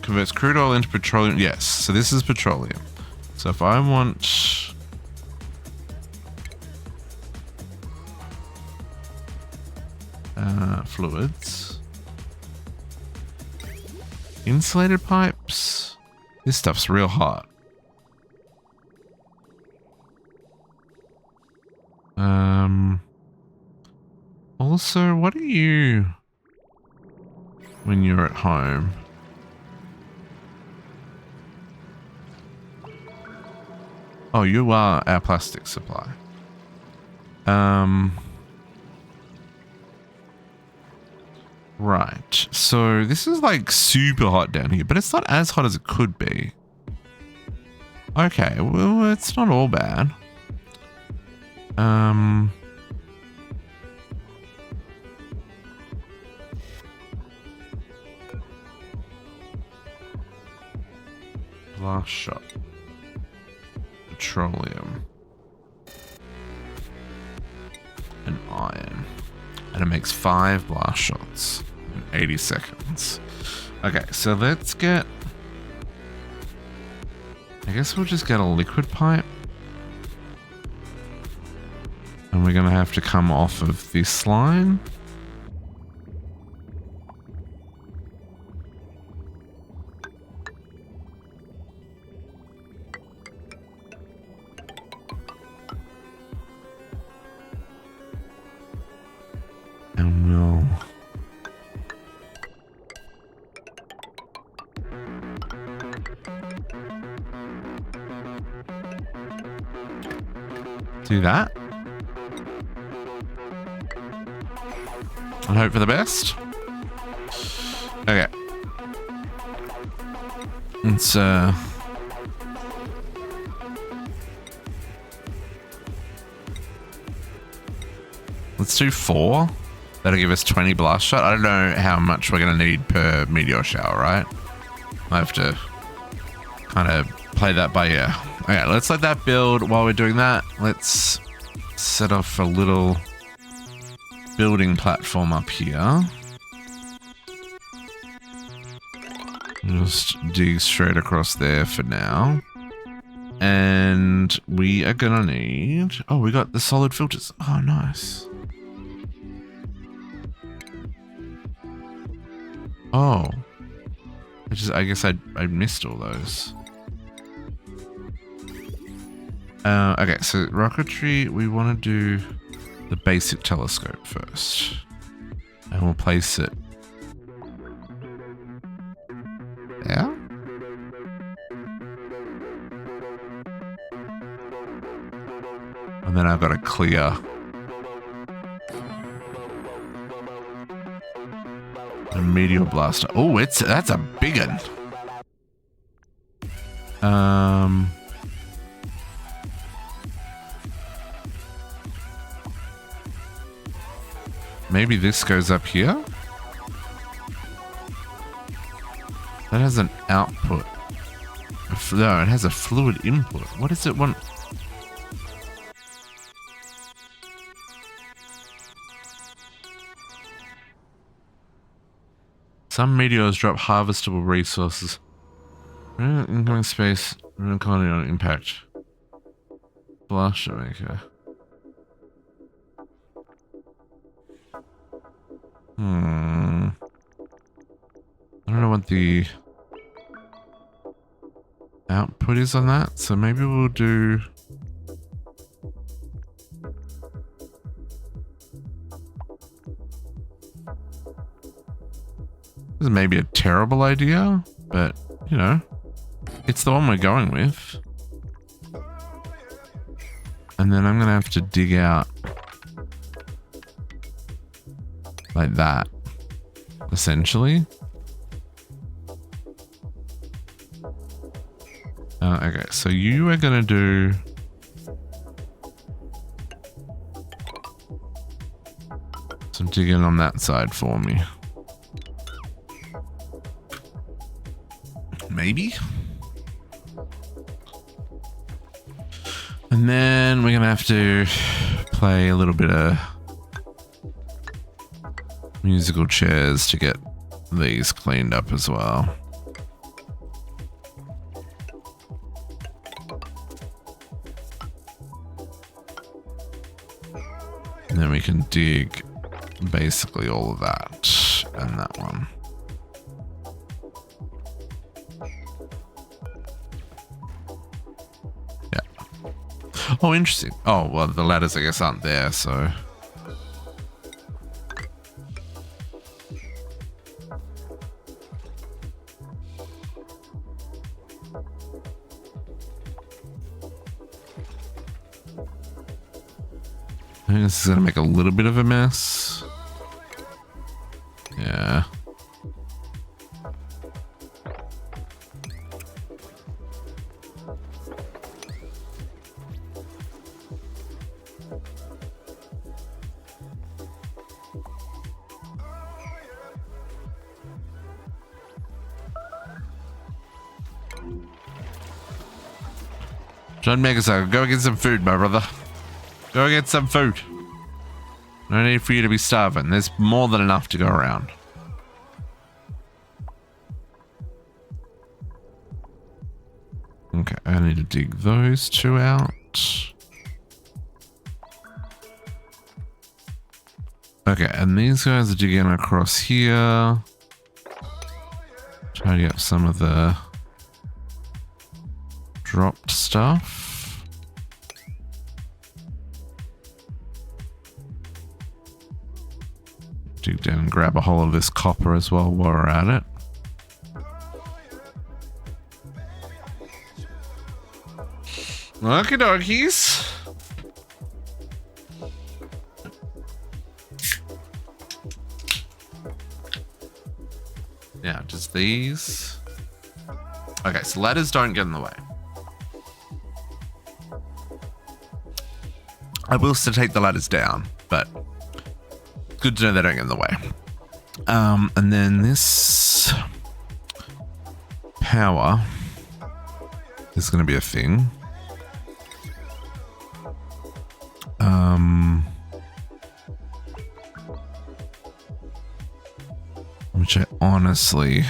converts crude oil into petroleum. Yes, so this is petroleum. So if I want fluids, insulated pipes. This stuff's real hot. Also, what are you when you're at home? Oh, you are our plastic supply. Right. So this is like super hot down here, but it's not as hot as it could be. Okay, well, it's not all bad. Blast shot. Petroleum. And iron. And it makes 5 blast shots in 80 seconds. Okay, so let's get... I guess we'll just get a liquid pipe. And we're going to have to come off of this line. And we'll... do that. And hope for the best. Okay. It's let's do 4. That'll give us 20 blast shot. I don't know how much we're gonna need per meteor shower, right? I have to kind of play that by ear. Okay, let's let that build. While we're doing that, let's set off a little building platform up here. Just dig straight across there for now. And we are gonna need... Oh, we got the solid filters. Oh, nice. Oh. I guess I missed all those. Okay, so rocketry, we want to do the basic telescope first. And we'll place it there. And then I've got to clear the meteor blaster. Oh, that's a big one. Maybe this goes up here. That has an output. No, it has a fluid input. What does it want? Some meteors drop harvestable resources. Incoming space, colony on impact. Blaster maker. I don't know what the output is on that, so maybe we'll do... This is maybe a terrible idea, but, you know, it's the one we're going with. And then I'm going to have to dig out like that, essentially. Okay, so you are going to do... some digging on that side for me. Maybe. And then we're gonna have to play a little bit of musical chairs to get these cleaned up as well. And then we can dig basically all of that and that one. Oh, interesting. Oh, well, the ladders, I guess, aren't there, so... I think this is going to make a little bit of a mess. Yeah. John Megasaga, go get some food, my brother. Go get some food. No need for you to be starving. There's more than enough to go around. Okay, I need to dig those two out. Okay, and these guys are digging across here. Tidy up some of the dropped stuff. Dig down and grab a hold of this copper as well while we're at it. Okie dokies. Yeah, just these. Okay, so ladders don't get in the way. I will still take the ladders down, but good to know they don't get in the way. And then this power This is going to be a thing. Which I honestly...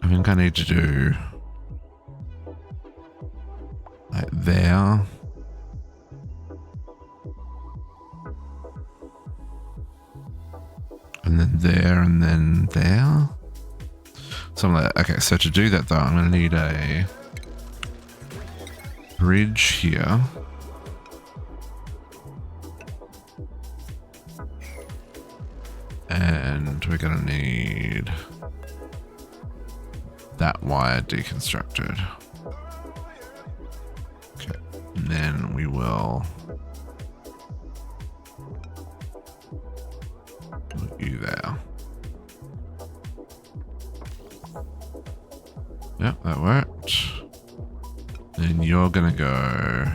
I think I need to do like there. And then there, and then there. Something like that. Okay, so to do that though, I'm going to need a bridge here. And we're going to need that wire deconstructed. Okay, and then we will put you there. Yep, that worked. Then you're gonna go...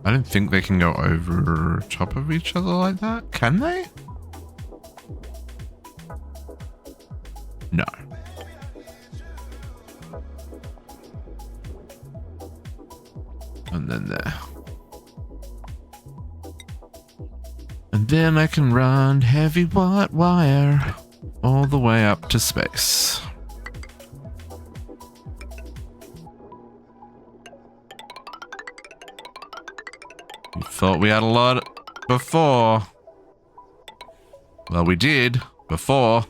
I don't think they can go over top of each other like that. Can they? No. And then there. And then I can run heavy white wire all the way up to space. You thought we had a lot before. Well, we did before.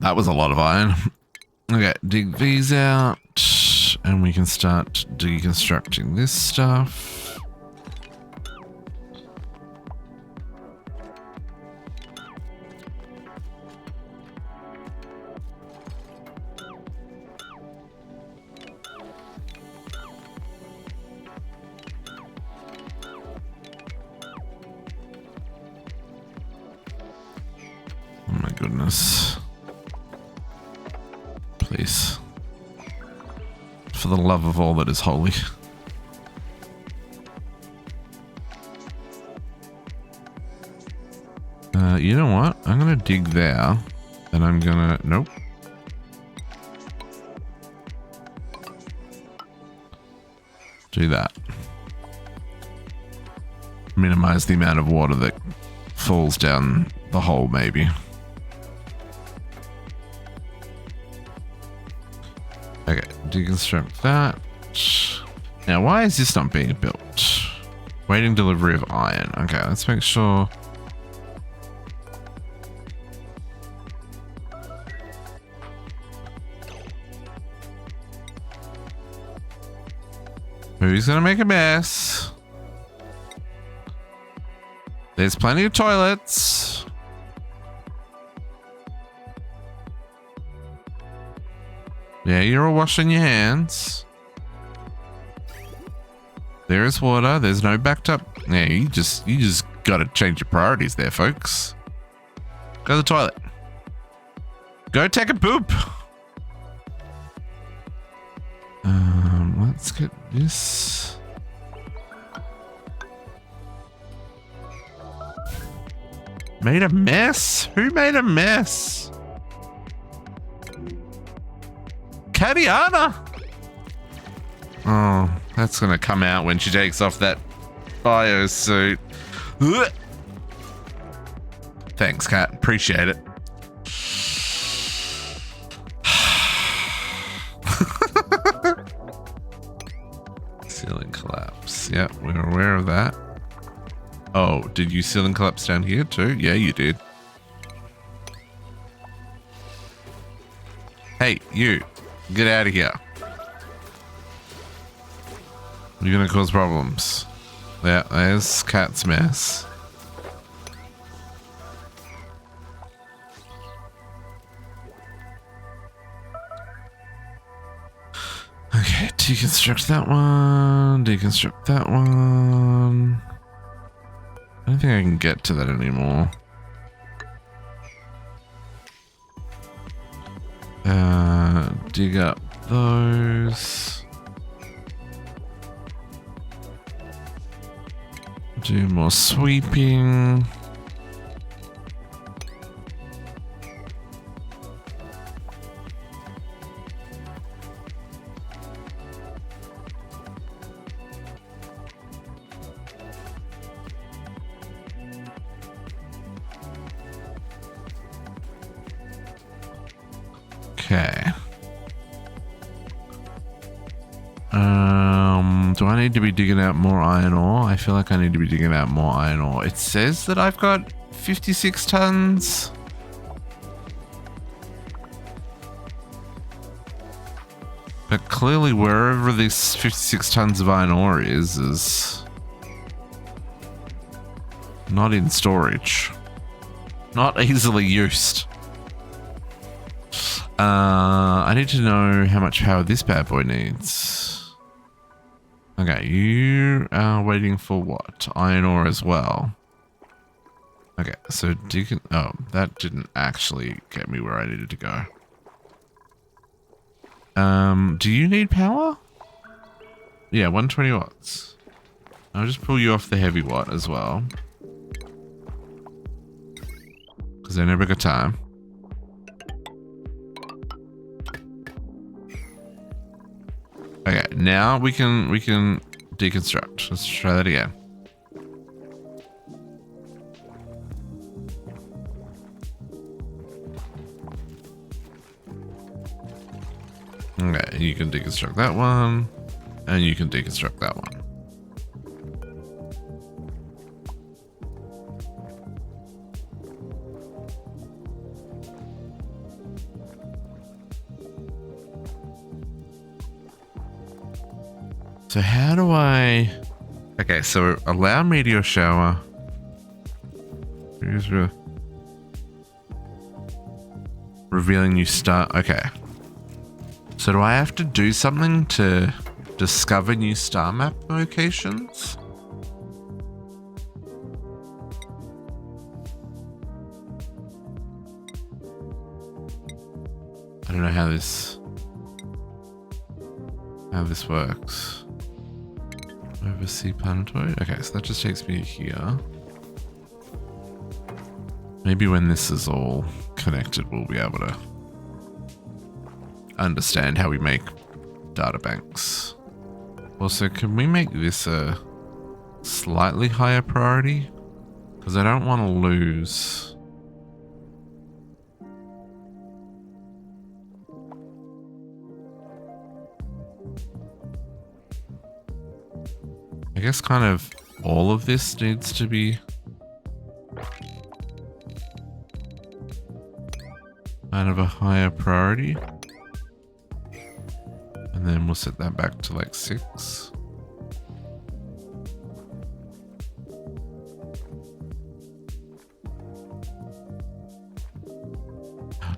That was a lot of iron. Okay, dig these out, and we can start deconstructing this stuff. Oh my goodness. Please. For the love of all that is holy. You know what? I'm gonna dig there. And I'm gonna... Nope. Do that. Minimize the amount of water that falls down the hole, maybe. Okay, deconstruct that. Now, why is this not being built? Waiting delivery of iron. Okay, let's make sure. Who's gonna make a mess? There's plenty of toilets. Yeah, you're all washing your hands. There is water. There's no backed up. Yeah, you just gotta change your priorities there, folks. Go to the toilet. Go take a poop. Let's get this. Made a mess? Who made a mess? Katiana? Oh, that's gonna come out when she takes off that bio suit. Ugh. Thanks, Kat. Appreciate it. Ceiling collapse. Yep, we're aware of that. Oh, did you ceiling collapse down here too? Yeah, you did. Hey, you. Get out of here. You're gonna cause problems. Yeah, there's Cat's mess. Okay, deconstruct that one. Deconstruct that one. I don't think I can get to that anymore. Dig up those. Do more sweeping. Okay. Do I need to be digging out more iron ore? I feel like I need to be digging out more iron ore. It says that I've got 56 tons. But clearly wherever this 56 tons of iron ore is not in storage. Not easily used. I need to know how much power this bad boy needs. Okay, you are waiting for what? Iron ore as well. Okay, so oh, that didn't actually get me where I needed to go. Do you need power? Yeah, 120 watts. I'll just pull you off the heavy watt as well. Because I never got time. Okay, now we can deconstruct. Let's try that again. Okay, you can deconstruct that one, and you can deconstruct that one. So how do I... Okay, so allow meteor shower. Revealing new star. Okay. So do I have to do something to discover new star map locations? I don't know how this works. Oversee planetoid. Okay, so that just takes me here. Maybe when this is all connected, we'll be able to understand how we make data banks. Also, can we make this a slightly higher priority? Because I don't want to lose. I guess kind of all of this needs to be kind of a higher priority. And then we'll set that back to like 6.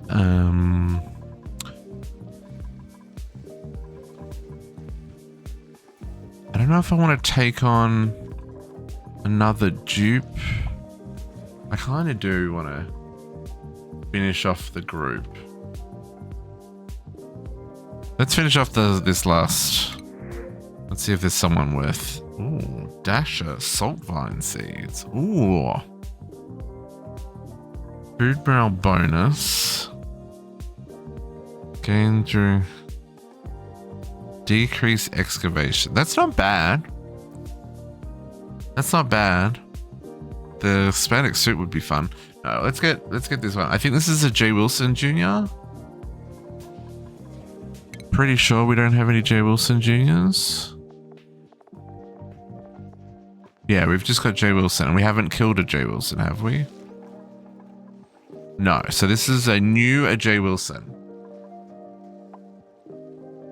I don't know if I want to take on another dupe. I kind of do want to finish off the group. Let's finish off this last. Let's see if there's someone worth. Ooh, Dasher salt vine seeds. Ooh, food barrel bonus. Gain through. Decrease excavation. That's not bad. That's not bad. The Hispanic suit would be fun. No, let's get this one. I think this is a J. Wilson Jr. Pretty sure we don't have any J. Wilson Juniors. Yeah, we've just got J. Wilson, and we haven't killed a J. Wilson, have we? No. So this is a J. Wilson.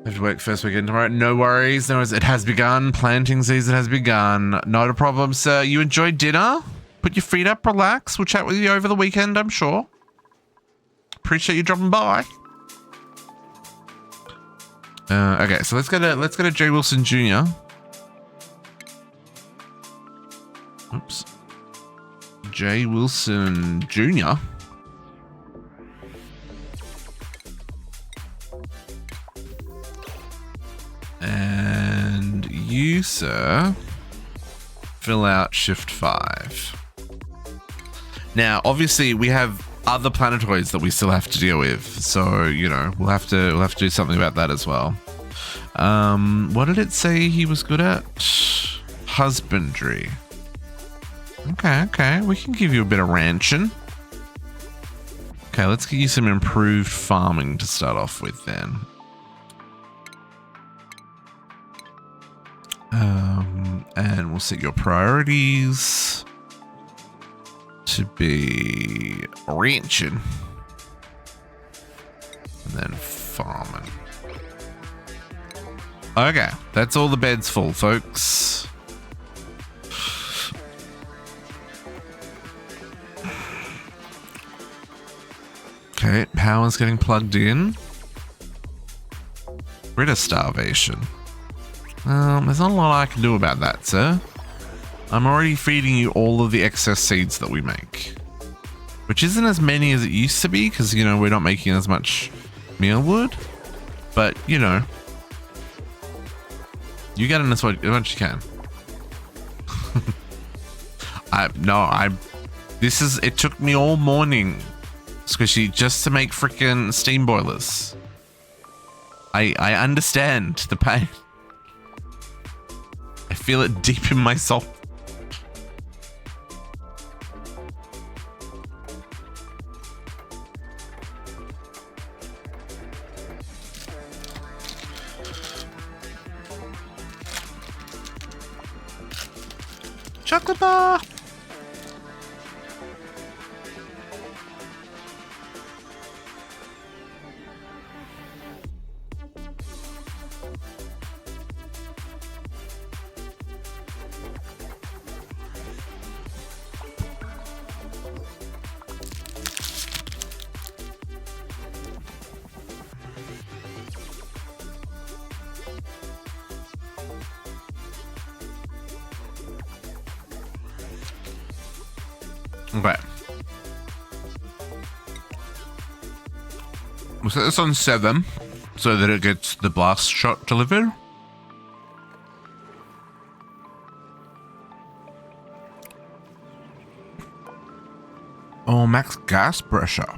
I have to work first weekend tomorrow. No worries. No worries. It has begun. Planting season has begun. Not a problem, sir. You enjoyed dinner? Put your feet up, relax. We'll chat with you over the weekend, I'm sure. Appreciate you dropping by. Okay, so let's get a J. Wilson Jr. Oops. J. Wilson Jr. And you, sir, fill out shift 5. Now, obviously, we have other planetoids that we still have to deal with, so you know we'll have to do something about that as well. What did it say he was good at? Husbandry. Okay, we can give you a bit of ranching. Okay, let's get you some improved farming to start off with then. And we'll set your priorities to be ranching and then farming. Okay, that's all the beds full, folks. Okay, power's getting plugged in. Rid of starvation. There's not a lot I can do about that, sir. I'm already feeding you all of the excess seeds that we make. Which isn't as many as it used to be, because, you know, we're not making as much mealwood. But, you know, you get in as much as you can. It took me all morning, Squishy, just to make freaking steam boilers. I understand the pain. I feel it deep in my soul. Chocolate bar. Okay. We'll set this on 7 so that it gets the blast shot delivered. Oh, max gas pressure.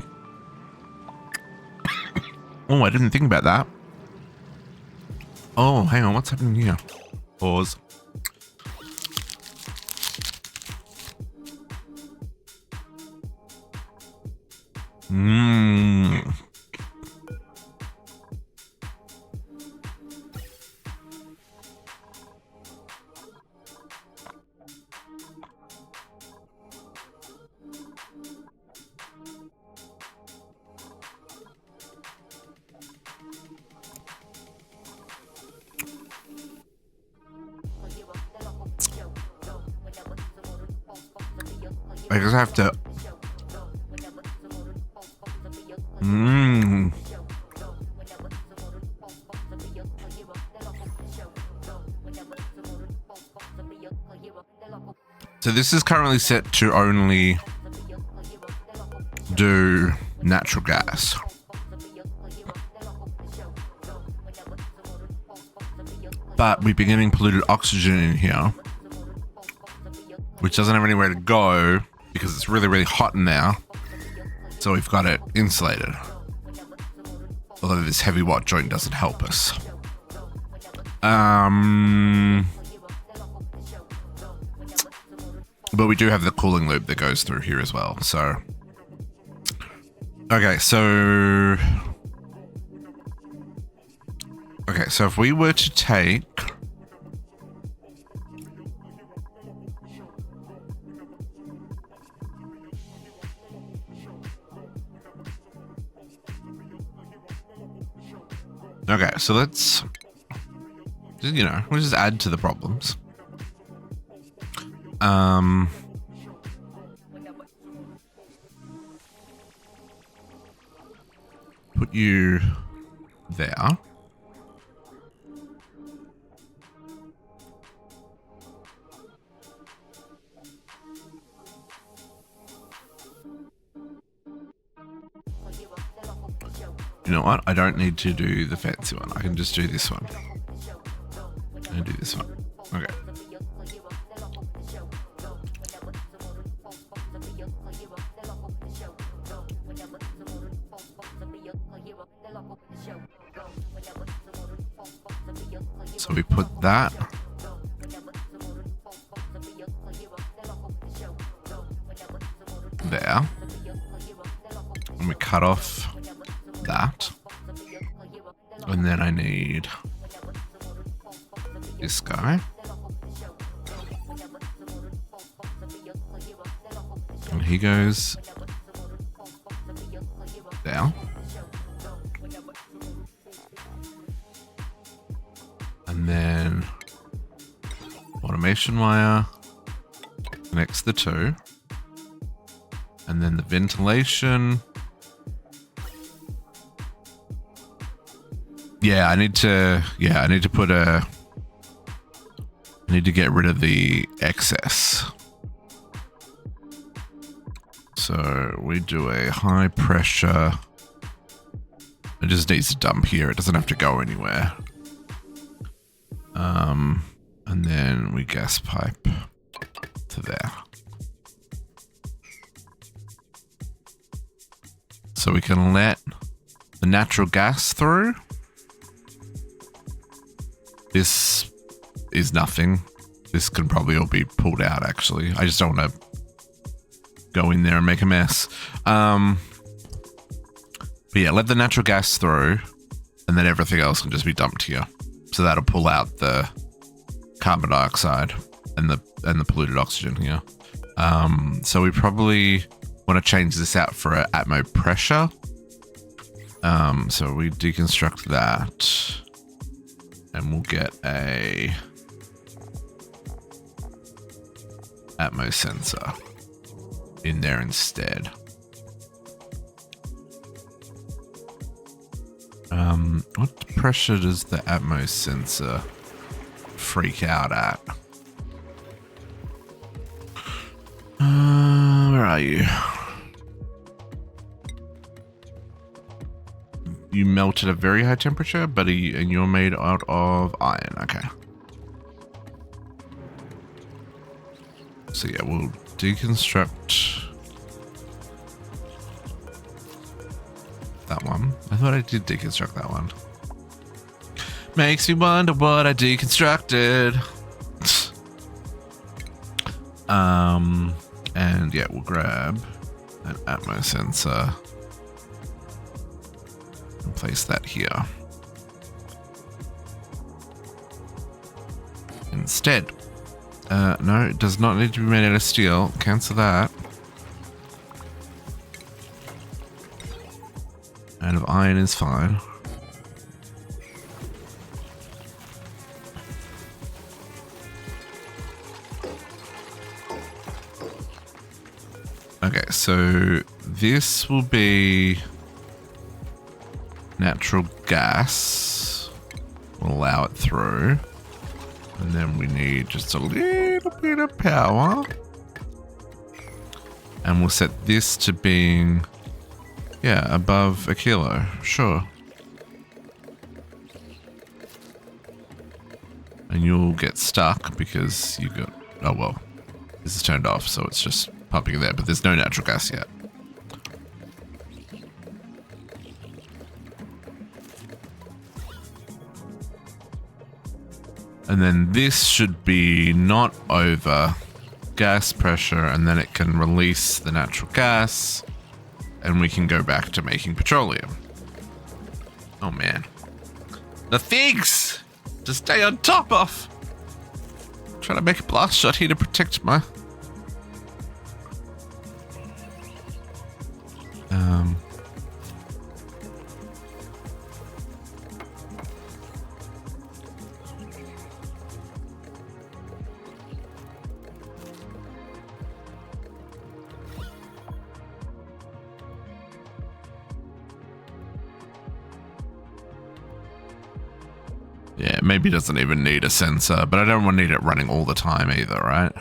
Oh, I didn't think about that. Oh, hang on. What's happening here? Pause. I just have to. So this is currently set to only do natural gas. But we've been getting polluted oxygen in here, which doesn't have anywhere to go because it's really, really hot in there. So we've got it insulated. Although this heavy watt joint doesn't help us. But we do have the cooling loop that goes through here as well. So, okay, so if we were to take so let's, you know, we'll just add to the problems. Put you there. You know what? I don't need to do the fancy one. I can just do this one. And do this one. Okay. So we put that there, and we cut off that, and then I need this guy, and he goes there, and then automation wire connects the two, and then the ventilation. I need to get rid of the excess. So we do a high pressure. It just needs to dump here. It doesn't have to go anywhere. And then we gas pipe to there. So we can let the natural gas through. This is nothing. This can probably all be pulled out, actually. I just don't want to go in there and make a mess. But yeah, let the natural gas through, and then everything else can just be dumped here. So that'll pull out the carbon dioxide and the polluted oxygen here. So we probably want to change this out for an atmo pressure. So we deconstruct that, and we'll get a atmo sensor in there instead. What pressure does the atmo sensor freak out at? Where are you? You melt at a very high temperature, and you're made out of iron. Okay. So yeah, we'll deconstruct that one. I thought I did deconstruct that one. Makes me wonder what I deconstructed. And yeah, we'll grab an atmo sensor and place that here instead. No, it does not need to be made out of steel. Cancel that. Out of iron is fine. Okay, so this will be natural gas. We'll allow it through. And then we need just a little bit of power. And we'll set this to being, yeah, above a kilo. Sure. And you'll get stuck because you got, oh well, this is turned off, so it's just pumping there, but there's no natural gas yet. And then this should be not over gas pressure, and then it can release the natural gas, and we can go back to making petroleum. Oh man. The things to stay on top of. I'm trying to make a blast shot here to protect my... Yeah, maybe doesn't even need a sensor, but I don't want to need it running all the time either, right?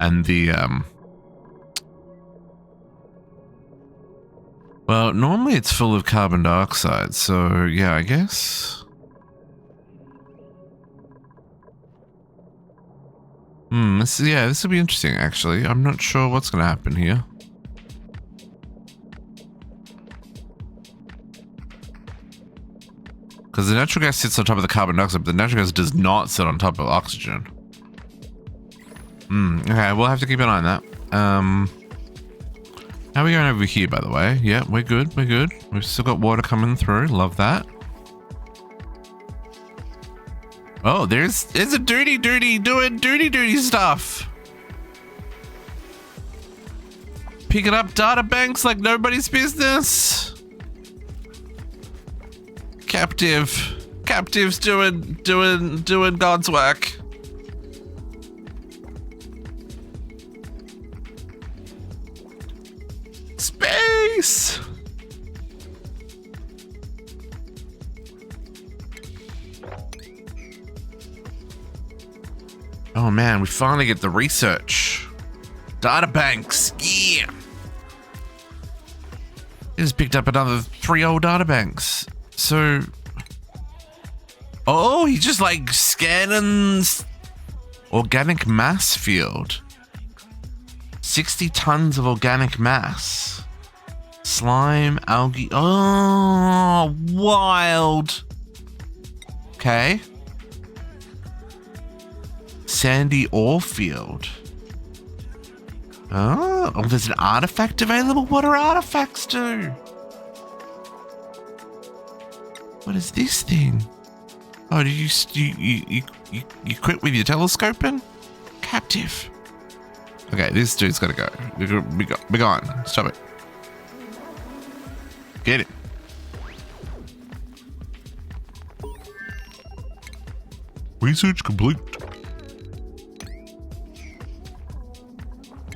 And the, well, normally it's full of carbon dioxide, so yeah, I guess. This will be interesting, actually. I'm not sure what's going to happen here. Because the natural gas sits on top of the carbon dioxide, but the natural gas does not sit on top of oxygen. Okay, we'll have to keep an eye on that. How are we going over here, by the way? Yeah, we're good, we're good. We've still got water coming through. Love that. Oh, there's a duty doing duty stuff. Picking up data banks like nobody's business. Captive's doing God's work. Space. Oh man, we finally get the research. Data banks, yeah. He just picked up another 3 old data banks. So, oh, he's just like scanning organic mass field. 60 tons of organic mass. Slime, algae. Oh, wild. Okay. Sandy ore field. Oh, there's an artifact available. What do artifacts do? What is this thing? Oh, did you quit with your telescoping? Captive. Okay, this dude's gotta go. Be gone. Stop it. Get it. Research complete.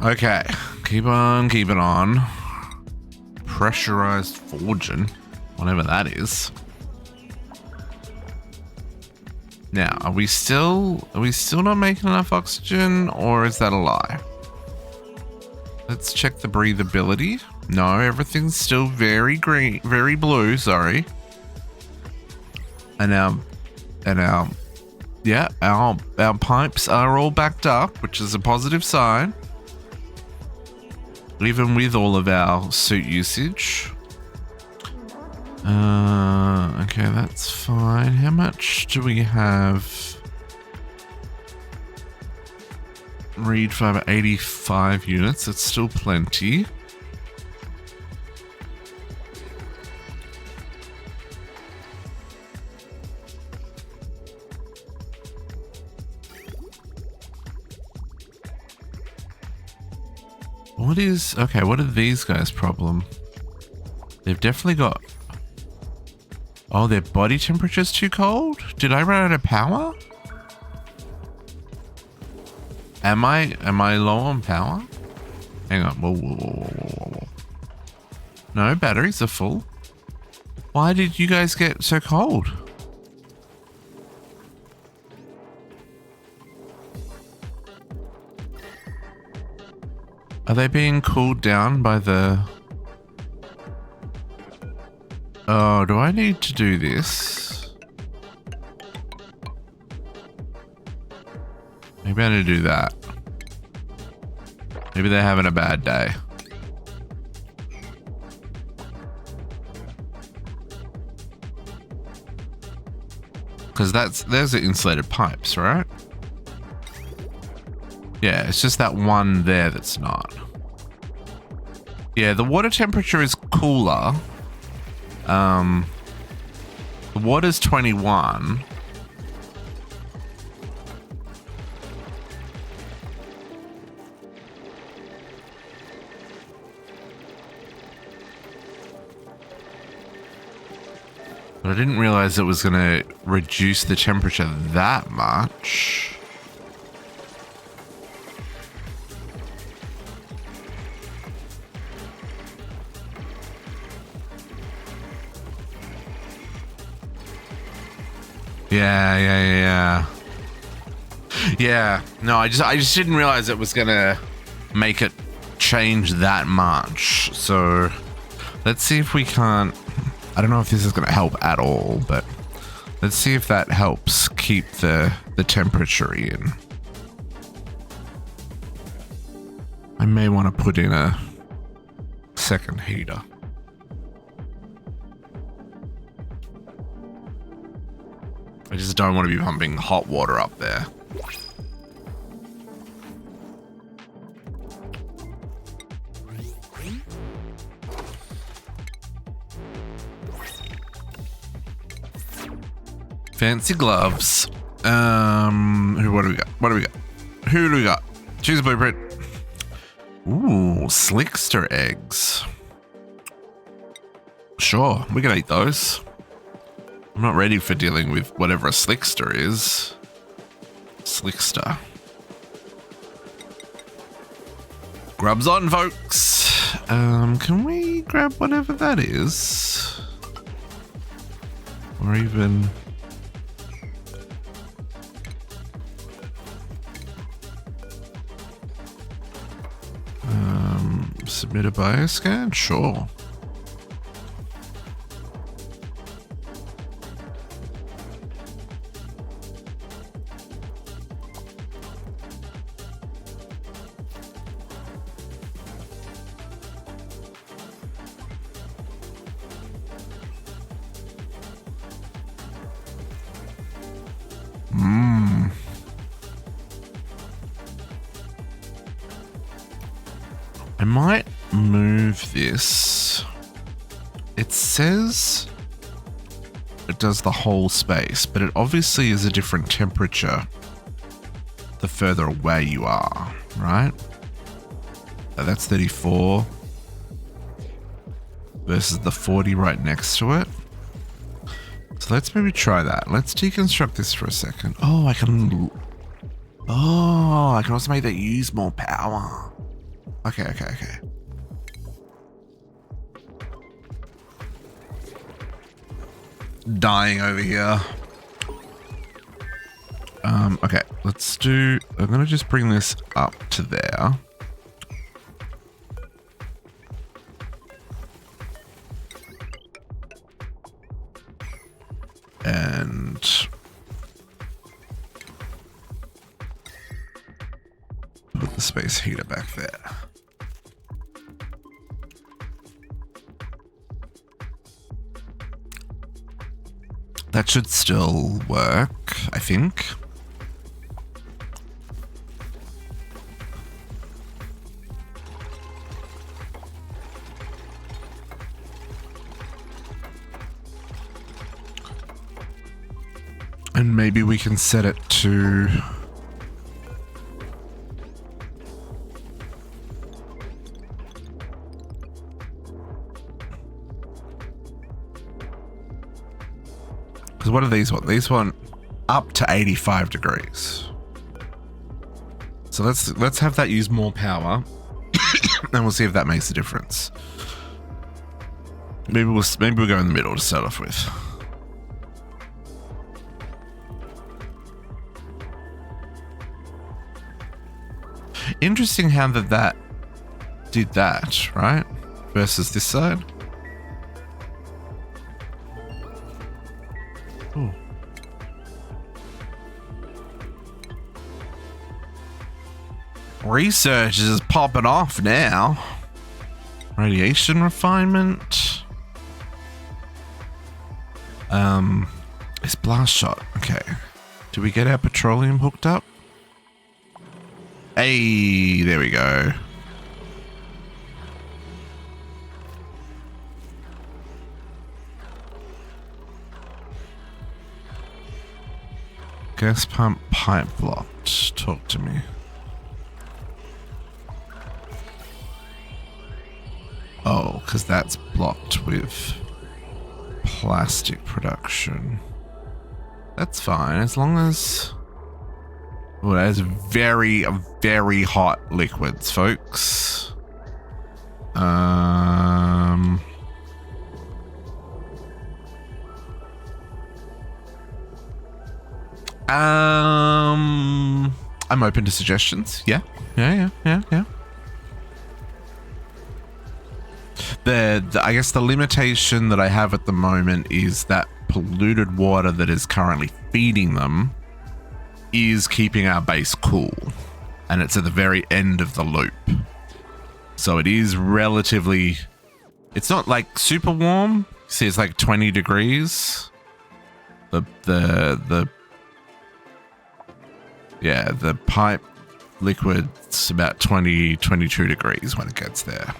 Okay, keep on keeping on. Pressurized forging, whatever that is. Now, are we still not making enough oxygen, or is that a lie? Let's check the breathability. No, everything's still very green, very blue, sorry. And our pipes are all backed up, which is a positive sign. Even with all of our suit usage. Okay, that's fine. How much do we have? Read fiber 85 units. That's still plenty. What is... Okay, what are these guys' problem? They've definitely got... Oh, their body temperature's too cold? Did I run out of power? Am I low on power? Hang on. Whoa. No, batteries are full. Why did you guys get so cold? Are they being cooled down by the... Oh, do I need to do this? Maybe I need to do that. Maybe they're having a bad day. Because there's the insulated pipes, right? Yeah, it's just that one there that's not. Yeah, the water temperature is cooler. The water's 21. But I didn't realize it was going to reduce the temperature that much. Yeah. No, I just didn't realize it was gonna make it change that much. So let's see if we can't. I don't know if this is gonna help at all, but let's see if that helps keep the temperature in. I may want to put in a second heater. I just don't want to be pumping hot water up there. Fancy gloves. What do we got? What do we got? Who do we got? Choose a blueprint. Ooh, slickster eggs. Sure, we can eat those. I'm not ready for dealing with whatever a slickster is. Slickster. Grubs on, folks. Can we grab whatever that is? Or even... submit a bioscan? Sure. I might move this. It says it does the whole space, but it obviously is a different temperature the further away you are, right? That's 34 versus the 40 right next to it. So let's maybe try that. Let's deconstruct this for a second. Oh, I can also make that use more power. Okay. Dying over here. Okay, let's do... I'm gonna just bring this up to there. And... put the space heater back there. That should still work, I think. And maybe we can set it to... because what do these want? These want up to 85 degrees. So let's have that use more power, and we'll see if that makes a difference. Maybe we'll go in the middle to start off with. Interesting how that did that, right? Versus this side. Ooh. Research is popping off now. Radiation refinement. It's blast shot. Okay. Do we get our petroleum hooked up? Hey, there we go. Gas pump pipe blocked. Talk to me. Oh, because that's blocked with plastic production. That's fine, as long as... well, that is very, very hot liquids, folks. I'm open to suggestions. Yeah. I guess the limitation that I have at the moment is that polluted water that is currently feeding them is keeping our base cool, and it's at the very end of the loop. So it is relatively, it's not like super warm. See, it's like 20 degrees. the pipe liquid's about 22 degrees when it gets there,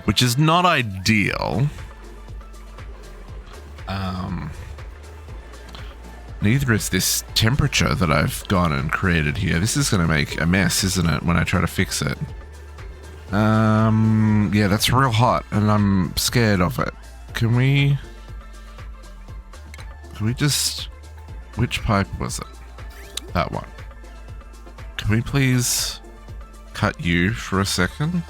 which is not ideal. Neither is this temperature that I've gone and created here. This is going to make a mess, isn't it, when I try to fix it? Yeah, that's real hot, and I'm scared of it. Can we just... Which pipe was it? That one. Can we please cut you for a second?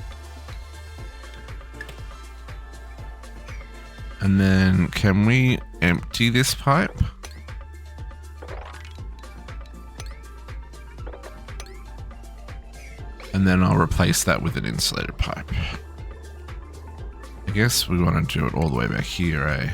And then can we empty this pipe? And then I'll replace that with an insulated pipe. I guess we want to do it all the way back here, eh?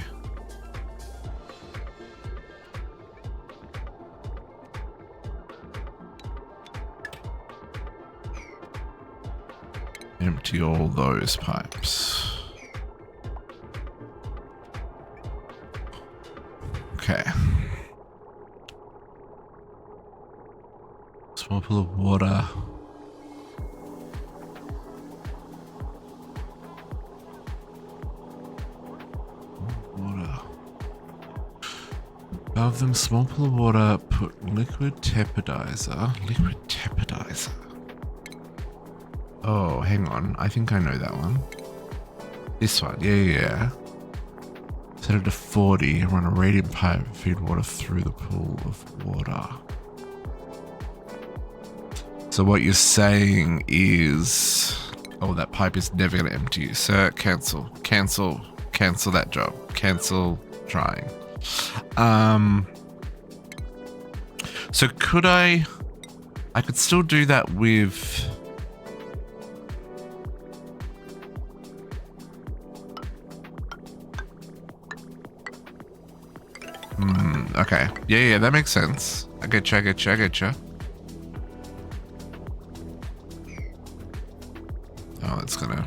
Empty all those pipes. Okay. Small pool of water. Above them, small pool of water, put liquid tepidizer. Liquid tepidizer. Oh, hang on. I think I know that one. This one. Yeah. Set it to 40 and run a radiant pipe and feed water through the pool of water. So what you're saying is... Oh, that pipe is never going to empty. Sir, cancel. Cancel that job. Cancel trying. So could I could still do that with okay. Yeah, that makes sense. I get you. Oh, it's gonna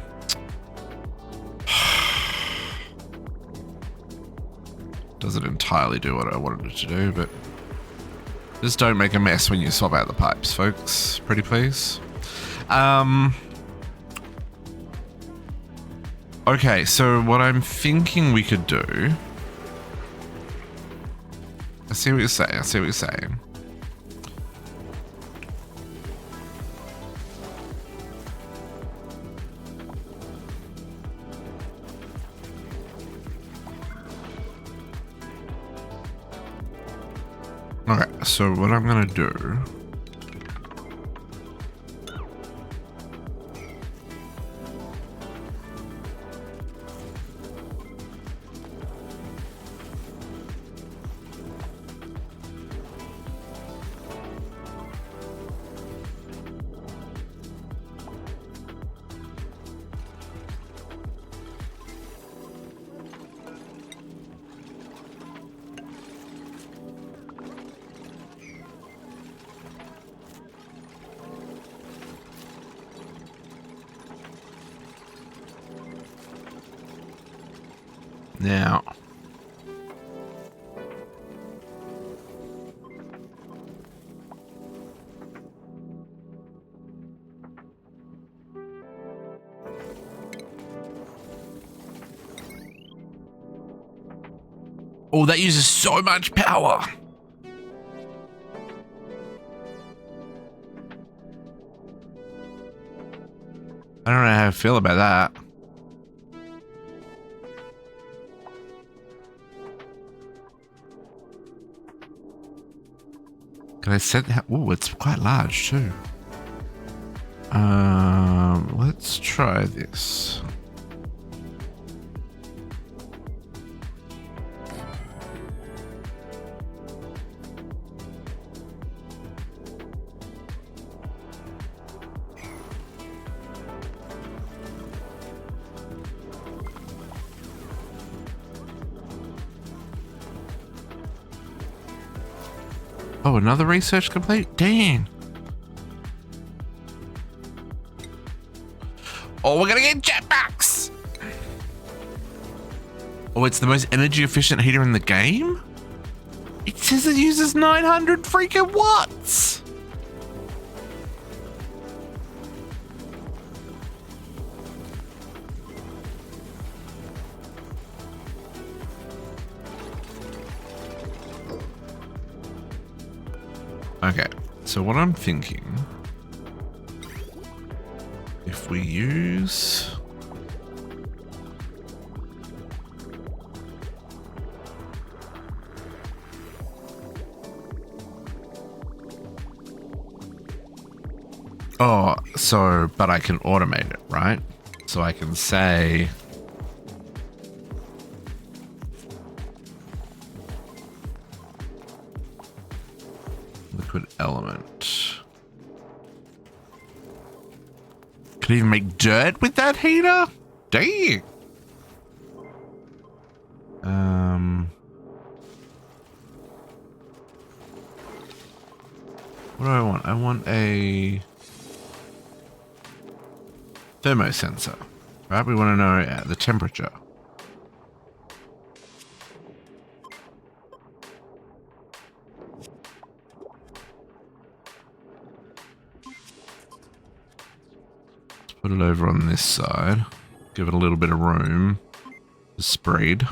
doesn't entirely do what I wanted it to do, but just don't make a mess when you swap out the pipes, folks. Pretty please. Okay, so what I'm thinking we could do... I see what you're saying. Okay, so what I'm gonna do... Now, oh, that uses so much power. I don't know how I feel about that. Can I set that? Oh, it's quite large too. Let's try this. Oh, another research complete? Dang. Oh, we're gonna get jetpacks. Oh, it's the most energy efficient heater in the game? It says it uses 900 freaking watts. Okay, so what I'm thinking, if we use but I can automate it, right? So I can say liquid element. Could even make dirt with that heater? Dang. What do I want? I want a thermosensor, right? We want to know the temperature. Let's put it over on this side. Give it a little bit of room to spread.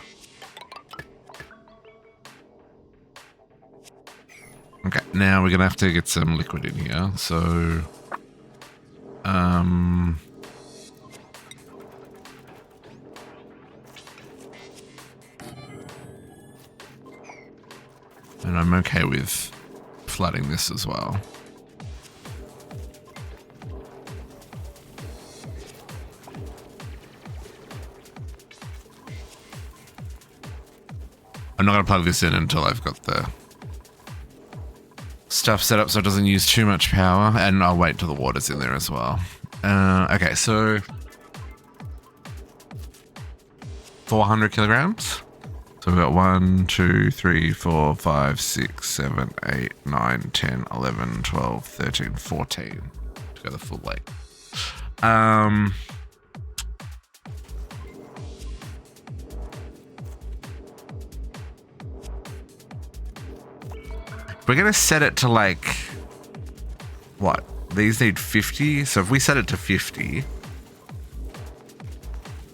Okay, now we're gonna have to get some liquid in here. So, and I'm okay with flooding this as well. I'm not gonna plug this in until I've got the stuff set up so it doesn't use too much power, and I'll wait till the water's in there as well. Okay, so 400 kilograms. So we've got 1, 2, 3, 4, 5, 6, 7, 8, 9, 10, 11, 12, 13, 14 to go the full weight. We're going to set it to like, what? These need 50. So if we set it to 50,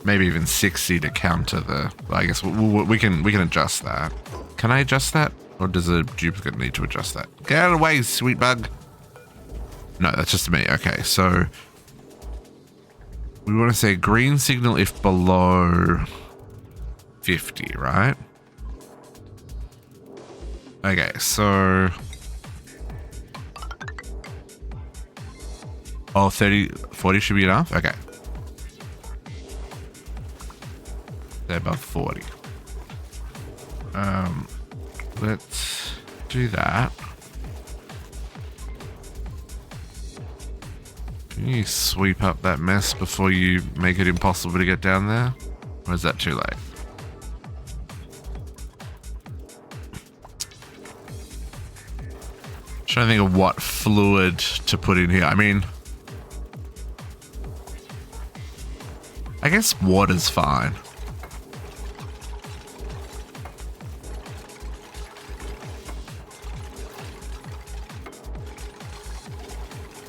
maybe even 60 to counter the, I guess we can adjust that. Can I adjust that? Or does a duplicate need to adjust that? Get out of the way, sweet bug. No, that's just me. Okay, so we want to say green signal if below 50, right? Okay, so 30, 40 should be enough. Okay, they're above 40. Let's do that. Can you sweep up that mess before you make it impossible to get down there? Or is that too late? Trying to think of what fluid to put in here. I mean, I guess water's fine.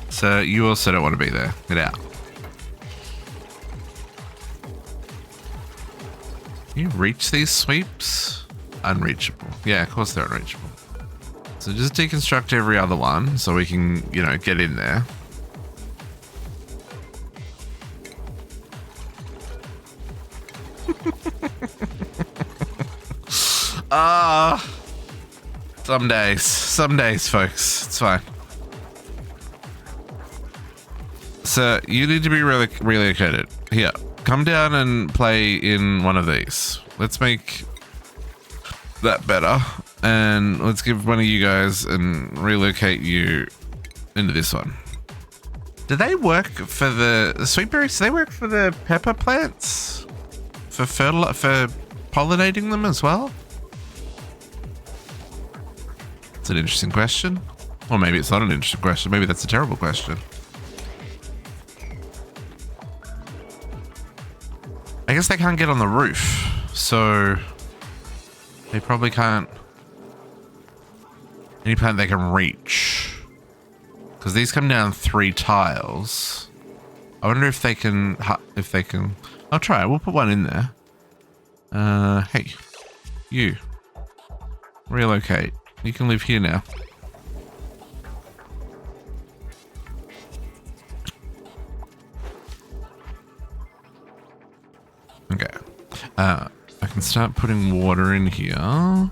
So you also don't want to be there. Get out. Can you reach these sweeps? Unreachable. Yeah, of course they're unreachable. So just deconstruct every other one so we can, you know, get in there. Some days, folks. It's fine. So you need to be relocated. Here, come down and play in one of these. Let's make that better. And let's give one of you guys and relocate you into this one. Do they work for the sweet berries? Do they work for the pepper plants? For pollinating them as well? It's an interesting question. Or maybe it's not an interesting question. Maybe that's a terrible question. I guess they can't get on the roof. So they probably can't Any plant they can reach. Because these come down 3 tiles. I wonder if they can, I'll try it. We'll put one in there. Hey, you. Relocate. You can live here now. Okay. I can start putting water in here.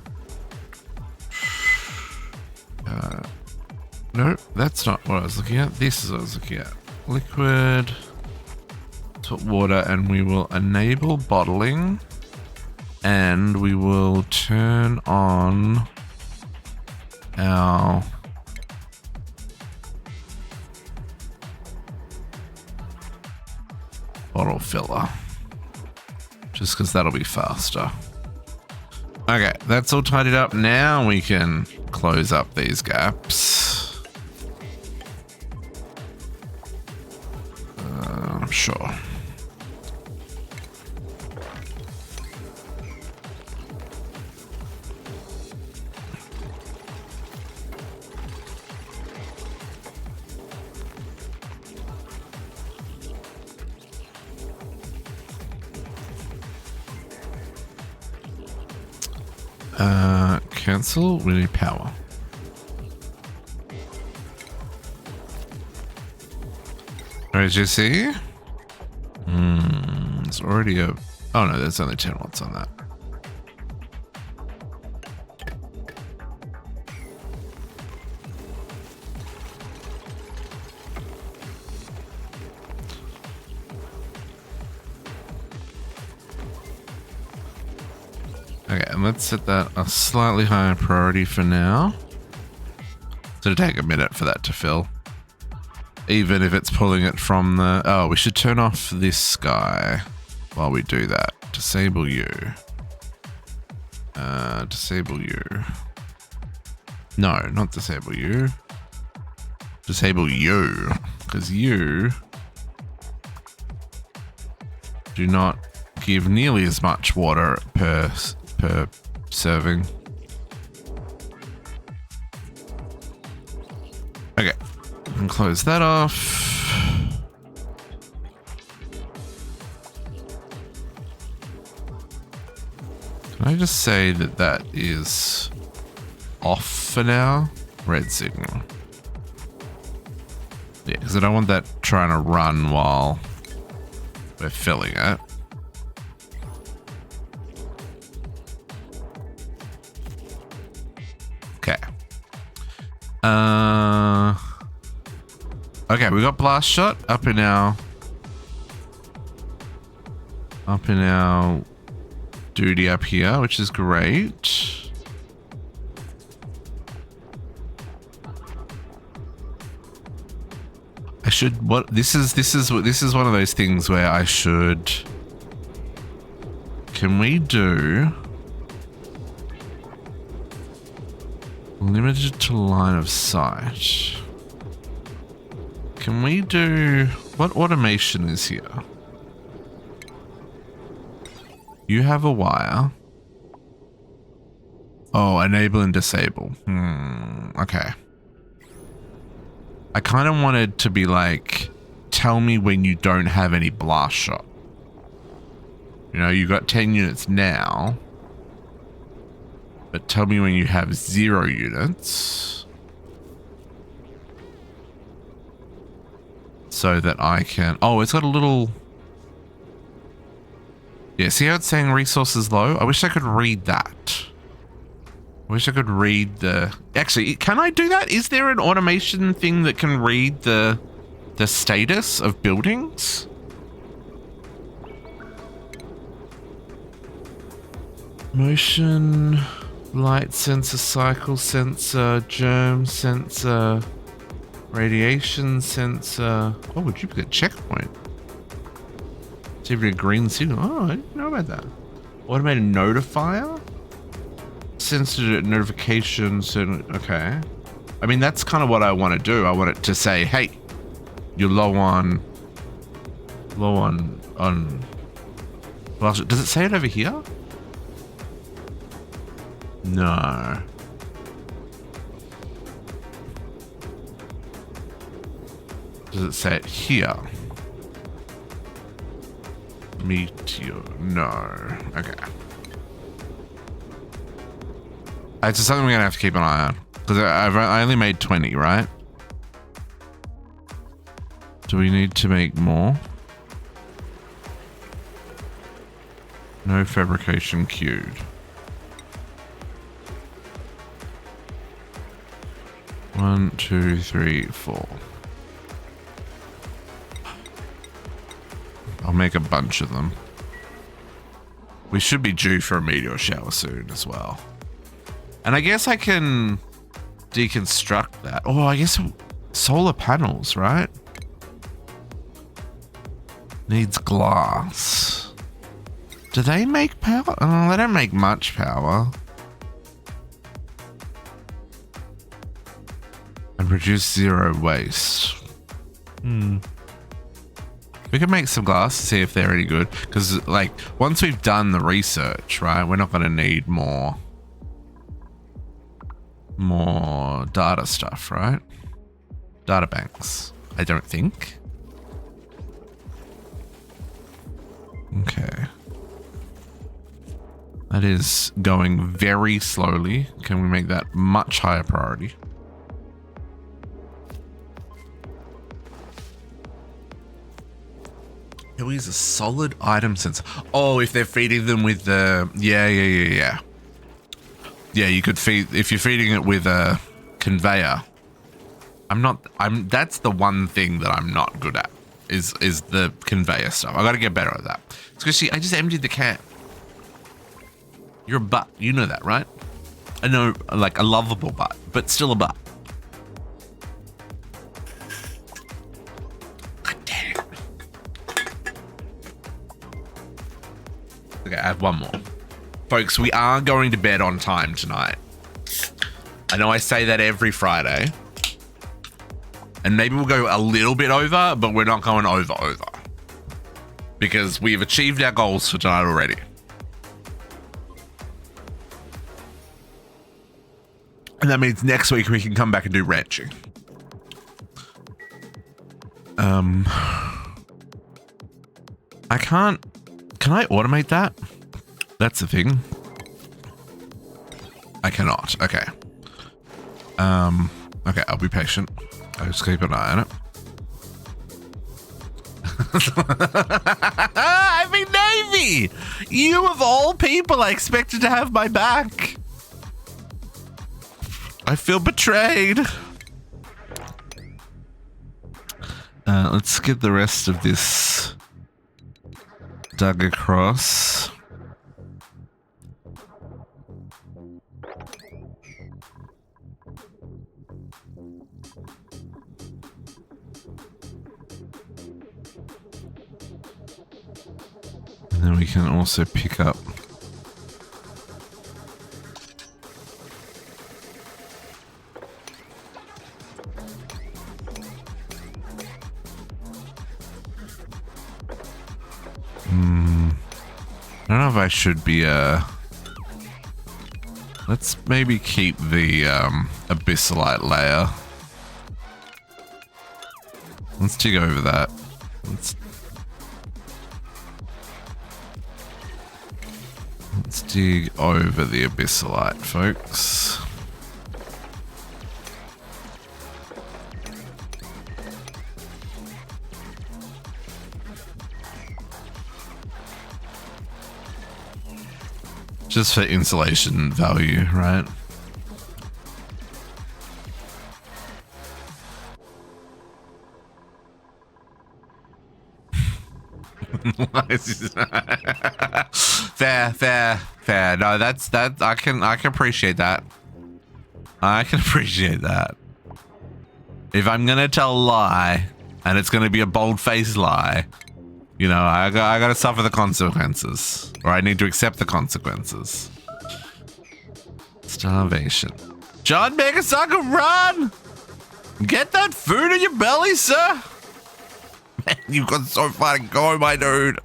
No, that's not what I was looking at. This is what I was looking at. Liquid. Put water, and we will enable bottling. And we will turn on our bottle filler. Just because that'll be faster. Okay, that's all tidied up. Now we can close up these gaps. Sure. Cancel. We need power. Alright, you see? It's already a... Oh no, there's only 10 watts on that. Okay, and let's set that a slightly higher priority for now. So it'll take a minute for that to fill. Even if it's pulling it from the... Oh, we should turn off this guy while we do that. Disable you. Disable you. No, not disable you. Disable you. Because you do not give nearly as much water per serving. Okay, and close that off. Can I just say that that is off for now? Red signal. Yeah, because I don't want that trying to run while we're filling it. Okay. Okay, we got blast shot up in our duty up here, which is great. I should this is one of those things where I should. Can we do limited to line of sight? Can we do... What automation is here? You have a wire. Oh, enable and disable. Okay. I kind of wanted to be like, tell me when you don't have any blast shot. You know, you got 10 units now. But tell me when you have 0 units. So that I can... Oh, it's got a little... Yeah, see how it's saying resources low? I wish I could read that. I wish I could read the... Actually, can I do that? Is there an automation thing that can read the status of buildings? Motion... Light sensor, cycle sensor, germ sensor, radiation sensor. Oh, would you get checkpoint? See if you're a green signal. Oh, I didn't know about that. Automated notifier? Sensor notifications. Okay. I mean, that's kind of what I want to do. I want it to say, hey, you're low on. Well, does it say it over here? No. Does it say it here? Meteor. No. Okay. It's just something we're going to have to keep an eye on. Because I only made 20, right? Do we need to make more? No fabrication queued. One, two, three, four. I'll make a bunch of them. We should be due for a meteor shower soon as well. And I guess I can deconstruct that. Oh, I guess solar panels, right? Needs glass. Do they make power? Oh, they don't make much power. And produce zero waste. We can make some glass to see if they're any good. Because, like, once we've done the research, right, we're not going to need more data stuff, right? Data banks, I don't think. Okay. That is going very slowly. Can we make that much higher priority? Can we use a solid item sensor? Oh, if they're feeding them with the... Yeah. Yeah, you could feed... If you're feeding it with a conveyor. That's the one thing that I'm not good at. Is the conveyor stuff. I gotta get better at that. Squishy, I just emptied the can. You're a butt. You know that, right? I know, like, a lovable butt, but still a butt. God damn it. Okay, I have one more. Folks, we are going to bed on time tonight. I know I say that every Friday. And maybe we'll go a little bit over, but we're not going over. Because we've achieved our goals for tonight already. And that means next week we can come back and do ranching. I can't... Can I automate that? That's the thing. I cannot. Okay. Okay, I'll be patient. I'll just keep an eye on it. I'm in Navy! You of all people I expected to have my back. I feel betrayed. Let's get the rest of this dug across. And then we can also pick up I don't know if I should be let's maybe keep the abyssalite layer. Let's dig over that. Let's dig over the abyssalite, folks. Just for insulation value, right? Fair. No, that's I can appreciate that. I can appreciate that. If I'm gonna tell a lie, and it's gonna be a bold-faced lie, you know, I gotta suffer the consequences, or I need to accept the consequences. Starvation. John Megasaka, run! Get that food in your belly, sir. Man, you've got so far to go, my dude.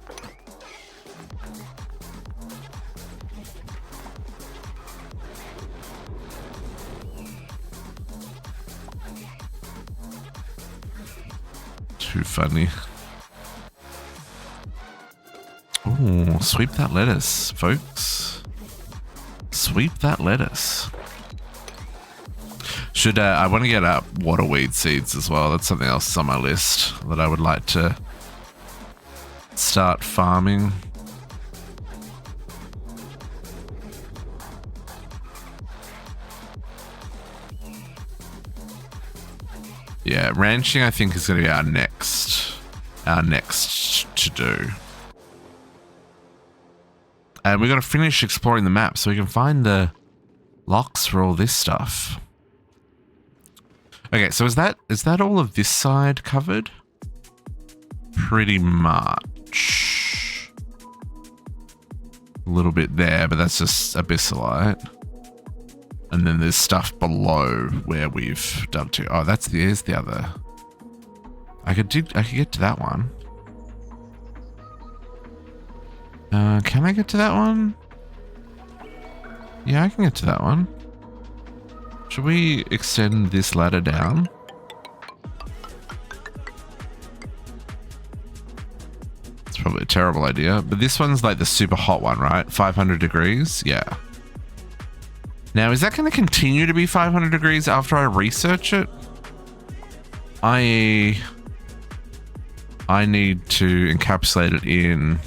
Too funny. Oh, sweep that lettuce, folks. Sweep that lettuce. Should I want to get waterweed seeds as well. That's something else on my list that I would like to start farming. Yeah, ranching I think is going to be our next to do. And we got to finish exploring the map so we can find the locks for all this stuff. Okay, so is that all of this side covered? Pretty much. A little bit there, but that's just abyssalite. And then there's stuff below where we've done to. Oh, there's the other. I could get to that one. Can I get to that one? Yeah, I can get to that one. Should we extend this ladder down? It's probably a terrible idea, but this one's like the super hot one, right? 500 degrees? Yeah. Now, is that going to continue to be 500 degrees after I research it? I need to encapsulate it in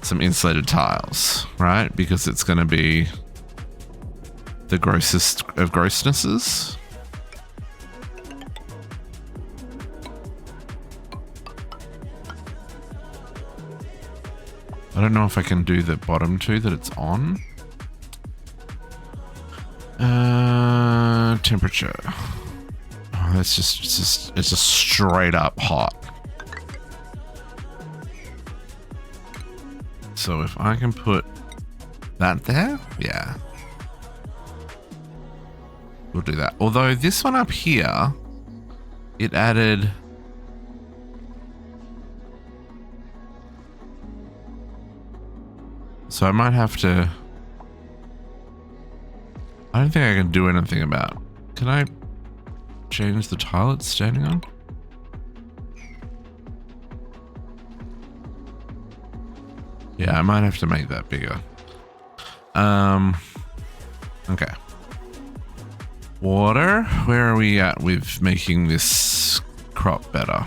some insulated tiles, right? Because it's going to be the grossest of grossnesses. I don't know if I can do the bottom two that it's on. Temperature. Oh, it's just straight up hot. So if I can put that there, yeah. We'll do that. Although this one up here, it added... So I might have to... I don't think I can do anything about... Can I change the tile it's standing on? Yeah, I might have to make that bigger. Okay. Water, where are we at with making this crop better?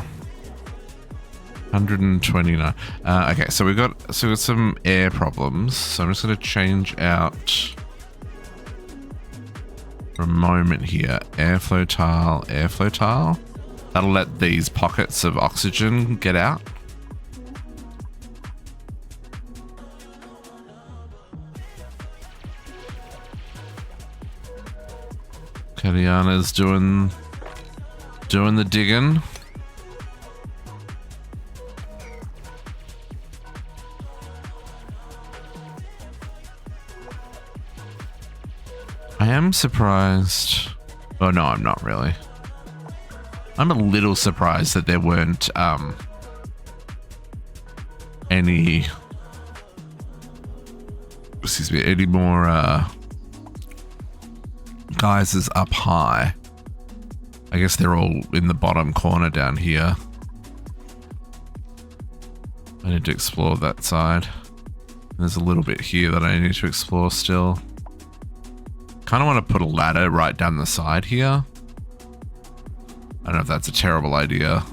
129. Okay, so we've got some air problems. So I'm just going to change out for a moment here. Airflow tile, airflow tile. That'll let these pockets of oxygen get out. Kadiana's doing the digging. I am surprised. Oh no, I'm not really. I'm a little surprised that there weren't any more geysers up high. I guess they're all in the bottom corner down here. I need to explore that side. There's a little bit here that I need to explore still. Kind of want to put a ladder right down the side here. I don't know if that's a terrible idea.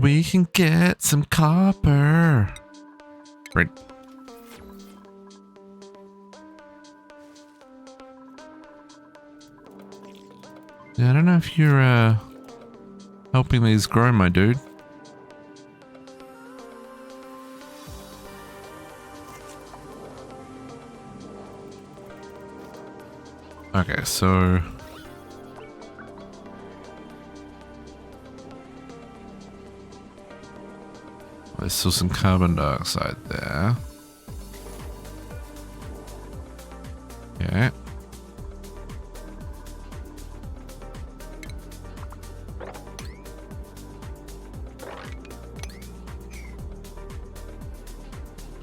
We can get some copper. Right. Yeah, I don't know if you're helping these grow, my dude. Okay, so there's still some carbon dioxide there. Okay.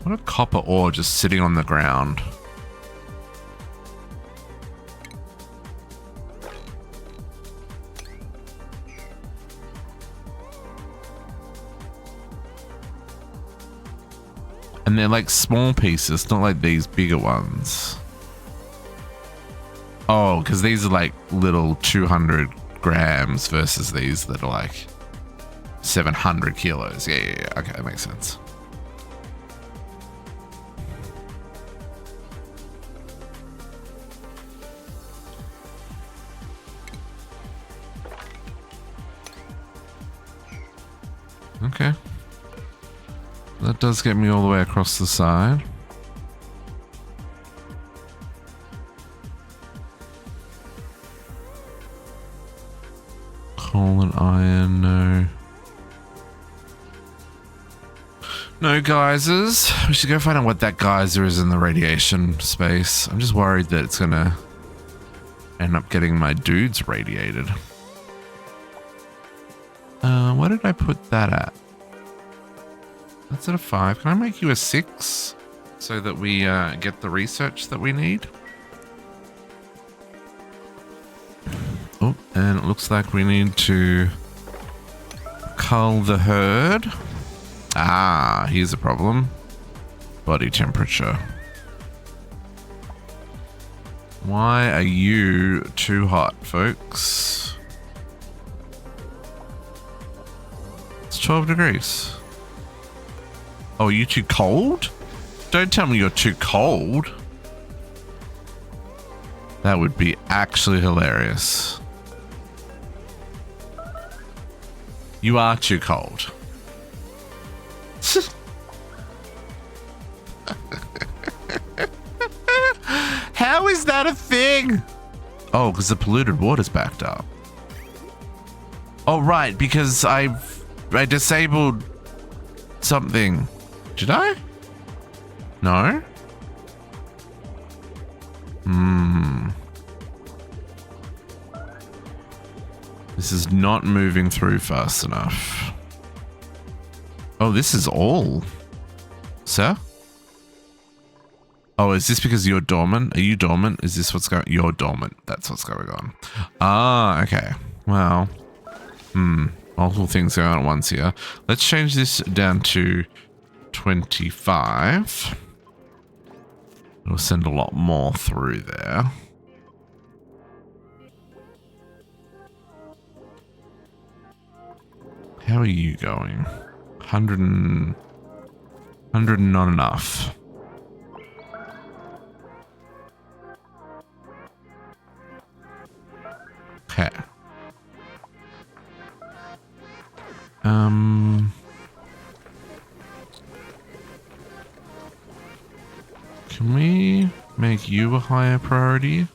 What a copper ore just sitting on the ground. And they're like small pieces, not like these bigger ones. Oh, because these are like little 200 grams versus these that are like 700 kilos. Yeah. Okay, that makes sense. Okay. That does get me all the way across the side. Coal and iron, no. No geysers. We should go find out what that geyser is in the radiation space. I'm just worried that it's gonna end up getting my dudes radiated. What did I put that at? That's at a 5. Can I make you a 6 so that we get the research that we need? Oh, and it looks like we need to cull the herd. Ah, here's a problem. Body temperature. Why are you too hot, folks? It's 12 degrees. Oh, are you too cold? Don't tell me you're too cold. That would be actually hilarious. You are too cold. How is that a thing? Oh, because the polluted water's backed up. Oh, right, because I disabled something. Did I? No? This is not moving through fast enough. Oh, this is all. Sir? Oh, is this because you're dormant? Are you dormant? Is this what's going on? You're dormant. That's what's going on. Ah, okay. Well. Multiple things going on at once here. Let's change this down to 25. It'll send a lot more through there. How are you going? 100 not enough. Okay. Can we make you a higher priority?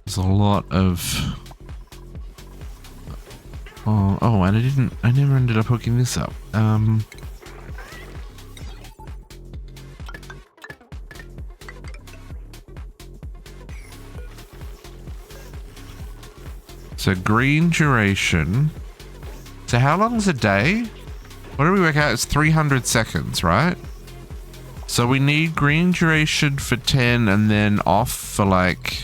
There's a lot of... Oh, and I never ended up hooking this up. So green duration. So how long is a day? What do we work out? It's 300 seconds, right? So we need green duration for 10 and then off for like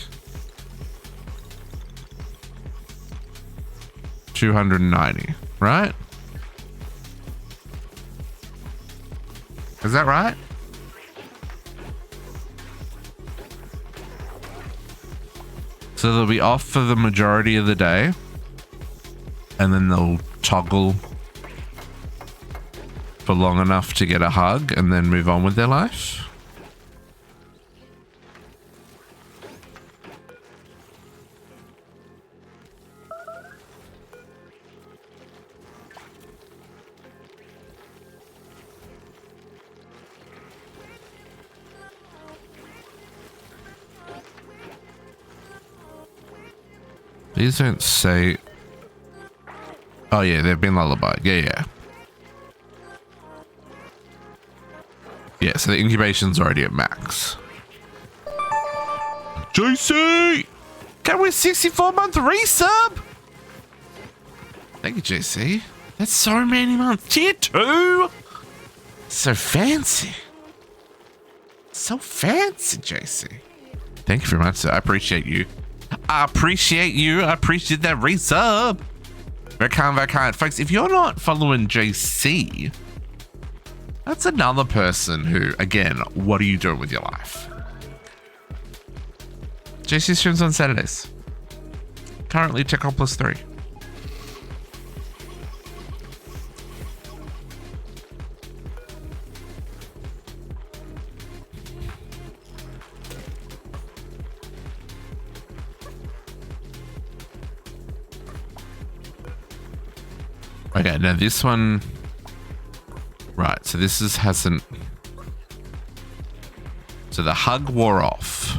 290, right? Is that right? So they'll be off for the majority of the day, and then they'll toggle for long enough to get a hug and then move on with their life. These don't say... Oh yeah, they've been lullabied. Yeah. Yeah, so the incubation's already at max. JC! Can we 64-month resub? Thank you, JC. That's so many months. Tier 2. So fancy. So fancy, JC. Thank you very much, sir. I appreciate you. I appreciate you. I appreciate that resub. Very kind, very kind. Folks, if you're not following JC, that's another person who, again, what are you doing with your life? JC streams on Saturdays. Currently, check out +3. Okay, now this one, right, so this hasn't, so the hug wore off.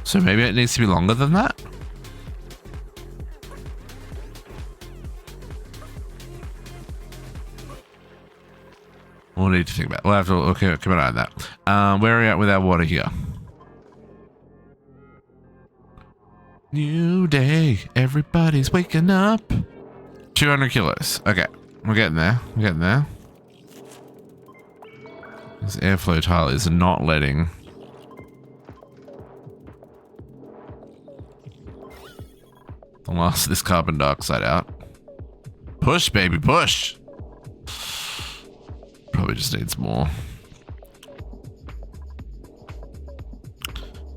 So maybe it needs to be longer than that? We'll need to think about it. We'll have to keep an eye on that. Where are we at with our water here? New day, everybody's waking up. 200 kilos. Okay, we're getting there. We're getting there. This airflow tile is not letting. The last of this carbon dioxide out. Push, baby, push. Probably just needs more.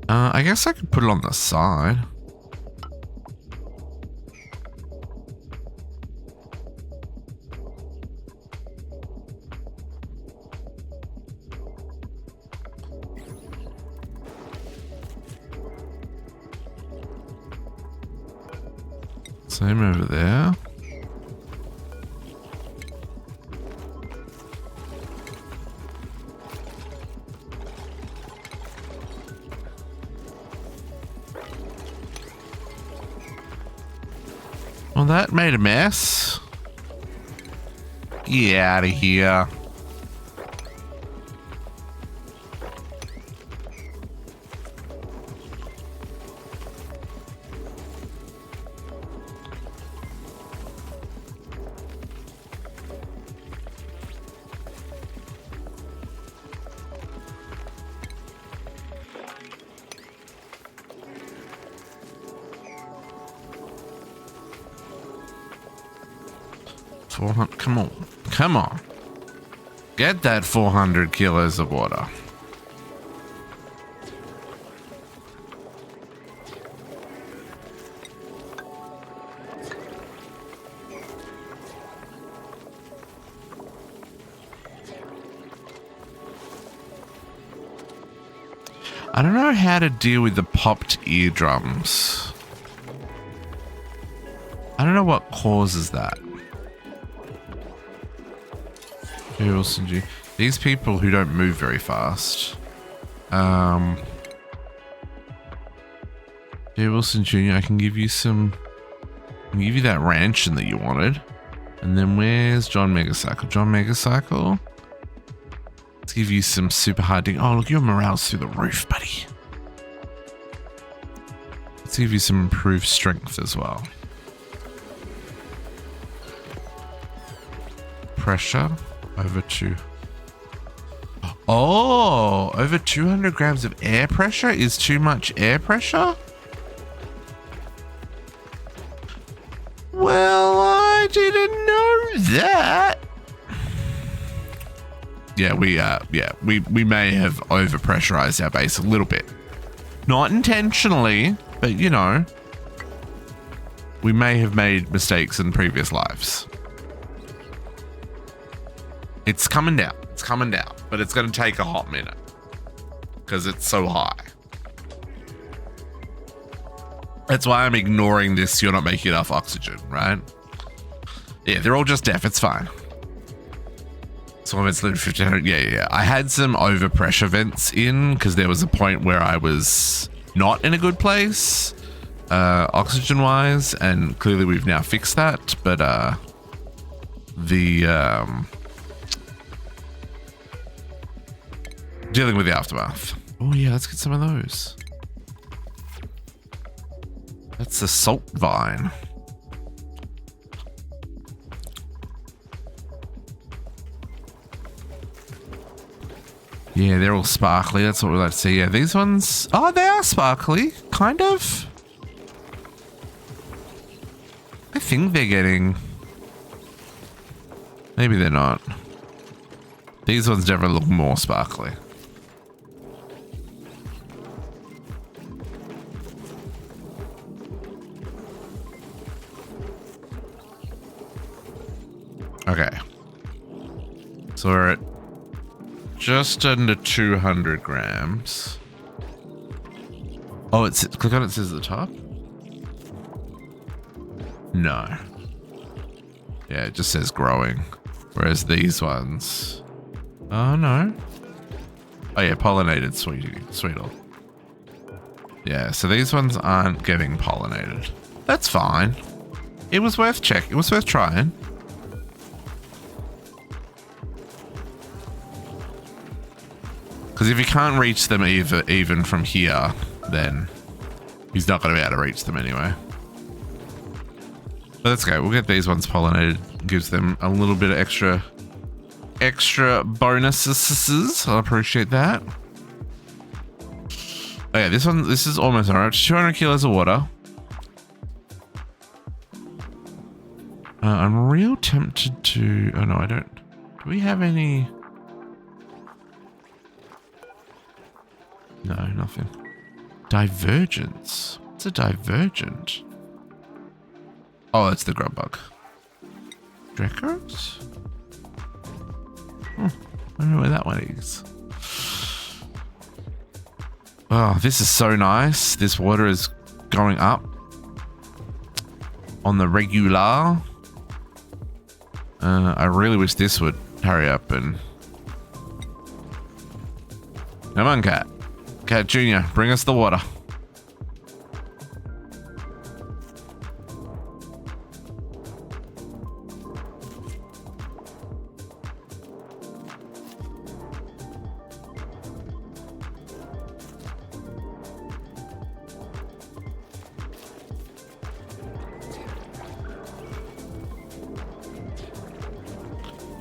I guess I could put it on the side. Same over there. Well, that made a mess. Get out of here. Come on. Come on. Get that 400 kilos of water. I don't know how to deal with the popped eardrums. I don't know what causes that. These people who don't move very fast. Jay Wilson Jr., I can give you some. I can give you that ranching that you wanted. And then where's John Megacycle? John Megacycle. Let's give you some super hard dig. Oh, look, your morale's through the roof, buddy. Let's give you some improved strength as well. Pressure. Over 2. Oh, over 200 grams of air pressure is too much air pressure? Well, I didn't know that. Yeah, we may have overpressurized our base a little bit. Not intentionally, but you know, we may have made mistakes in previous lives. It's coming down. It's coming down, but it's going to take a hot minute because it's so high. That's why I'm ignoring this. You're not making enough oxygen, right? Yeah, they're all just deaf. It's fine. So it's 1500. Yeah. I had some overpressure vents in because there was a point where I was not in a good place, oxygen wise, and clearly we've now fixed that. But dealing with the aftermath. Oh yeah, let's get some of those. That's the salt vine. Yeah, they're all sparkly. That's what we like to see. Yeah, these ones... Oh, they are sparkly. Kind of. I think they're getting... Maybe they're not. These ones definitely look more sparkly. Okay. So we're at just under 200 grams. Oh, it's click on it, says at the top. No. Yeah, it just says growing. Whereas these ones, oh no. Oh yeah, pollinated, sweetle. Yeah, so these ones aren't getting pollinated. That's fine. It was worth checking. It was worth trying. Because if you can't reach them even from here, then he's not going to be able to reach them anyway. But that's okay. We'll get these ones pollinated. Gives them a little bit of extra bonuses. I appreciate that. Oh yeah, this is almost alright. 200 kilos of water. I'm real tempted to... Oh no, I don't... Do we have any... No, nothing. Divergence. What's a divergent? Oh, that's the grub bug. Dreckers? I don't know where that one is. Oh, this is so nice. This water is going up on the regular. I really wish this would hurry up and... Come on, Cat. Cat Jr., bring us the water.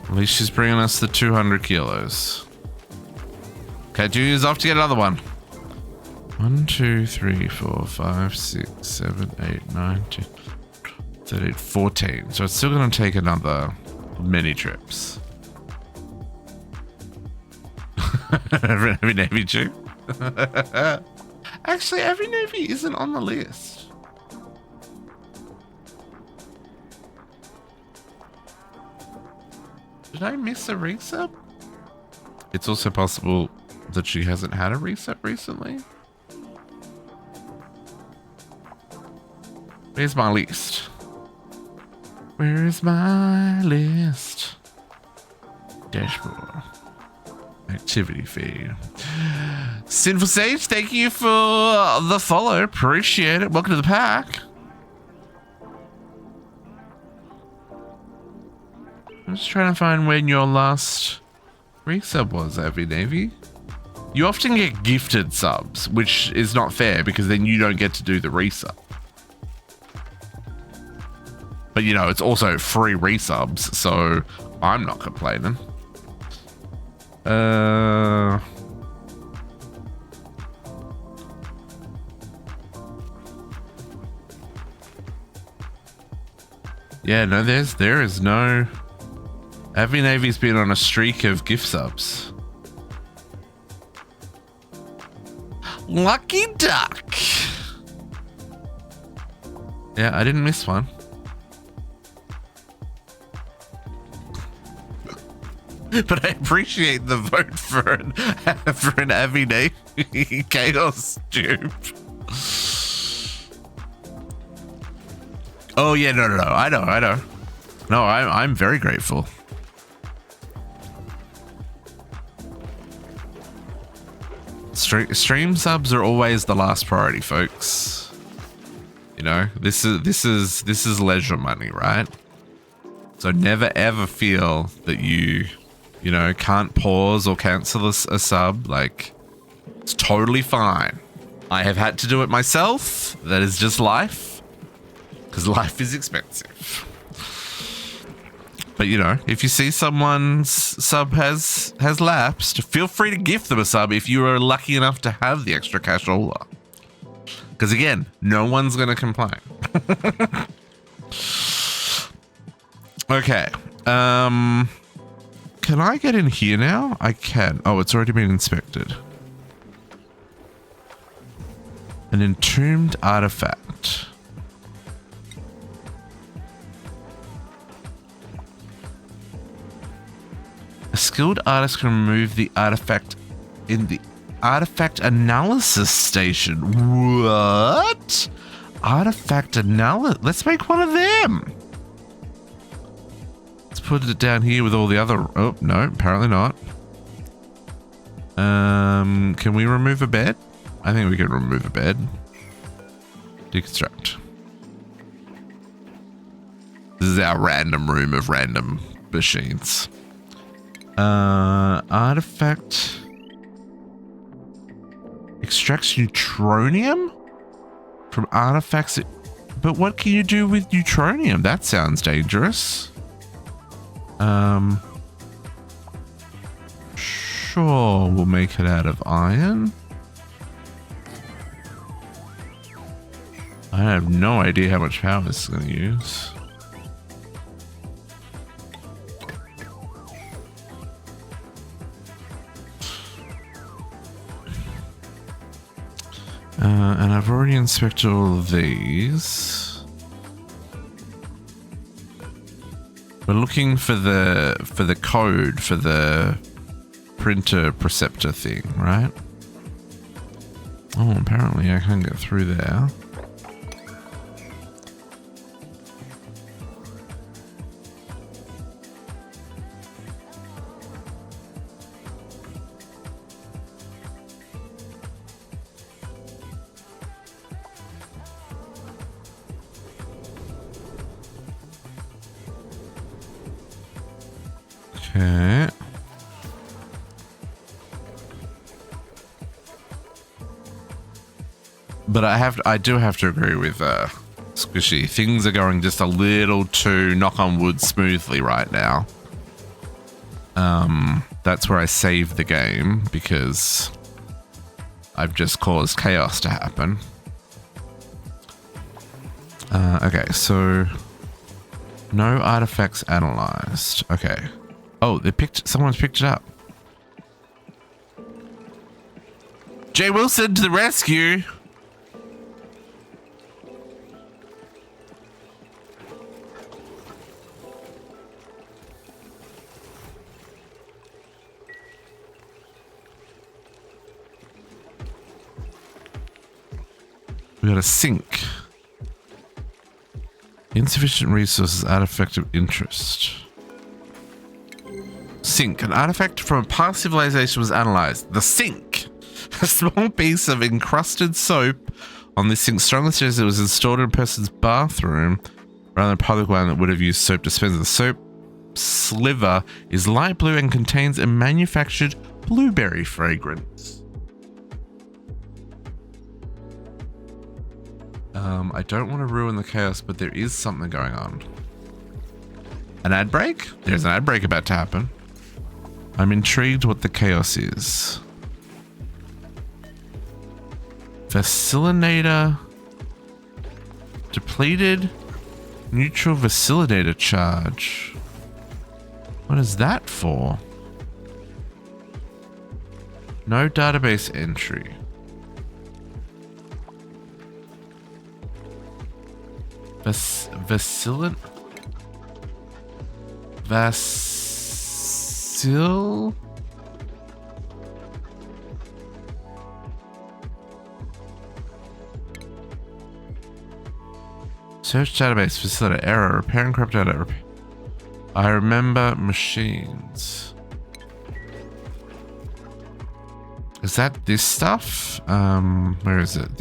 At least she's bringing us the 200 kilos. Cat Jr.'s off to get another one. 1, 2, 3, 4, 5, 6, 7, 8, 9, 10, 13, 14. So it's still going to take another many trips. Every Navy too. Actually, every Navy isn't on the list. Did I miss a resub? It's also possible that she hasn't had a resub recently. Where's my list? Where is my list? Dashboard. Activity feed. Sinful Sage, thank you for the follow. Appreciate it. Welcome to the pack. I'm just trying to find when your last resub was, Avi Navy. You often get gifted subs, which is not fair because then you don't get to do the resub. But you know, it's also free resubs, so I'm not complaining. Yeah, no, there is no... Avi Navy's been on a streak of gift subs. Lucky duck. Yeah, I didn't miss one. But I appreciate the vote for an Avi Navy chaos dupe. Oh yeah, no. I know. No, I'm very grateful. Stream subs are always the last priority, folks. You know, this is leisure money, right? So never ever feel that you know, can't pause or cancel a sub. Like, it's totally fine. I have had to do it myself. That is just life. Because life is expensive. But, you know, if you see someone's sub has lapsed, feel free to gift them a sub if you are lucky enough to have the extra cashola. Because, again, no one's going to complain. Okay. Can I get in here now? I can. Oh, it's already been inspected. An entombed artifact. A skilled artist can remove the artifact in the artifact analysis station. What? Artifact analysis? Let's make one of them. Let's put it down here with all the other... Oh, no, apparently not. Can we remove a bed? I think we can remove a bed. Deconstruct. This is our random room of random machines. Artifact extracts neutronium from artifacts. But what can you do with neutronium? That sounds dangerous. Sure, we'll make it out of iron. I have no idea how much power this is going to use. And I've already inspected all of these. We're looking for the code for the printer preceptor thing, right? Oh, apparently I can't get through there. Okay. But I do have to agree with Squishy. Things are going just a little too, knock on wood, smoothly right now. That's where I save the game because I've just caused chaos to happen. Okay, so no artifacts analyzed. Okay. Oh, someone's picked it up. Jay Wilson to the rescue. We got a sink. Insufficient resources, artifact of interest. Sink. An artifact from a past civilization was analyzed. The sink. A small piece of encrusted soap on this sink strongly suggests it was installed in a person's bathroom rather than a public one that would have used soap dispenser. The soap sliver is light blue and contains a manufactured blueberry fragrance. I don't want to ruin the chaos, but there is something going on. An ad break? There's an ad break about to happen. I'm intrigued what the chaos is. Vaccinator. Depleted. Neutral vaccinator charge. What is that for? No database entry. Vacil. Search database facility error. Repair and corrupt data. I remember machines. Is that this stuff? Where is it?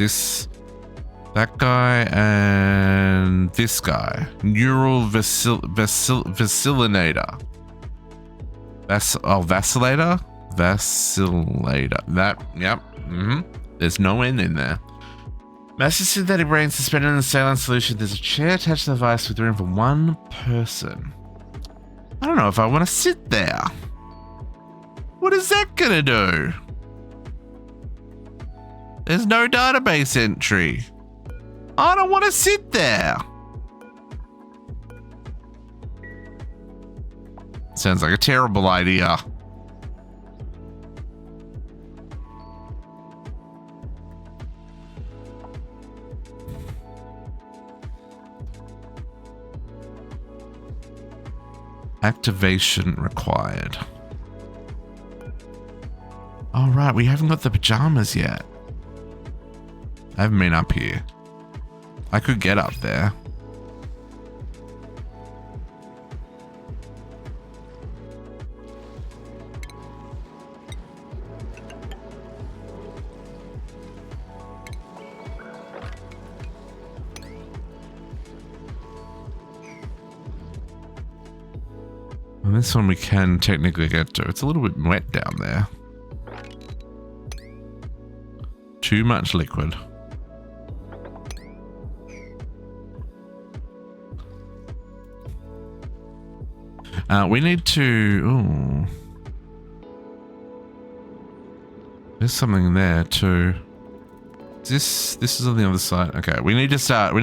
That guy and this guy. Neural vaccinator. Vacillator? Vacillator. That, yep. There's no end in there. Massive synthetic brain suspended in the saline solution. There's a chair attached to the device with room for one person. I don't know if I want to sit there. What is that gonna do? There's no database entry. I don't want to sit there. Sounds like a terrible idea. Activation required. Oh, right. We haven't got the pajamas yet. I haven't been up here. I could get up there. And this one we can technically get to. It's a little bit wet down there. Too much liquid. We need to... Ooh. There's something there too. This is on the other side. Okay, we need to start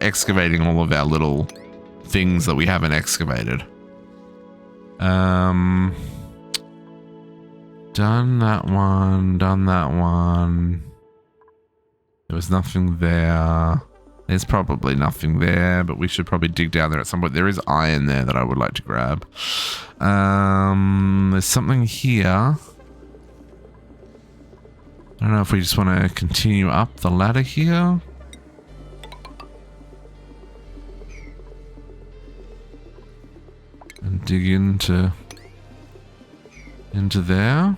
excavating all of our little things that we haven't excavated. Done that one, done that one. There was nothing there. There's probably nothing there, but we should probably dig down there at some point. There is iron there that I would like to grab. There's something here. I don't know if we just want to continue up the ladder here. And dig into there.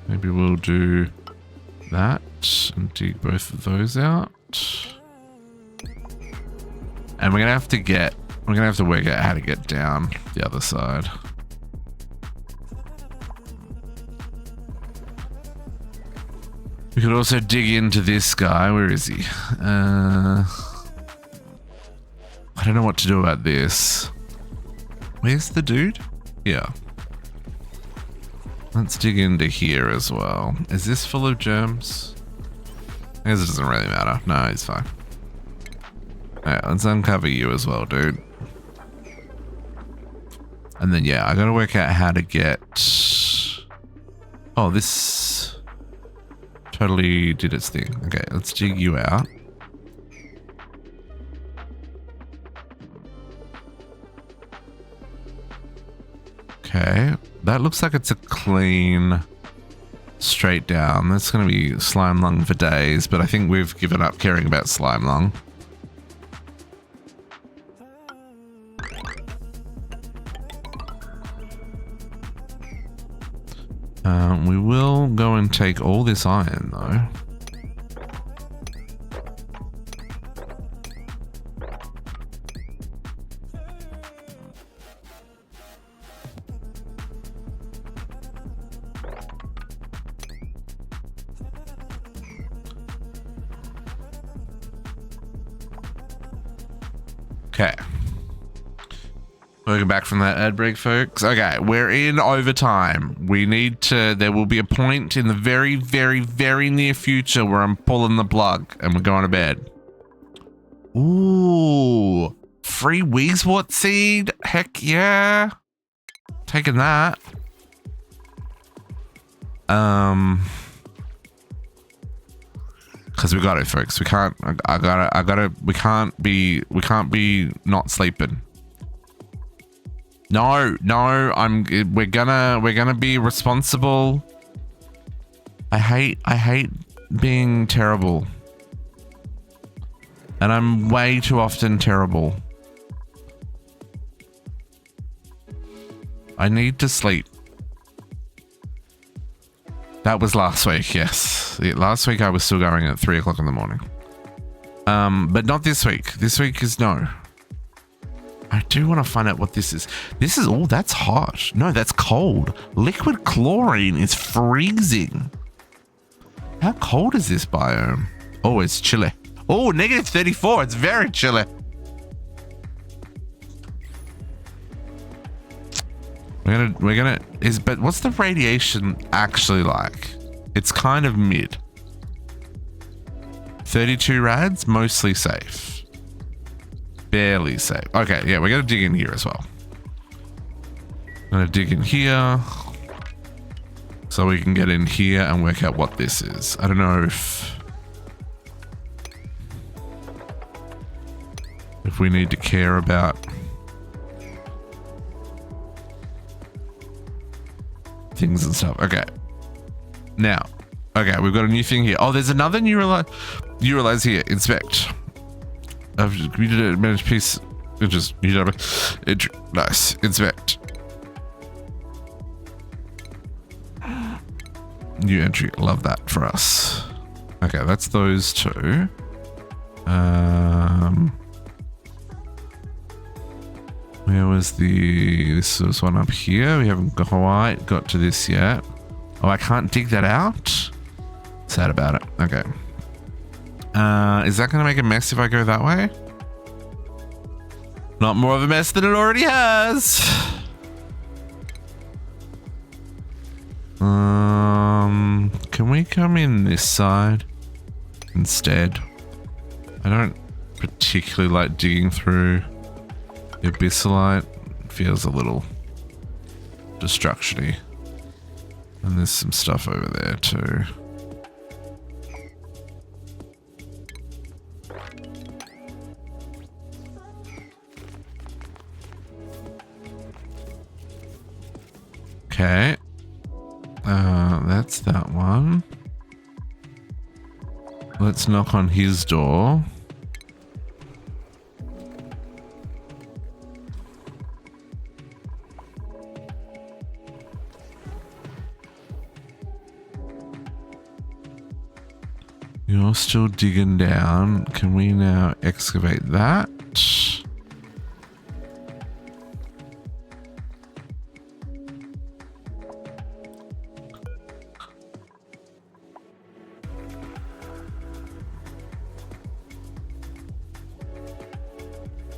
Maybe we'll do that and dig both of those out. And we're gonna have to work out how to get down the other side. We could also dig into this guy. Where is he? I don't know what to do about this. Where's the dude? Yeah. Let's dig into here as well. Is this full of germs? I guess it doesn't really matter. No, it's fine. Alright, let's uncover you as well, dude. And then, yeah, I gotta work out how to get... Oh, this totally did its thing. Okay, let's dig you out. Okay, that looks like it's a clean straight down. That's going to be slime lung for days, but I think we've given up caring about slime lung. We will go and take all this iron though. Okay. Welcome back from that ad break, folks. Okay, we're in overtime. We need to... There will be a point in the very, very, very near future where I'm pulling the plug and we're going to bed. Ooh. Free Weezwort seed? Heck yeah. Taking that. Because we got it, folks. We can't... We can't be not sleeping. No, we're gonna be responsible. I hate being terrible. And I'm way too often terrible. I need to sleep. That was last week, yes. Last week I was still going at 3 o'clock in the morning. But not this week. This week is no. I do want to find out what this is. This is, oh, that's hot. No, that's cold. Liquid chlorine is freezing. How cold is this biome? Oh, it's chilly. Oh, negative 34. It's very chilly. But what's the radiation actually like? It's kind of mid. 32 rads, mostly safe. Barely safe. Okay, yeah, we're gonna dig in here as well. I'm gonna dig in here so we can get in here and work out what this is. I don't know if we need to care about things and stuff. Okay. Now, okay, we've got a new thing here. Oh, there's another neuralize here. Inspect. We did a managed piece. Nice. Inspect. New entry. Love that for us. Okay, that's those two. Where was this was one up here. We haven't quite got to this yet. Oh, I can't dig that out? Sad about it. Okay. Is that going to make a mess if I go that way? Not more of a mess than it already has. Can we come in this side instead? I don't particularly like digging through the abyssalite. It feels a little destruction-y. And there's some stuff over there too. Okay. That's that one. Let's knock on his door. You're still digging down. Can we now excavate that?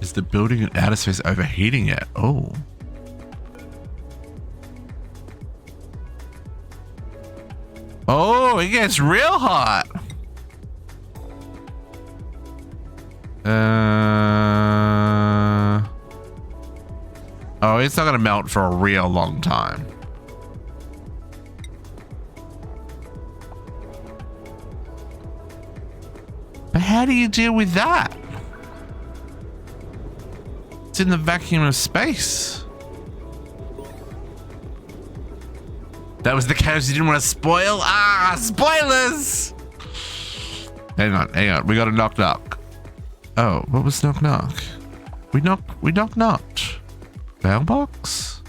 Is the building in outer space overheating yet? Oh. Oh, it gets real hot. Oh, it's not gonna melt for a real long time. But how do you deal with that? It's in the vacuum of space. That was the character you didn't want to spoil? Ah, spoilers! Hang on. We got a knock. Oh, what was knock? We knocked. Mailbox?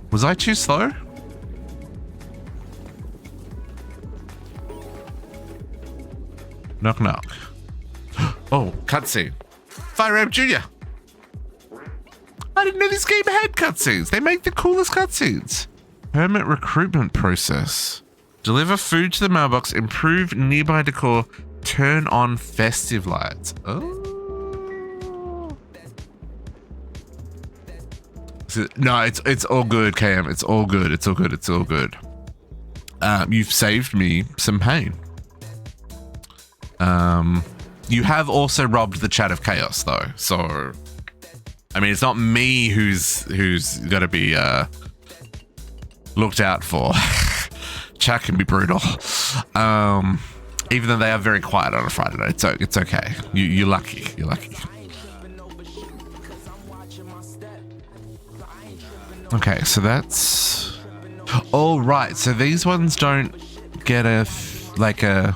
Was I too slow? Knock. Oh, cutscene. Fire Emblem Jr. I didn't know this game had cutscenes. They make the coolest cutscenes. Hermit recruitment process. Deliver food to the mailbox, improve nearby decor, turn on festive lights. Oh. No, it's all good, KM. It's all good. You've saved me some pain. You have also robbed the chat of chaos, though. So, I mean, it's not me who's got to be looked out for. Chat can be brutal. Even though they are very quiet on a Friday night, so it's okay. You're lucky. Okay, so that's. Oh right, so these ones don't get a. Okay.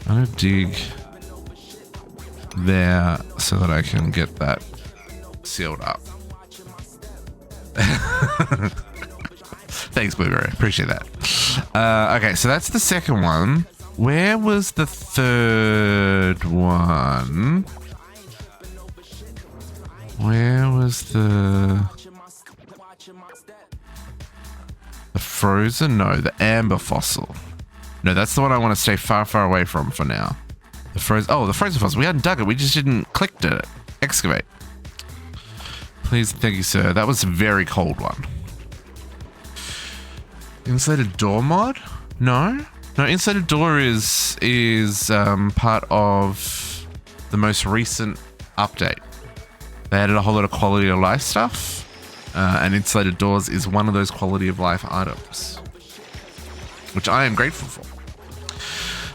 I'm gonna dig there so that I can get that sealed up. Thanks, Blueberry. Appreciate that. Okay, so that's the second one. Where was the third one? What's the frozen? No, the amber fossil. No, that's the one I want to stay far, far away from for now. The frozen fossil. We hadn't dug it. We just didn't click it. Excavate. Please, thank you, sir. That was a very cold one. Insulated door mod? No. No, insulated door is part of the most recent update. They added a whole lot of quality of life stuff, and insulated doors is one of those quality of life items, which I am grateful for.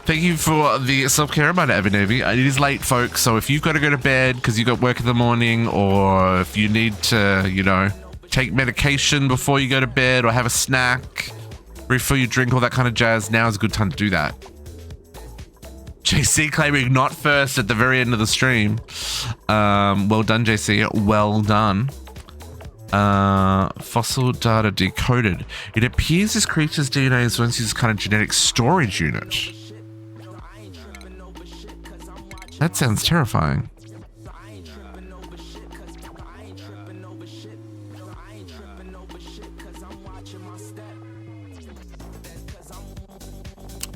Thank you for the self-care reminder, Abhinavi. It is late, folks, so if you've got to go to bed because you've got work in the morning, or if you need to, you know, take medication before you go to bed, or have a snack, refill your drink, all that kind of jazz, now is a good time to do that. JC claiming not first at the very end of the stream. Well done, JC. Well done. Fossil data decoded. It appears this creature's DNA is once used as kind of genetic storage unit. That sounds terrifying.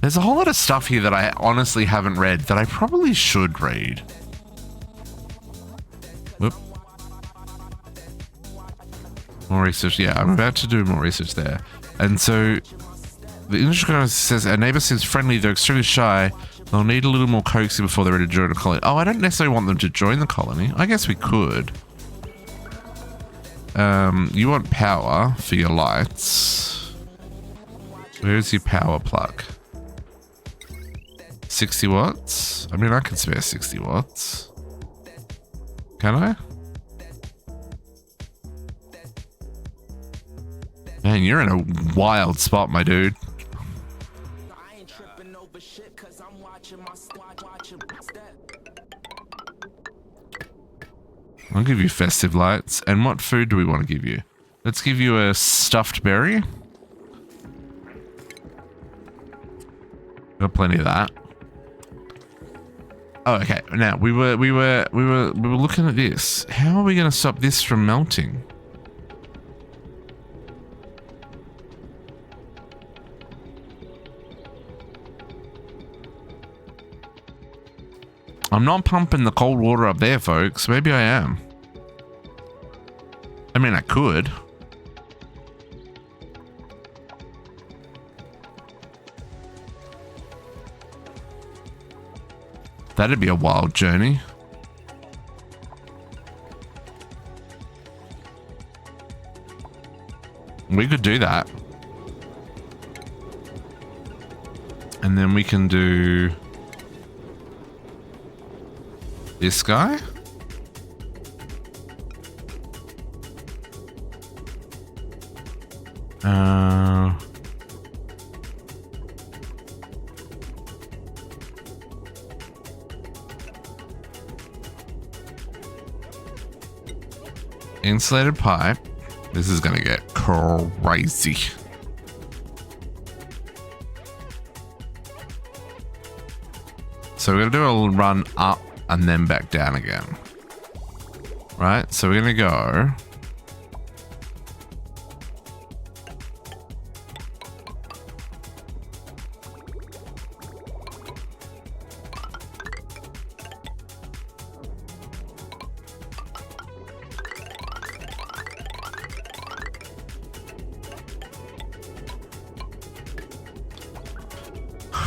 There's a whole lot of stuff here that I honestly haven't read that I probably should read. Whoop. More research. Yeah, I'm about to do more research there. And so the English guy says, our neighbor seems friendly. They're extremely shy. They'll need a little more coaxing before they're ready to join a colony. Oh, I don't necessarily want them to join the colony. I guess we could. You want power for your lights. Where's your power plug? 60 watts? I mean, I can spare 60 watts. Can I? Man, you're in a wild spot, my dude. I'll give you festive lights. And what food do we want to give you? Let's give you a stuffed berry. Got plenty of that. Oh, okay. Now we were looking at this. How are we going to stop this from melting? I'm not pumping the cold water up there, folks. Maybe I am. I mean, I could. That'd be a wild journey. We could do that. And then we can do this guy. Insulated pipe. This is gonna get crazy. So we're gonna do a run up and then back down again. Right? So we're gonna go.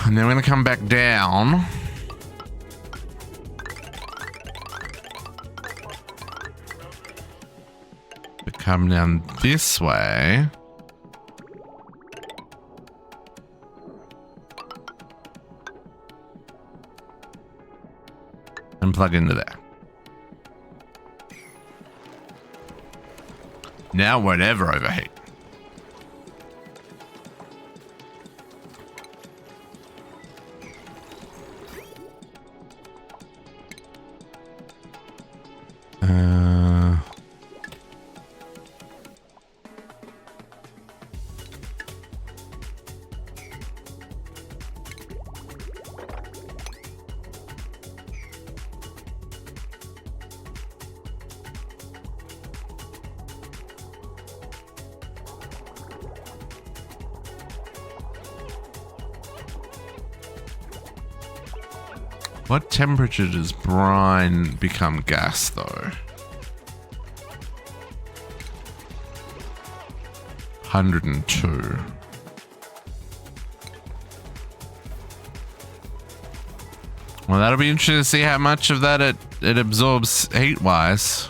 And then we're going to come back down. We come down this way. And plug into there. Now won't ever overheat. What temperature does brine become gas, though? 102. Well, that'll be interesting to see how much of that it absorbs heat-wise.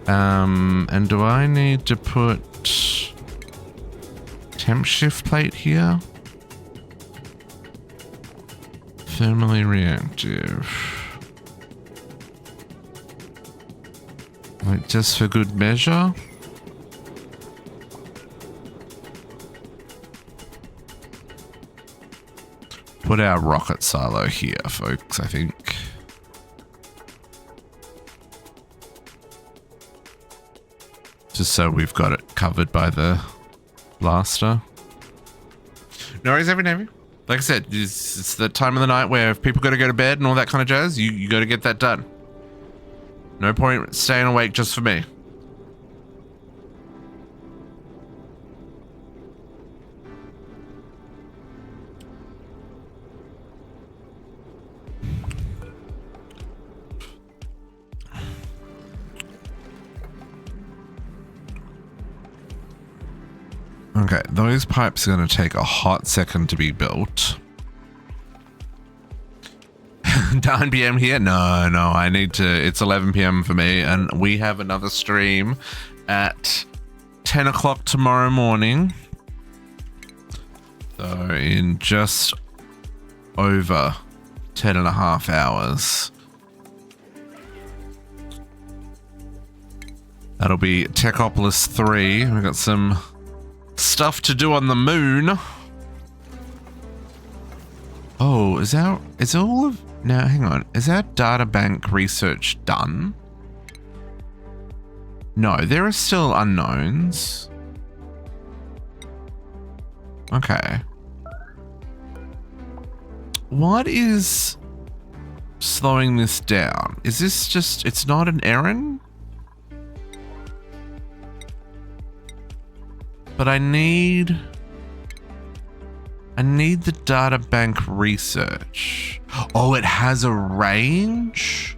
And do I need to put temp shift plate here? Thermally reactive. Like, just for good measure? Put our rocket silo here, folks, I think. Just so we've got it covered by the blaster. No worries, every Navy. Like I said, it's the time of the night where if people got to go to bed and all that kind of jazz, you got to get that done. No point staying awake just for me. Okay, those pipes are going to take a hot second to be built. 9 p.m. here? No, I need to... It's 11 p.m. for me, and we have another stream at 10 o'clock tomorrow morning. So in just over 10 and a half hours. That'll be Techopolis 3. We've got some stuff to do on the moon. Oh, is all of... Now, hang on. Is our data bank research done? No, there are still unknowns. Okay. What is slowing this down? Is this just... It's not an errand? But I need the data bank research. Oh, it has a range?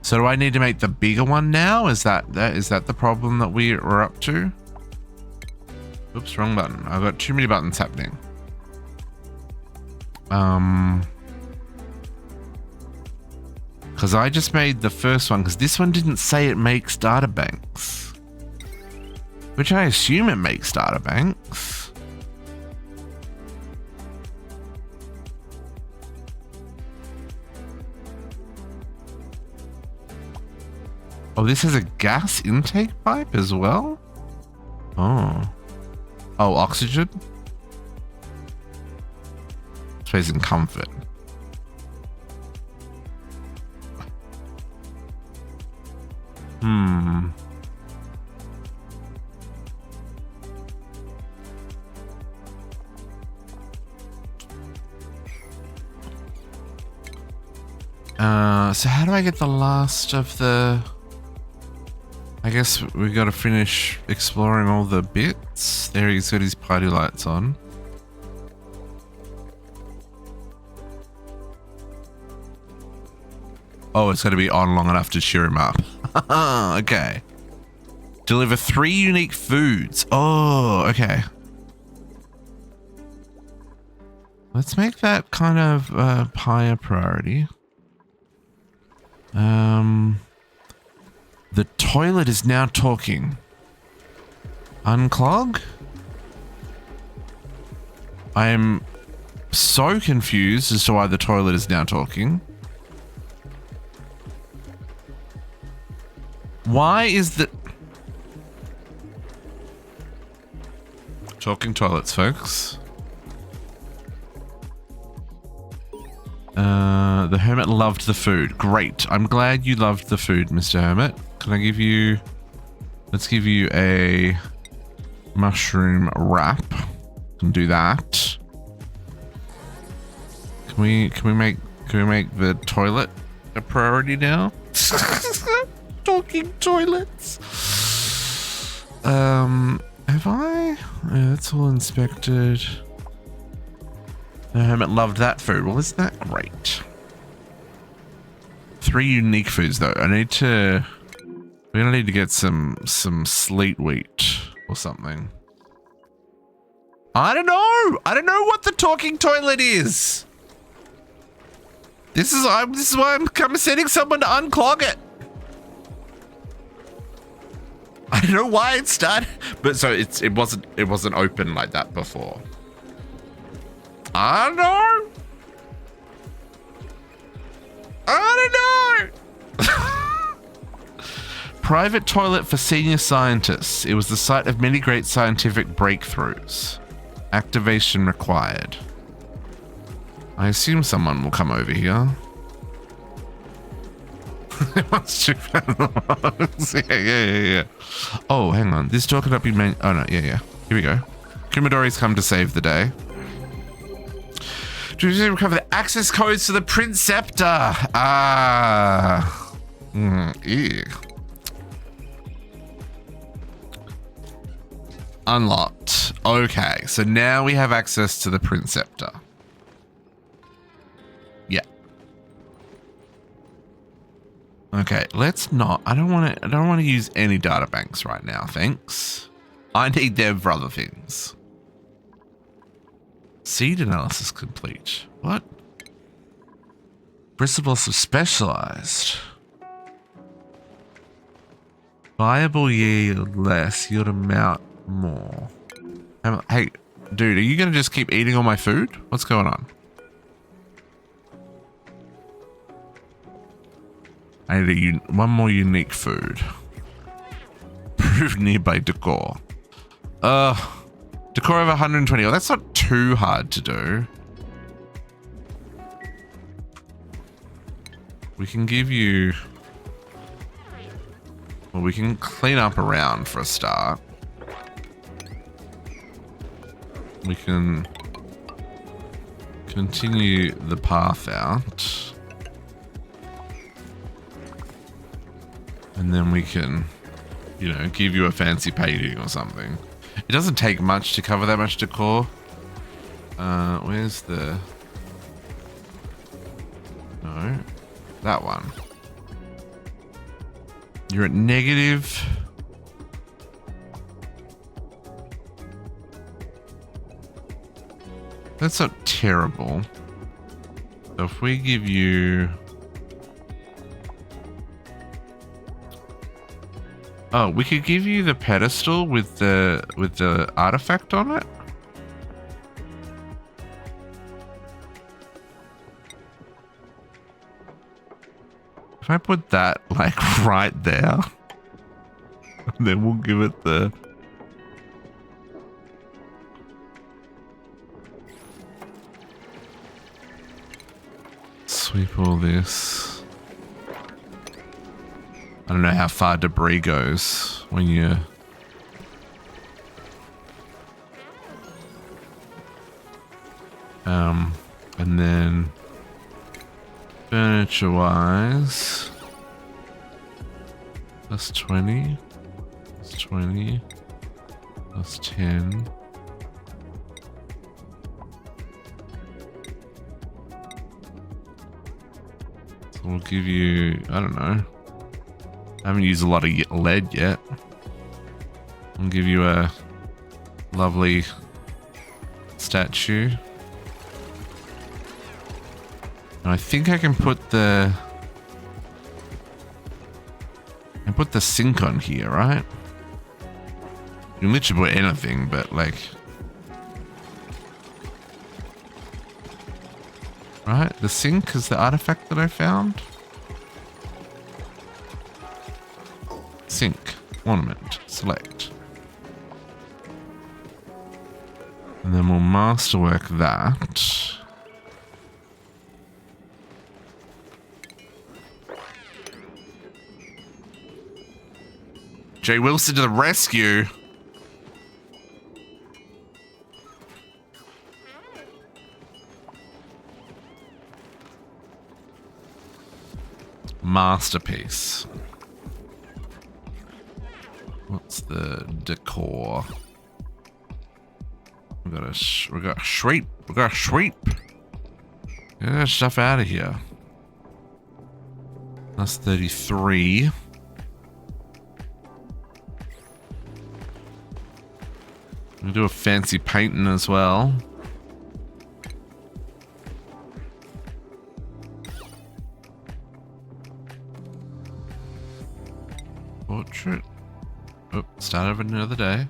So do I need to make the bigger one now? Is that the problem that we are up to? Oops, wrong button. I've got too many buttons happening. Because I just made the first one, because this one didn't say it makes data banks. Which I assume it makes data banks. Oh, this has a gas intake pipe as well? Oh, oxygen? Space and comfort. So how do I get the last of the... I guess we got to finish exploring all the bits. There, he's got his party lights on. Oh, it's got to be on long enough to cheer him up. Okay. Deliver 3 unique foods. Oh, okay. Let's make that kind of higher priority. The toilet is now talking. Unclog? I am so confused as to why the toilet is now talking. Why is the... Talking toilets, folks. The hermit loved the food. Great. I'm glad you loved the food, Mr. Hermit. Can I give you... Let's give you a mushroom wrap. Can do that. Can we make the toilet a priority now? Talking toilets. Have I? Yeah, that's all inspected. The hermit loved that food. Well, isn't that great? 3 unique foods though. We're gonna need to get some sleet wheat or something. I don't know. I don't know what the talking toilet is. This is why I'm sending someone to unclog it. I don't know why it started, but so it wasn't open like that before. I don't know. I don't know. Private toilet for senior scientists. It was the site of many great scientific breakthroughs. Activation required. I assume someone will come over here. Yeah. Oh, hang on. This door cannot be made. Oh, no. Yeah. Here we go. Kumadori's come to save the day. Do you recover the access codes to the Prince Scepter? Ew. Unlocked. Okay, so now we have access to the Prince Scepter. Yeah. Okay, let's not. I don't want to use any data banks right now, thanks. I need them for other things. Seed analysis complete. What? Principles of specialized. Viable yield less, yield amount more. Hey, dude, are you gonna just keep eating all my food? What's going on? I need one more unique food. Prove nearby decor. Decor over 120. Oh, that's not too hard to do. We can give you... Well, we can clean up around for a start. We can continue the path out. And then we can, you know, give you a fancy painting or something. It doesn't take much to cover that much decor. Where's the... No. That one. You're at negative... That's not terrible. So if we give you... Oh, we could give you the pedestal with the artifact on it. If I put that like right there, then we'll give it the... Sweep all this. I don't know how far debris goes when you... And then furniture-wise, plus 20, plus 20, plus 10. So we'll give you, I don't know. I haven't used a lot of lead yet. I'll give you a lovely statue. And I think I can put the... sink on here, right? You can literally put anything, but like... Right? The sink is the artifact that I found. Sink. Ornament. Select. And then we'll masterwork that. Jay Wilson to the rescue. Masterpiece. What's the decor? We got a sweep. Get that stuff out of here. That's 33. We'll do a fancy painting as well. Portrait. Oh, start over another day.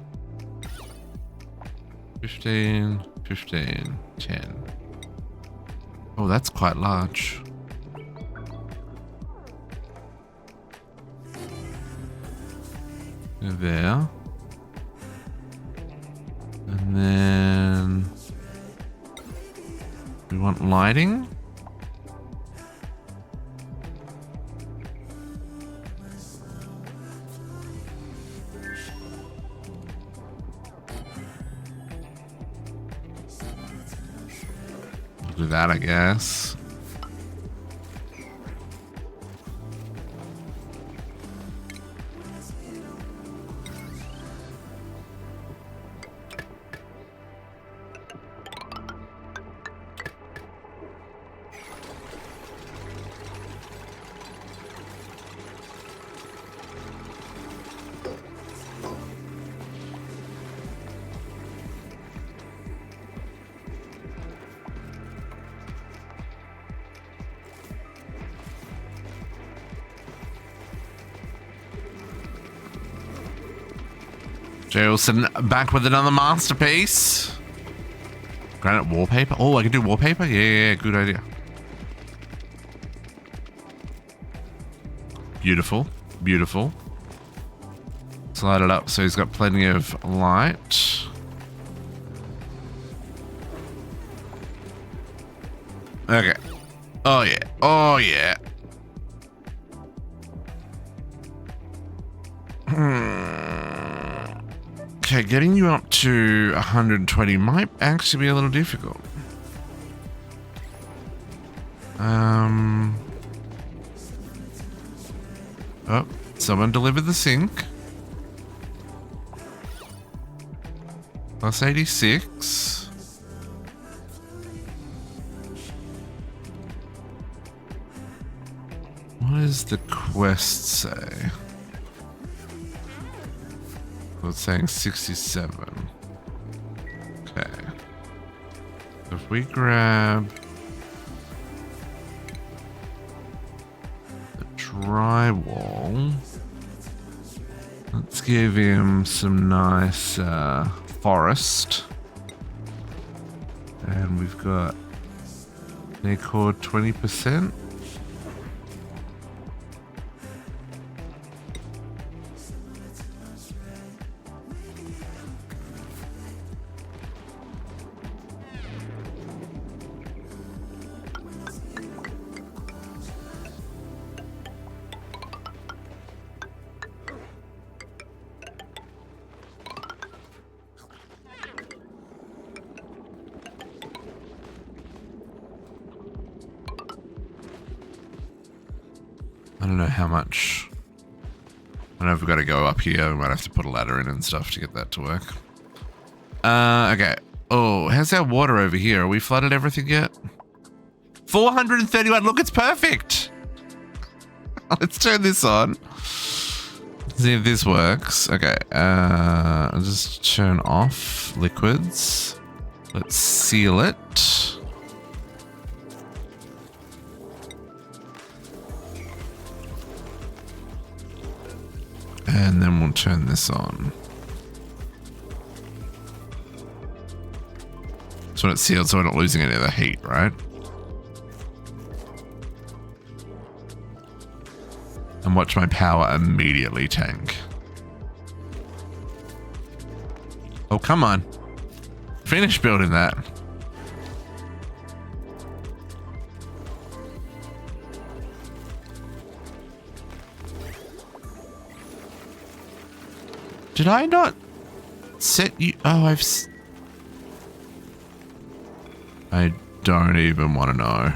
15, 15, 10. Oh, that's quite large. There. And then we want lighting. We'll do that, I guess. Jay Wilson back with another masterpiece. Granite wallpaper. Oh, I can do wallpaper? Yeah, good idea. Beautiful. Beautiful. Slide it up so he's got plenty of light. Okay. Oh, yeah. Oh, yeah. Okay, getting you up to 120 might actually be a little difficult. Oh, someone delivered the sink. Plus 86. What does the quest say? So it's saying 67. Okay. So if we grab the drywall, let's give him some nice forest. And we've got decor 20%. I don't know how much. I don't know if we've got to go up here. We might have to put a ladder in and stuff to get that to work. Okay. Oh, how's our water over here? Are we flooded everything yet? 431. Look, it's perfect. Let's turn this on. See if this works. Okay. I'll just turn off liquids. Let's seal it. And then we'll turn this on. So when it's sealed, so we're not losing any of the heat, right? And watch my power immediately tank. Oh, come on. Finish building that. Did I not set you? Oh, I don't even want to know.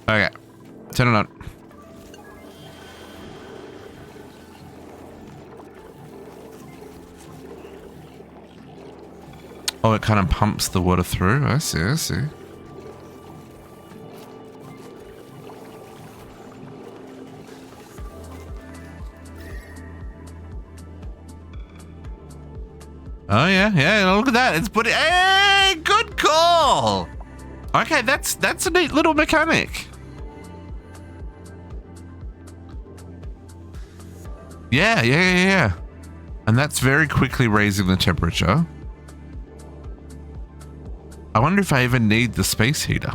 Okay. Turn it on. Oh, it kind of pumps the water through. I see, I see. Oh yeah, yeah, look at that. It's putting, hey, good call. Okay, that's a neat little mechanic. Yeah. And that's very quickly raising the temperature. I wonder if I even need the space heater.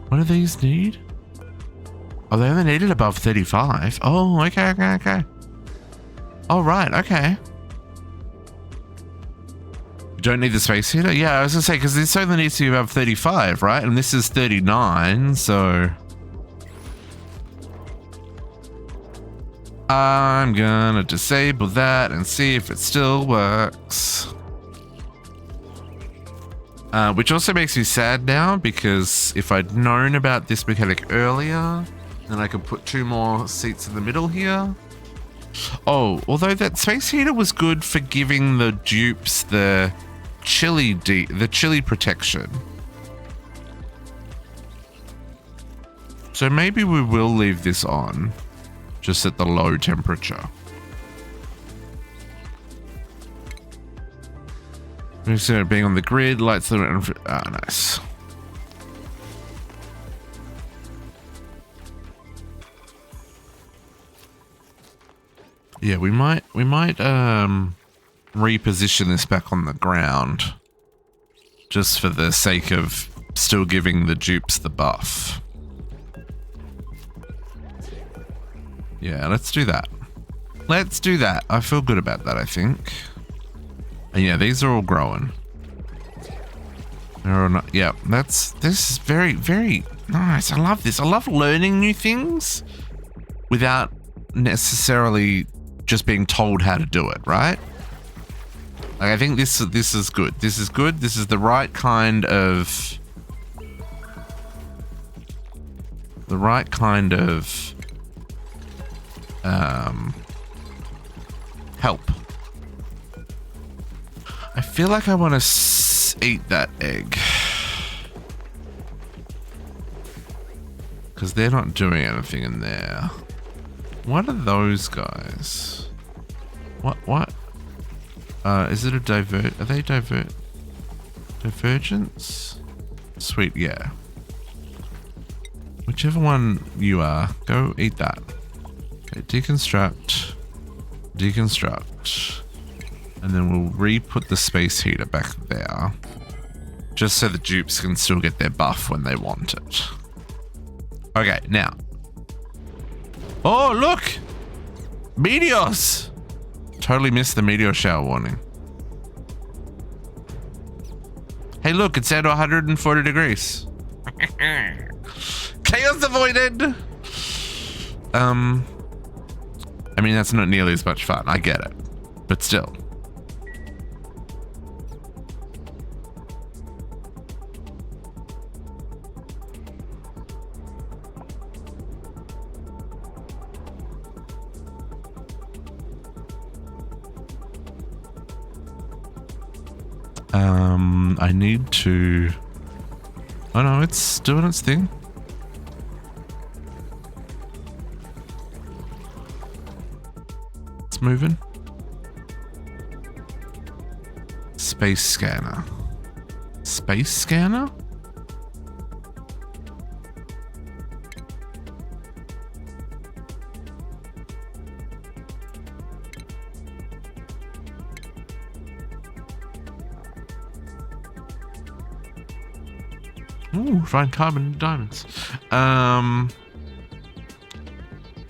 What do these need? Oh, they only need it above 35. Oh, okay. Oh, right, okay. You don't need the space heater? Yeah, I was gonna say, because this only needs to be above 35, right? And this is 39, so... I'm gonna disable that and see if it still works. Which also makes me sad now, because if I'd known about this mechanic earlier, then I could put 2 more seats in the middle here. Oh, although that space heater was good for giving the dupes the chilly protection. So maybe we will leave this on, just at the low temperature. Instead of being on the grid, lights the... Ah, nice. Yeah, we might reposition this back on the ground, just for the sake of still giving the dupes the buff. Yeah, let's do that. Let's do that. I feel good about that, I think. And yeah, these are all growing. They're all not, yeah, this is very, very nice. I love this. I love learning new things without necessarily just being told how to do it, right? Like, I think this is good. This is good. This is the right kind of help. I feel like I want to eat that egg, because they're not doing anything in there. What are those guys? What? Is it a divert? Are they divergence? Sweet, yeah. Whichever one you are, go eat that. Okay, deconstruct. And then we'll re-put the space heater back there, just so the dupes can still get their buff when they want it. Okay, now. Oh, look! Meteors! Totally missed the meteor shower warning. Hey, look, it's at 140 degrees. Chaos avoided! I mean, that's not nearly as much fun. I get it. But still. I need to... Oh no, it's doing its thing. It's moving. Space scanner. Space scanner? Ooh, find carbon and diamonds.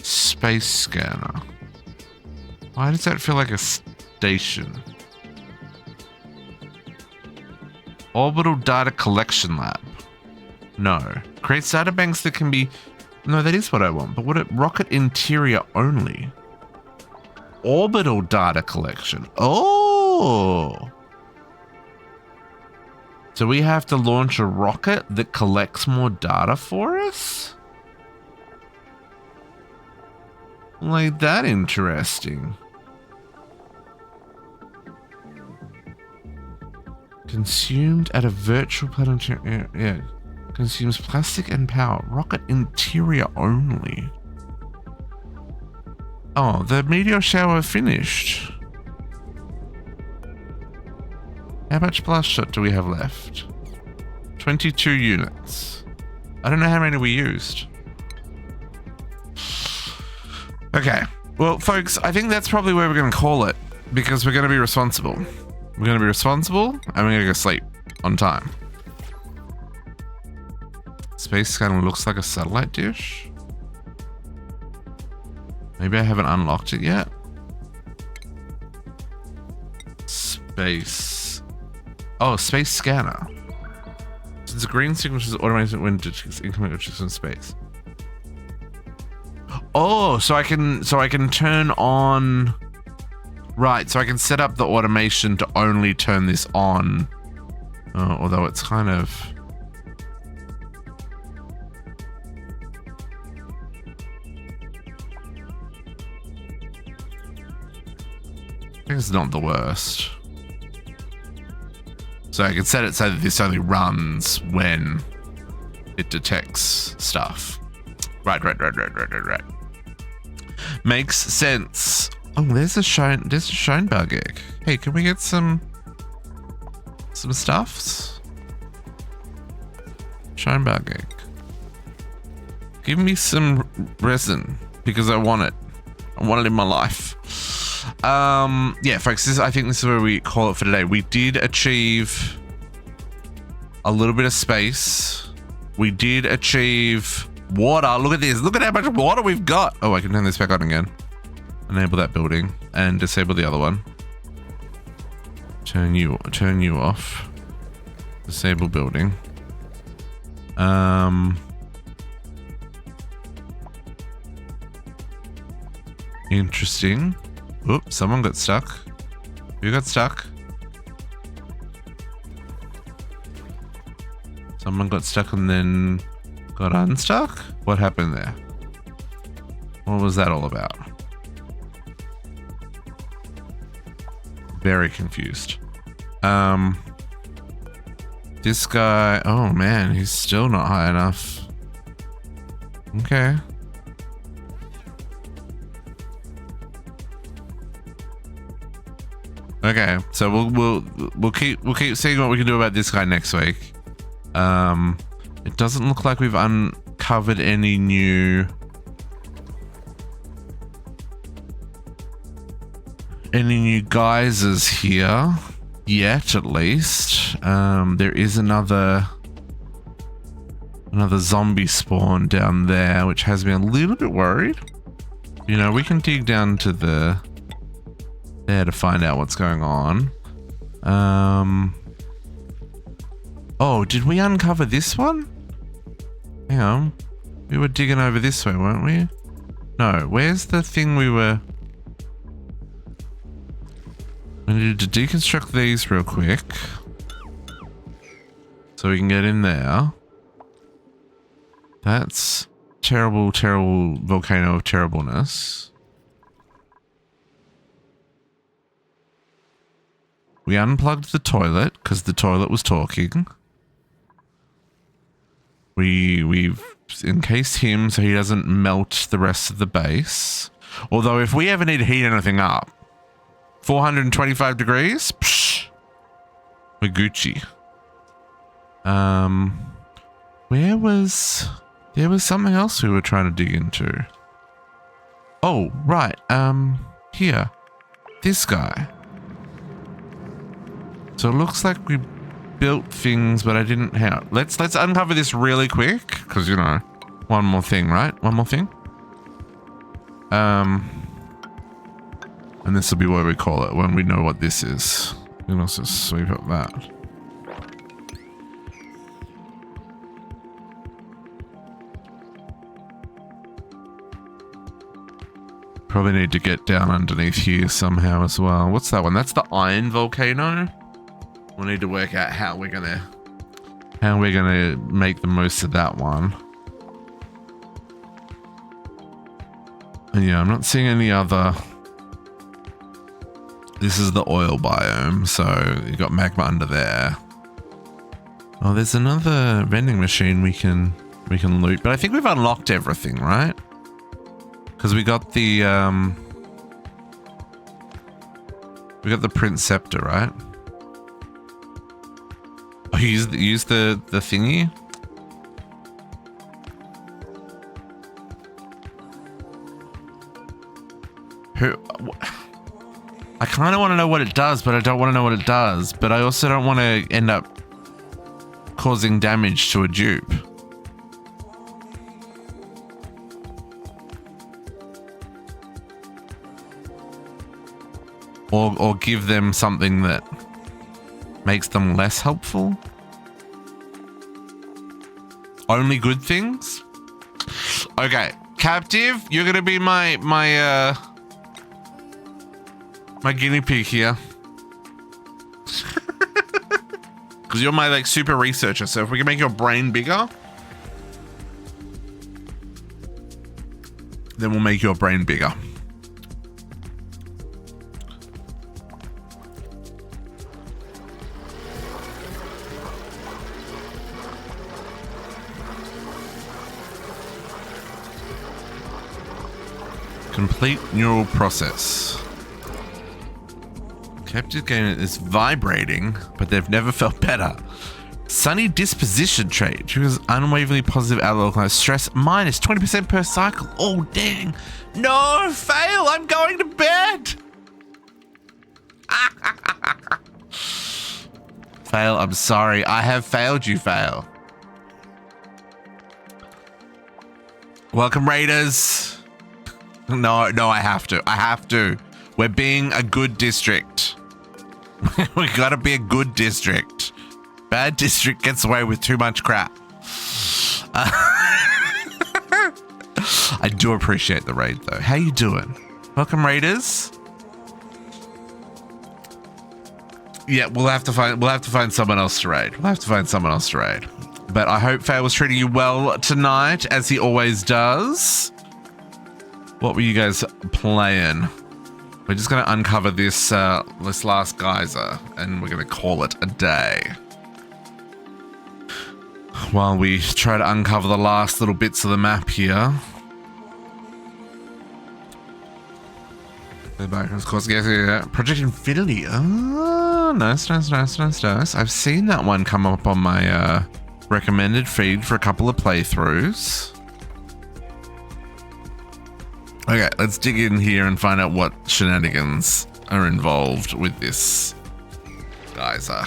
Space scanner. Why does that feel like a station? Orbital data collection lab. No. Creates data banks that can be... No, that is what I want. But what it... Rocket interior only. Orbital data collection. Oh! So we have to launch a rocket that collects more data for us? Like that interesting. Consumed at a virtual planetary, yeah. Consumes plastic and power. Rocket interior only. Oh, the meteor shower finished. How much blast shot do we have left? 22 units. I don't know how many we used. Okay. Well, folks, I think that's probably where we're going to call it, because we're going to be responsible. We're going to be responsible, and we're going to go sleep on time. Space scanner looks like a satellite dish. Maybe I haven't unlocked it yet. Space. Oh, space scanner. Since the green signature is automated when detects incoming objects in space. Oh, so I can turn on. Right, so I can set up the automation to only turn this on. Although it's kind of. I think it's not the worst. So I can set it so that this only runs when it detects stuff. Right. Makes sense. Oh, there's a Schoenberg egg. Hey, can we get some stuffs? Schoenberg egg. Give me some resin because I want it. I want it in my life. Yeah, folks, I think this is where we call it for today. We did achieve a little bit of space. We did achieve water. Look at this. Look at how much water we've got. Oh, I can turn this back on again. Enable that building and disable the other one. Turn you off. Disable building. Interesting. Oops, someone got stuck. Who got stuck? Someone got stuck and then got unstuck? What happened there? What was that all about? Very confused. This guy, oh man, he's still not high enough. Okay. Okay, so we'll keep seeing what we can do about this guy next week. It doesn't look like we've uncovered any new geysers here yet, at least. There is another zombie spawn down there, which has me a little bit worried. You know, we can dig down to there to find out what's going on. Oh, did we uncover this one? Hang on. We were digging over this way, weren't we? No, where's the thing we were... We need to deconstruct these real quick. So we can get in there. That's terrible, terrible volcano of terribleness. We unplugged the toilet because the toilet was talking. We've encased him so he doesn't melt the rest of the base. Although if we ever need to heat anything up, 425 degrees, psh, we're Gucci. There was something else we were trying to dig into. Oh, right. Here, this guy. So it looks like we built things, but I didn't have. Let's uncover this really quick, because you know, one more thing, right? One more thing. And this will be what we call it when we know what this is. We can also sweep up that. Probably need to get down underneath here somehow as well. What's that one? That's the iron volcano. We'll need to work out how we're gonna make the most of that one. Yeah, I'm not seeing any other. This is the oil biome, so you got magma under there. Oh, there's another vending machine we can loot, but I think we've unlocked everything, right? Because we got the Prince Scepter, right? Oh, use the thingy. I kind of want to know what it does, but I don't want to know what it does. But I also don't want to end up causing damage to a dupe. Or give them something that makes them less helpful. Only good things? Okay, captive, you're gonna be my guinea pig here. Because you're my like super researcher, so if we can make your brain bigger, then we'll make your brain bigger. Complete neural process. Captive game is vibrating, but they've never felt better. Sunny disposition trait. Triggers unwaveringly positive outlook on stress minus 20% per cycle. Oh, dang. No, fail. I'm going to bed. Fail, I'm sorry. I have failed you, fail. Welcome, Raiders. No, I have to. I have to. We're being a good district. We gotta be a good district. Bad district gets away with too much crap. I do appreciate the raid though. How you doing? Welcome, Raiders. Yeah, we'll have to find someone else to raid. But I hope Faye was treating you well tonight, as he always does. What were you guys playing? We're just gonna uncover this last geyser, and we're gonna call it a day. While we try to uncover the last little bits of the map here. The background, of course, yeah. Project Infinity. Oh, nice. I've seen that one come up on my recommended feed for a couple of playthroughs. Okay, let's dig in here and find out what shenanigans are involved with this geyser.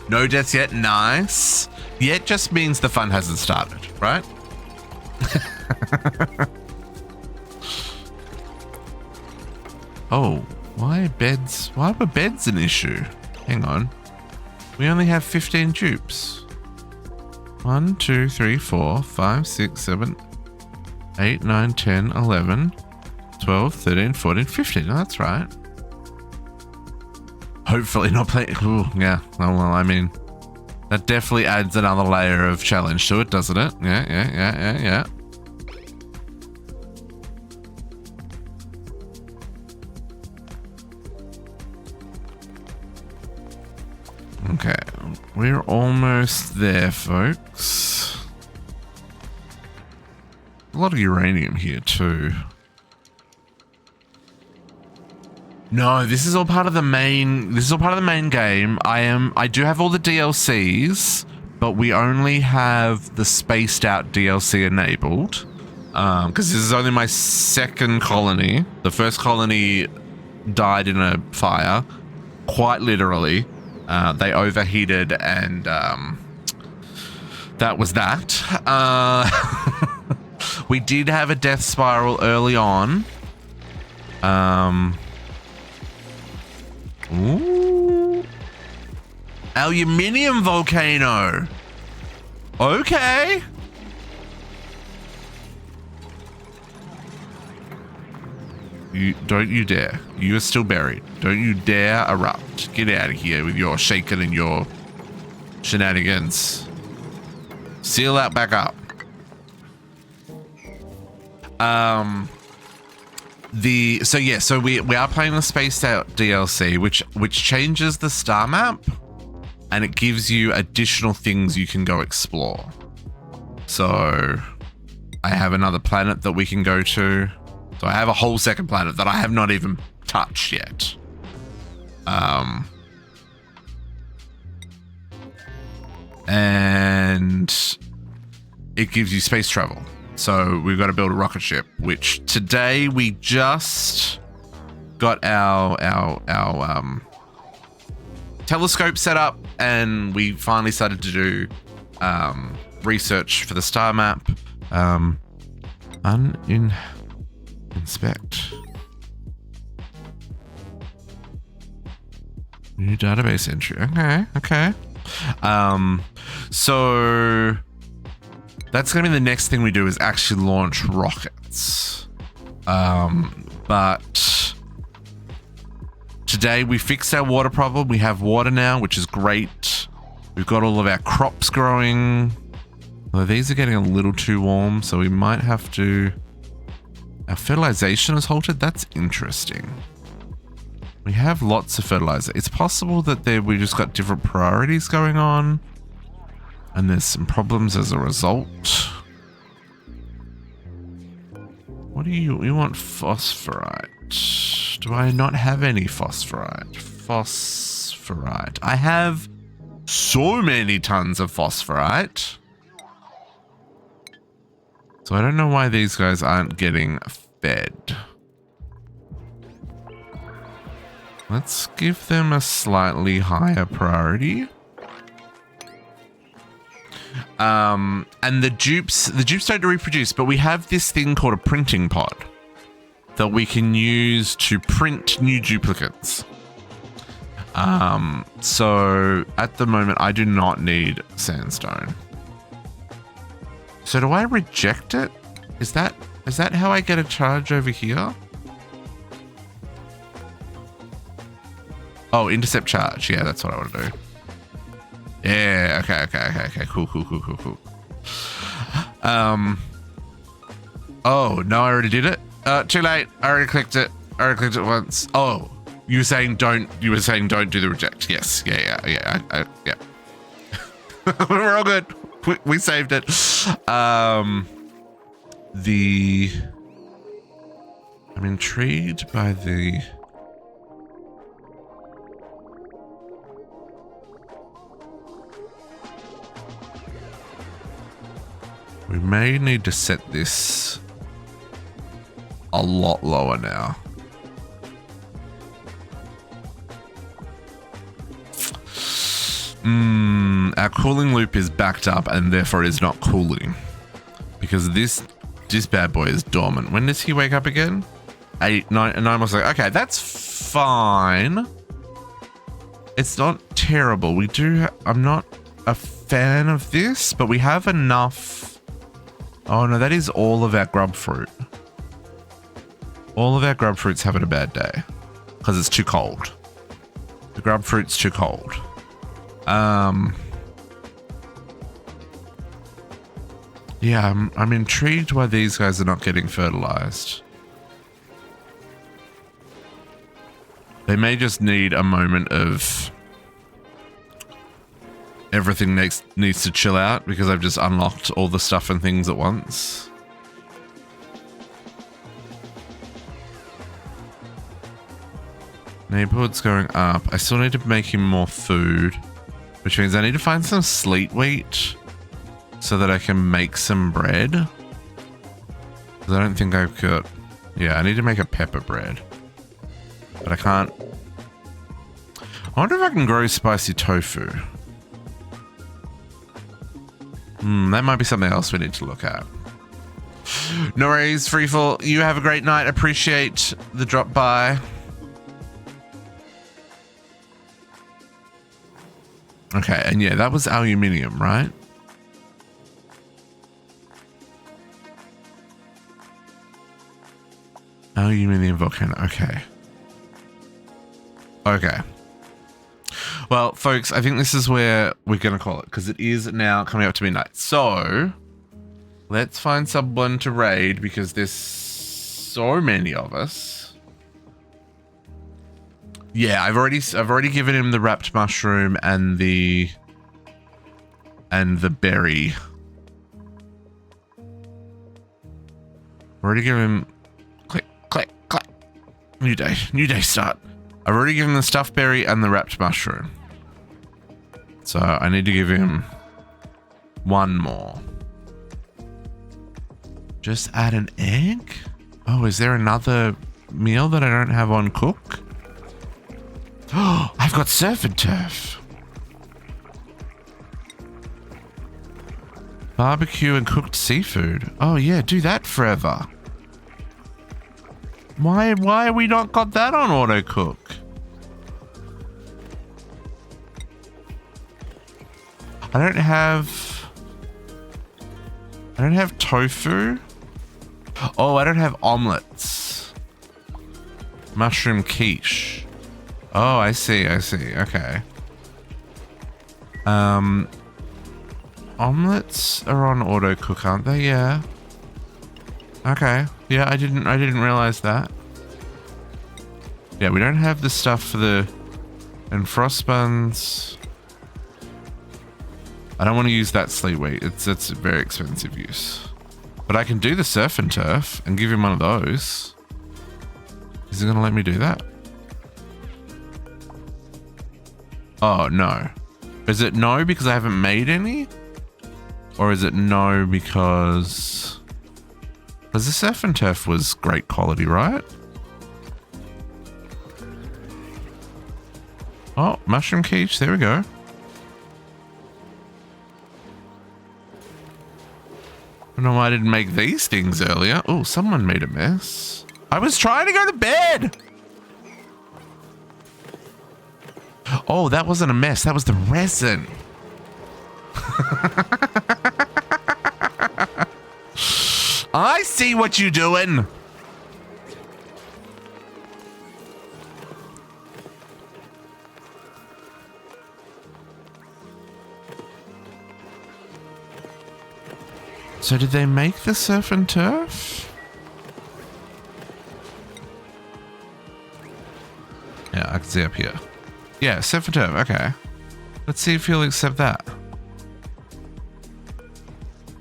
No deaths yet, nice. Yet just means the fun hasn't started, right? Oh, why were beds an issue? Hang on. We only have 15 dupes. 1, 2, 3, 4, 5, 6, 7, 8, 9, 10, 11, 12, 13, 14, 15. Oh, that's right. Hopefully not playing. Ooh, yeah. Oh, well, I mean, that definitely adds another layer of challenge to it, doesn't it? Yeah. Okay, we're almost there, folks. A lot of uranium here too. No, this is all part of the main. This is all part of the main game. I do have all the DLCs, but we only have the spaced out DLC enabled. Because this is only my second colony. The first colony died in a fire, quite literally. They overheated, and that was that. We did have a death spiral early on. Ooh. Aluminium volcano. Okay. Don't you dare. You are still buried. Don't you dare erupt. Get out of here with your shaking and your shenanigans. Seal that back up. So we are playing the Spaced Out DLC, which changes the star map, and it gives you additional things you can go explore. So I have another planet that we can go to. So I have a whole second planet that I have not even touched yet. And it gives you space travel. So we've got to build a rocket ship, which today we just got our telescope set up, and we finally started to do research for the star map. Inspect. New database entry. Okay. So that's going to be the next thing we do, is actually launch rockets. But today we fixed our water problem. We have water now, which is great. We've got all of our crops growing. Although these are getting a little too warm, so we might have to... Our fertilization is halted. That's interesting. We have lots of fertilizer. It's possible that we just got different priorities going on, and there's some problems as a result. What do you want? Phosphorite. Do I not have any phosphorite? Phosphorite. I have so many tons of phosphorite. So I don't know why these guys aren't getting fed. Let's give them a slightly higher priority. And the dupes don't reproduce, but we have this thing called a printing pod that we can use to print new duplicates. So at the moment, I do not need sandstone. So do I reject it? Is that how I get a charge over here? Oh, intercept charge. Yeah, that's what I want to do. Yeah, okay. Cool. Oh, no, I already did it. Too late. I already clicked it. Once. Oh, you were saying don't do the reject. Yes. Yeah. We're all good. We saved it. I'm intrigued by the... We may need to set this a lot lower now. Our cooling loop is backed up, and therefore it is not cooling, because this bad boy is dormant. When does he wake up again? 8, 9, and I'm like, okay, that's fine. It's not terrible. I'm not a fan of this, but we have enough. Oh no, that is all of our grub fruit. All of our grub fruit's having a bad day because it's too cold. The grub fruit's too cold. Yeah, I'm intrigued why these guys are not getting fertilized. They may just need a moment of everything needs to chill out because I've just unlocked all the stuff and things at once. Neighborhood's going up. I still need to make him more food, which means I need to find some sleet wheat so that I can make some bread. Because I don't think I've got... Yeah, I need to make a pepper bread. But I can't... I wonder if I can grow spicy tofu. That might be something else we need to look at. No worries, Freefall. You have a great night. Appreciate the drop by. Okay, and yeah, that was aluminium, right? Aluminium volcano. Okay. Well, folks, I think this is where we're going to call it, because it is now coming up to midnight. So, let's find someone to raid, because this so many of us. Yeah, I've already given him the wrapped mushroom and the berry. Already given him click. New day start. I've already given him the stuffed berry and the wrapped mushroom. So I need to give him one more. Just add an egg? Oh, is there another meal that I don't have on cook? Oh, I've got surf and turf. Barbecue and cooked seafood. Oh yeah, do that forever. Why have we not got that on auto cook? I don't have tofu. Oh, I don't have omelets. Mushroom quiche. Oh, I see. Okay. Omelets are on auto cook, aren't they? Yeah. Okay. Yeah, I didn't realize that. Yeah, we don't have the stuff for the and frost buns. I don't want to use that sleet wheat. It's a very expensive use. But I can do the surf and turf and give him one of those. Is he gonna let me do that? Oh no. Is it no because I haven't made any? Or is it no because the surf and turf was great quality, right? Oh, mushroom quiche, there we go. I don't know why I didn't make these things earlier. Oh, someone made a mess. I was trying to go to bed. Oh, that wasn't a mess. That was the resin. I see what you're doing. So did they make the surf and turf? Yeah, I can see up here. Yeah, surf and turf, okay. Let's see if he'll accept that.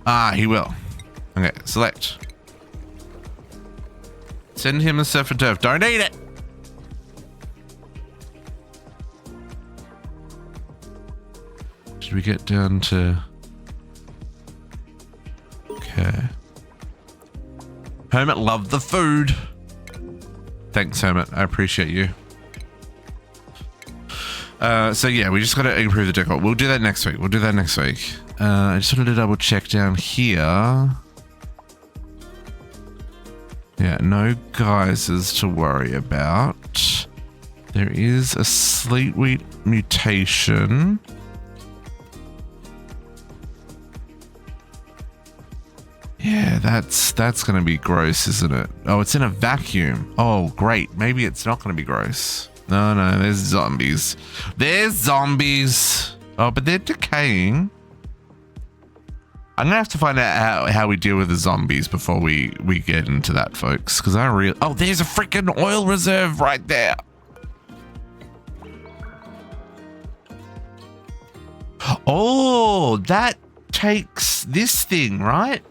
Ah, he will. Okay, select. Send him the surf and turf. Don't eat it! Should we get down to... Okay. Hermit loved the food. Thanks, Hermit. I appreciate you. So yeah, we just got to improve the decor. We'll do that next week. I just wanted to double check down here. Yeah, no geysers to worry about. There is a sleet wheat mutation. Yeah, that's going to be gross, isn't it? Oh, it's in a vacuum. Oh, great. Maybe it's not going to be gross. No, there's zombies. Oh, but they're decaying. I'm gonna have to find out how we deal with the zombies before we get into that, folks. Because I really... Oh, there's a freaking oil reserve right there. Oh, that takes this thing, right?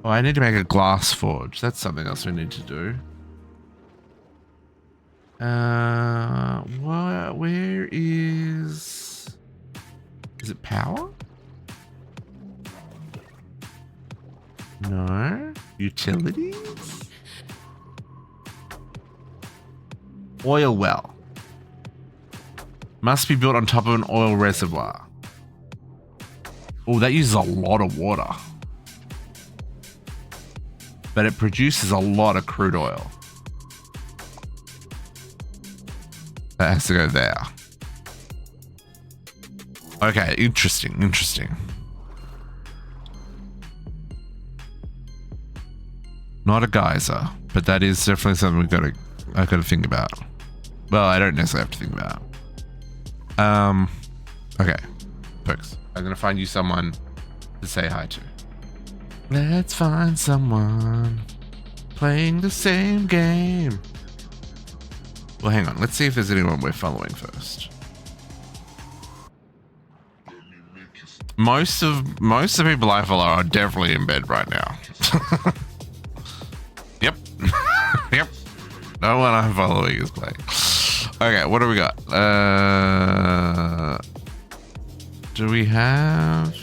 Oh, I need to make a glass forge. That's something else we need to do. Where is it power? No. Utilities? Oil well. Must be built on top of an oil reservoir. Oh, that uses a lot of water. But it produces a lot of crude oil. That has to go there. Okay, interesting. Not a geyser, but that is definitely something I gotta think about. Well, I don't necessarily have to think about. Okay, folks, I'm gonna find you someone to say hi to. Let's find someone playing the same game. Well, hang on. Let's see if there's anyone we're following first. Most of the people I follow are definitely in bed right now. Yep. Yep. No one I'm following is playing. Okay, what do we got? Do we have...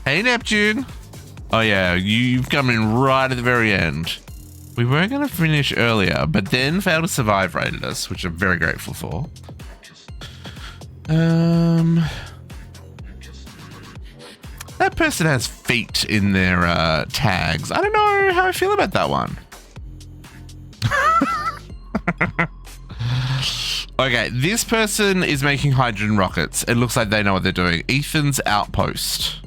Hey, Neptune. Oh, yeah, you've come in right at the very end. We were going to finish earlier, but then Fail to Survive rated us, which I'm very grateful for. That person has feet in their tags. I don't know how I feel about that one. Okay, this person is making hydrogen rockets. It looks like they know what they're doing. Ethan's Outpost.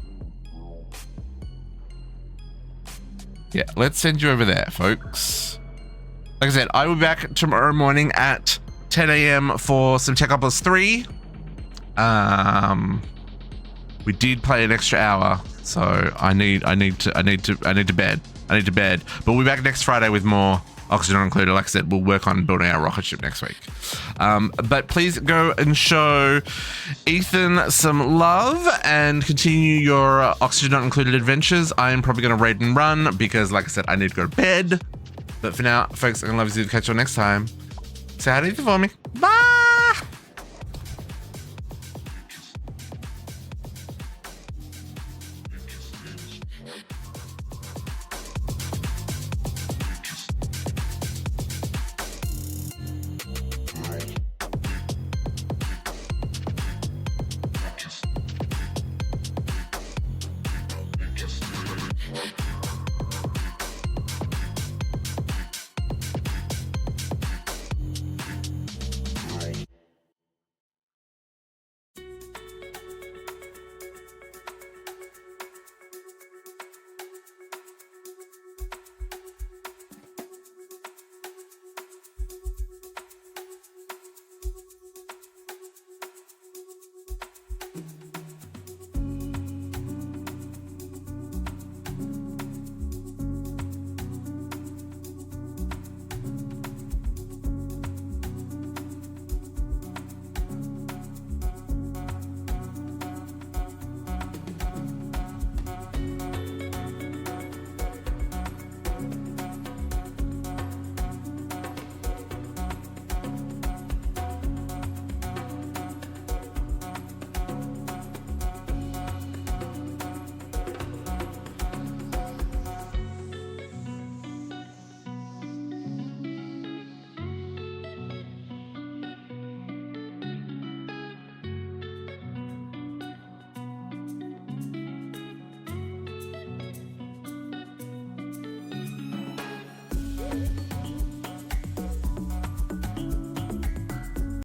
Yeah, let's send you over there, folks. Like I said, I will be back tomorrow morning at 10 a.m. for some Techopolis 3. We did play an extra hour, so I need to bed. But we'll be back next Friday with more Oxygen Not Included. Like I said, we'll work on building our rocket ship next week. But please go and show Ethan some love and continue your Oxygen Not Included adventures. I am probably going to raid and run because, like I said, I need to go to bed. But for now, folks, I'm going to love you. Catch you all next time. Say hi to Ethan for me. Bye!